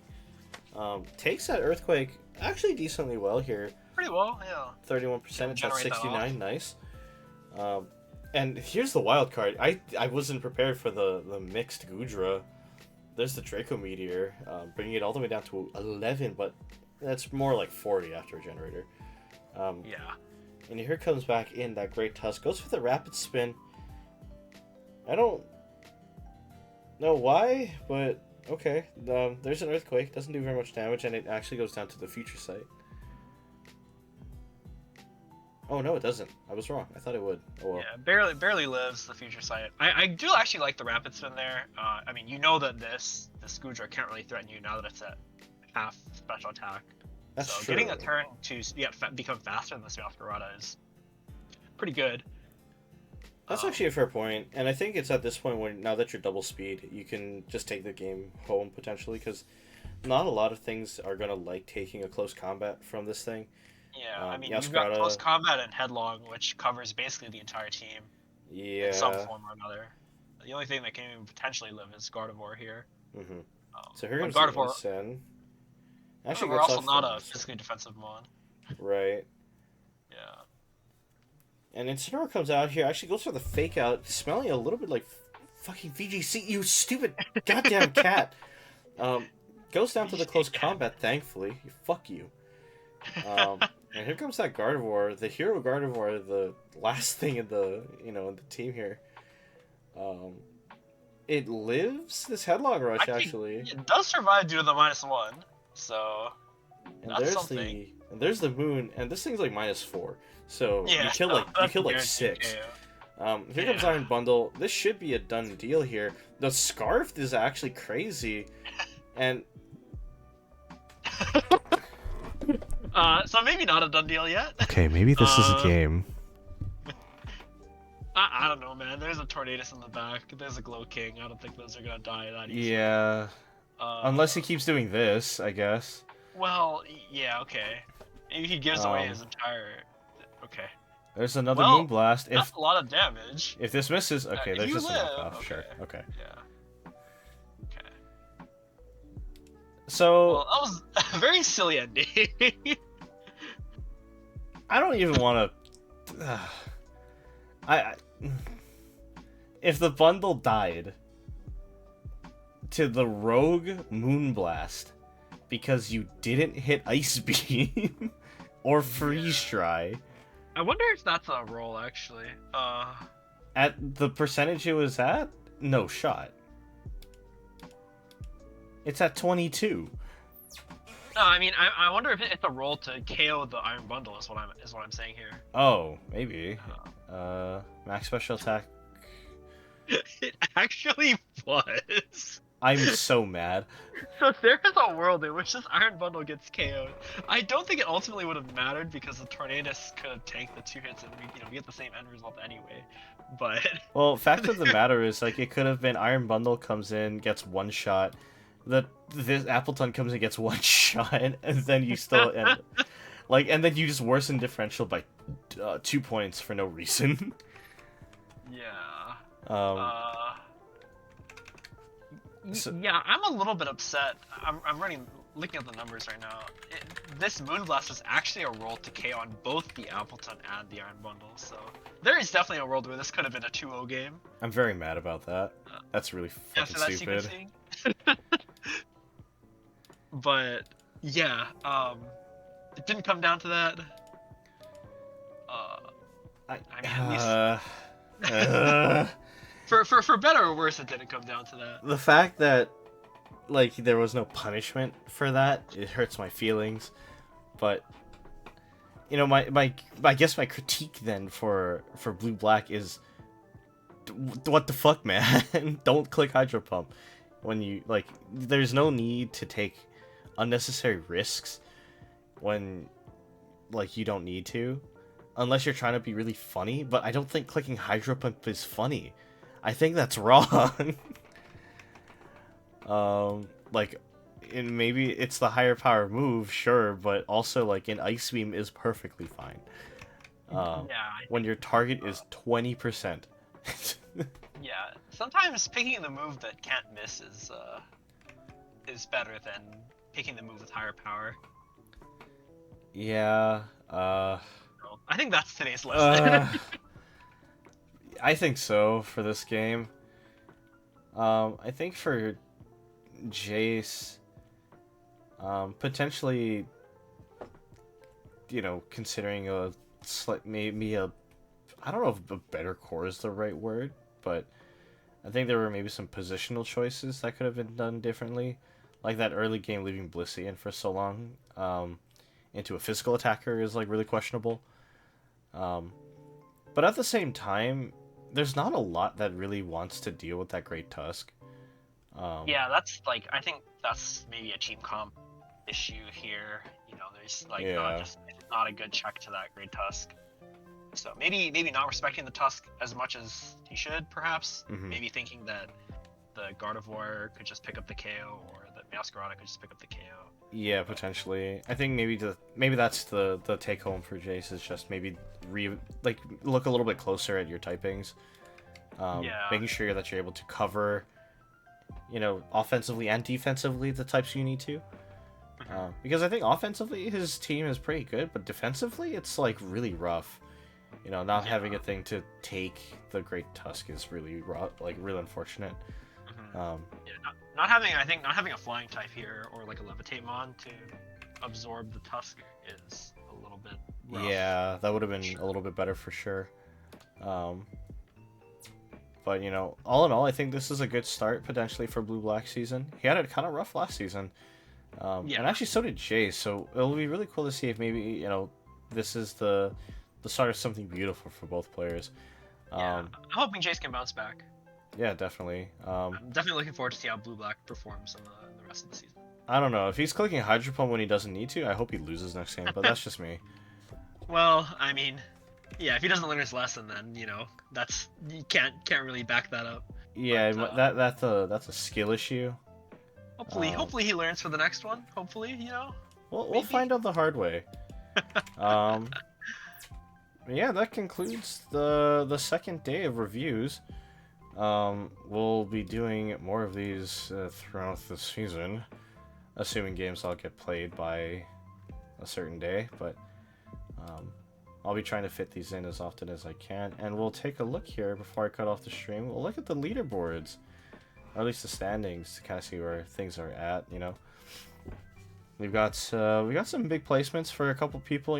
Takes that Earthquake actually decently well here. Pretty well, yeah. 31%, it's at Generate that 69, nice. And here's the wild card. I wasn't prepared for the mixed Gudra. There's the Draco Meteor, bringing it all the way down to 11, but that's more like 40 after a generator. Yeah. And here comes back in that Great Tusk. Goes for the Rapid Spin. I don't know why, but okay. There's an Earthquake. Doesn't do very much damage, and it actually goes down to the Future Sight. Oh, no, it doesn't. I was wrong. I thought it would. Oh, well. Yeah, barely lives the Future Sight. I do actually like the Rapid Spin there. I mean, you know that this Gudra can't really threaten you now that it's at half special attack. That's so true. getting a turn to become faster than the Smearth is pretty good. That's actually a fair point, and I think it's at this point when now that you're double speed, you can just take the game home potentially, because not a lot of things are gonna like taking a close combat from this thing. Yeah, I mean, you've got close combat and headlong, which covers basically the entire team. Yeah. In some form or another. The only thing that can even potentially live is Gardevoir here. Mm-hmm. So here comes Gardevoir. Sen. Actually, we're also not a physically defensive mon. Right. Yeah. And Incineroar comes out here, actually goes for the fake out, smelling a little bit like fucking VGC, you stupid goddamn cat. Goes down to the close combat, thankfully. Fuck you. And here comes that Gardevoir, the hero Gardevoir, the last thing in the in the team here. It lives this headlong rush actually. It does survive due to the -1, so and that's something. There's the moon, and this thing's like -4. So yeah, you kill like 6. Here comes Iron Bundle. This should be a done deal here. The Scarf is actually crazy, and so maybe not a done deal yet. Okay, maybe this is a game. I don't know, man. There's a Tornadus in the back. There's a Glow King. I don't think those are gonna die that easily. Yeah. Unless he keeps doing this, I guess. Well, yeah, okay. Maybe he gives away his entire. Okay. There's another Moonblast. That's a lot of damage. If this misses, okay, there's just a knockoff. Okay. Sure. Okay. Yeah. Okay. So. Well, that was a very silly ending. I don't even want to. If the bundle died to the Rogue Moonblast because you didn't hit Ice Beam or Freeze Dry. I wonder if that's a roll actually. At the percentage it was at, no shot. It's at 22. No, I mean, I wonder if it's a roll to KO the Iron Bundle is what I'm saying here. Oh, maybe. Max special attack. It actually was. I'm so mad. So there is a world in which this Iron Bundle gets KO'd. I don't think it ultimately would have mattered because the Tornadus could have tanked the 2 hits and we get the same end result anyway. But well, fact of the matter is, like, it could have been Iron Bundle comes in, gets 1 shot. This Appleton comes and gets 1 shot, and then you still end, and then you just worsen differential by 2 points for no reason. Yeah. Yeah, I'm a little bit upset. I'm looking at the numbers right now. This Moonblast was actually a roll to KO on both the Appleton and the Iron Bundle, so there is definitely a world where this could have been a 2-0 game. I'm very mad about that. That's really fucking stupid. But yeah, it didn't come down to that. I mean, at least for better or worse, it didn't come down to that. The fact that there was no punishment for that, it hurts my feelings. But I guess my critique then for Blue Black is, what the fuck, man? Don't click Hydro Pump when you there's no need to take unnecessary risks when you don't need to, unless you're trying to be really funny. But I don't think clicking Hydro Pump is funny. I think that's wrong. and maybe it's the higher power move, sure, but also like an Ice Beam is perfectly fine. Yeah, When your target is 20%. yeah. Sometimes picking the move that can't miss is better than picking the move with higher power. Yeah. So, I think that's today's lesson. I think so for this game. I think for Jace, potentially, considering maybe I don't know if a better core is the right word, but I think there were maybe some positional choices that could have been done differently, like that early game leaving Blissey in for so long, into a physical attacker is like really questionable. But at the same time, there's not a lot that really wants to deal with that Great Tusk. Yeah, that's like I think that's maybe a team comp issue here. There's like Yeah. not a good check to that Great Tusk. So maybe not respecting the Tusk as much as he should, perhaps. Mhm. Maybe thinking that the Gardevoir could just pick up the KO, or that Masquerada could just pick up the KO. Yeah, potentially. I think maybe that's the take home for Jace is just maybe look a little bit closer at your typings. Yeah. Making sure that you're able to cover, offensively and defensively the types you need to. Because I think offensively his team is pretty good, but defensively it's like really rough. Not having a thing to take the Great Tusk is really like really unfortunate. Yeah, not having a flying type here or like a levitate mon to absorb the Tusk is a little bit rough. Yeah, that would have been a little bit better for sure. But all in all, I think this is a good start potentially for Blue-Black season. He had it kind of rough last season, and actually so did Jay. So it'll be really cool to see if maybe this is the start of something beautiful for both players. I'm hoping Jace can bounce back. Yeah, definitely. I'm definitely looking forward to see how Blue-Black performs in the rest of the season. I don't know if he's clicking Hydro Pump when he doesn't need to. I hope he loses next game, but that's just me. Well, I mean, yeah, if he doesn't learn his lesson, then that's you can't really back that up. Yeah, But, that's a skill issue. Hopefully he learns for the next one. Hopefully, We'll find out the hard way. Yeah, that concludes the second day of reviews. We'll be doing more of these throughout the season, assuming games all get played by a certain day, but I'll be trying to fit these in as often as I can, and we'll take a look here before I cut off the stream. We'll look at the leaderboards, or at least the standings, to kind of see where things are at. We got some big placements for a couple people.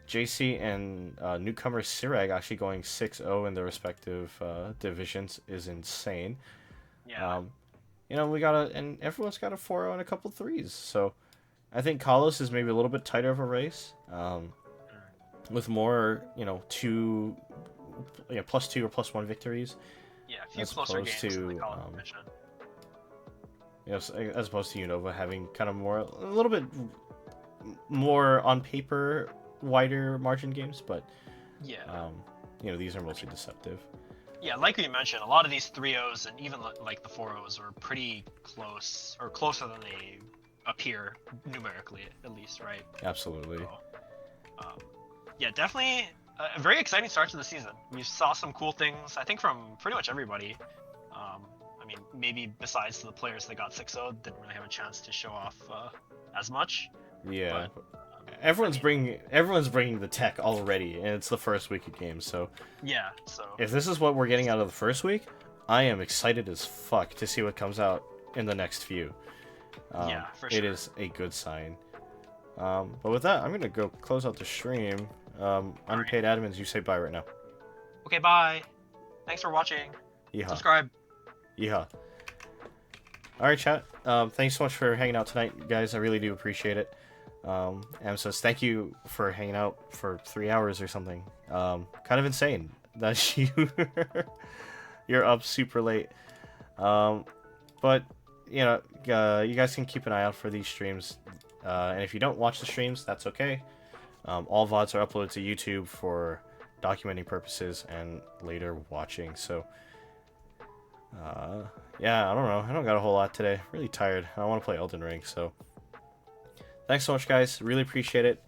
JC and newcomer Sirag actually going 6-0 in their respective divisions is insane. Yeah. And everyone's got a 4-0 and a couple 3s. So I think Kalos is maybe a little bit tighter of a race, with more +2 or +1 victories. Yeah, a few as closer opposed games in the to, Kalos division. As opposed to Unova having kind of a little bit more on paper wider margin games, but Yeah. these are mostly deceptive. Yeah, like we mentioned, a lot of these 3-0s and even like the 4-0s are pretty close, or closer than they appear numerically, at least, right? Absolutely. So, yeah, definitely a very exciting start to the season. We saw some cool things, I think, from pretty much everybody. I mean, maybe besides the players that got 6-0, didn't really have a chance to show off as much. Yeah. But, everyone's bringing the tech already, and it's the first week of games. So yeah, so if this is what we're getting out of the first week, I am excited as fuck to see what comes out in the next few. Yeah, for sure. It is a good sign. But with that, I'm gonna go close out the stream. Unpaid admins, you say bye right now. Okay, bye. Thanks for watching. Yeehaw. Subscribe. Yeehaw. Alright, chat. Thanks so much for hanging out tonight, guys. I really do appreciate it. And says thank you for hanging out for 3 hours or something. Kind of insane that you're up super late. But you guys can keep an eye out for these streams. And if you don't watch the streams, that's okay. All VODs are uploaded to YouTube for documenting purposes and later watching. So Yeah, I don't know. I don't got a whole lot today. Really tired. I want to play Elden Ring, so thanks so much, guys. Really appreciate it.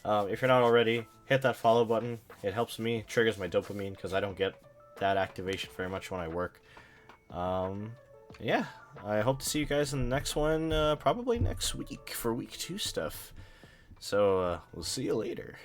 If you're not already, hit that follow button. It helps me, triggers my dopamine, because I don't get that activation very much when I work. Yeah, I hope to see you guys in the next one, probably next week for week 2 stuff. So, we'll see you later.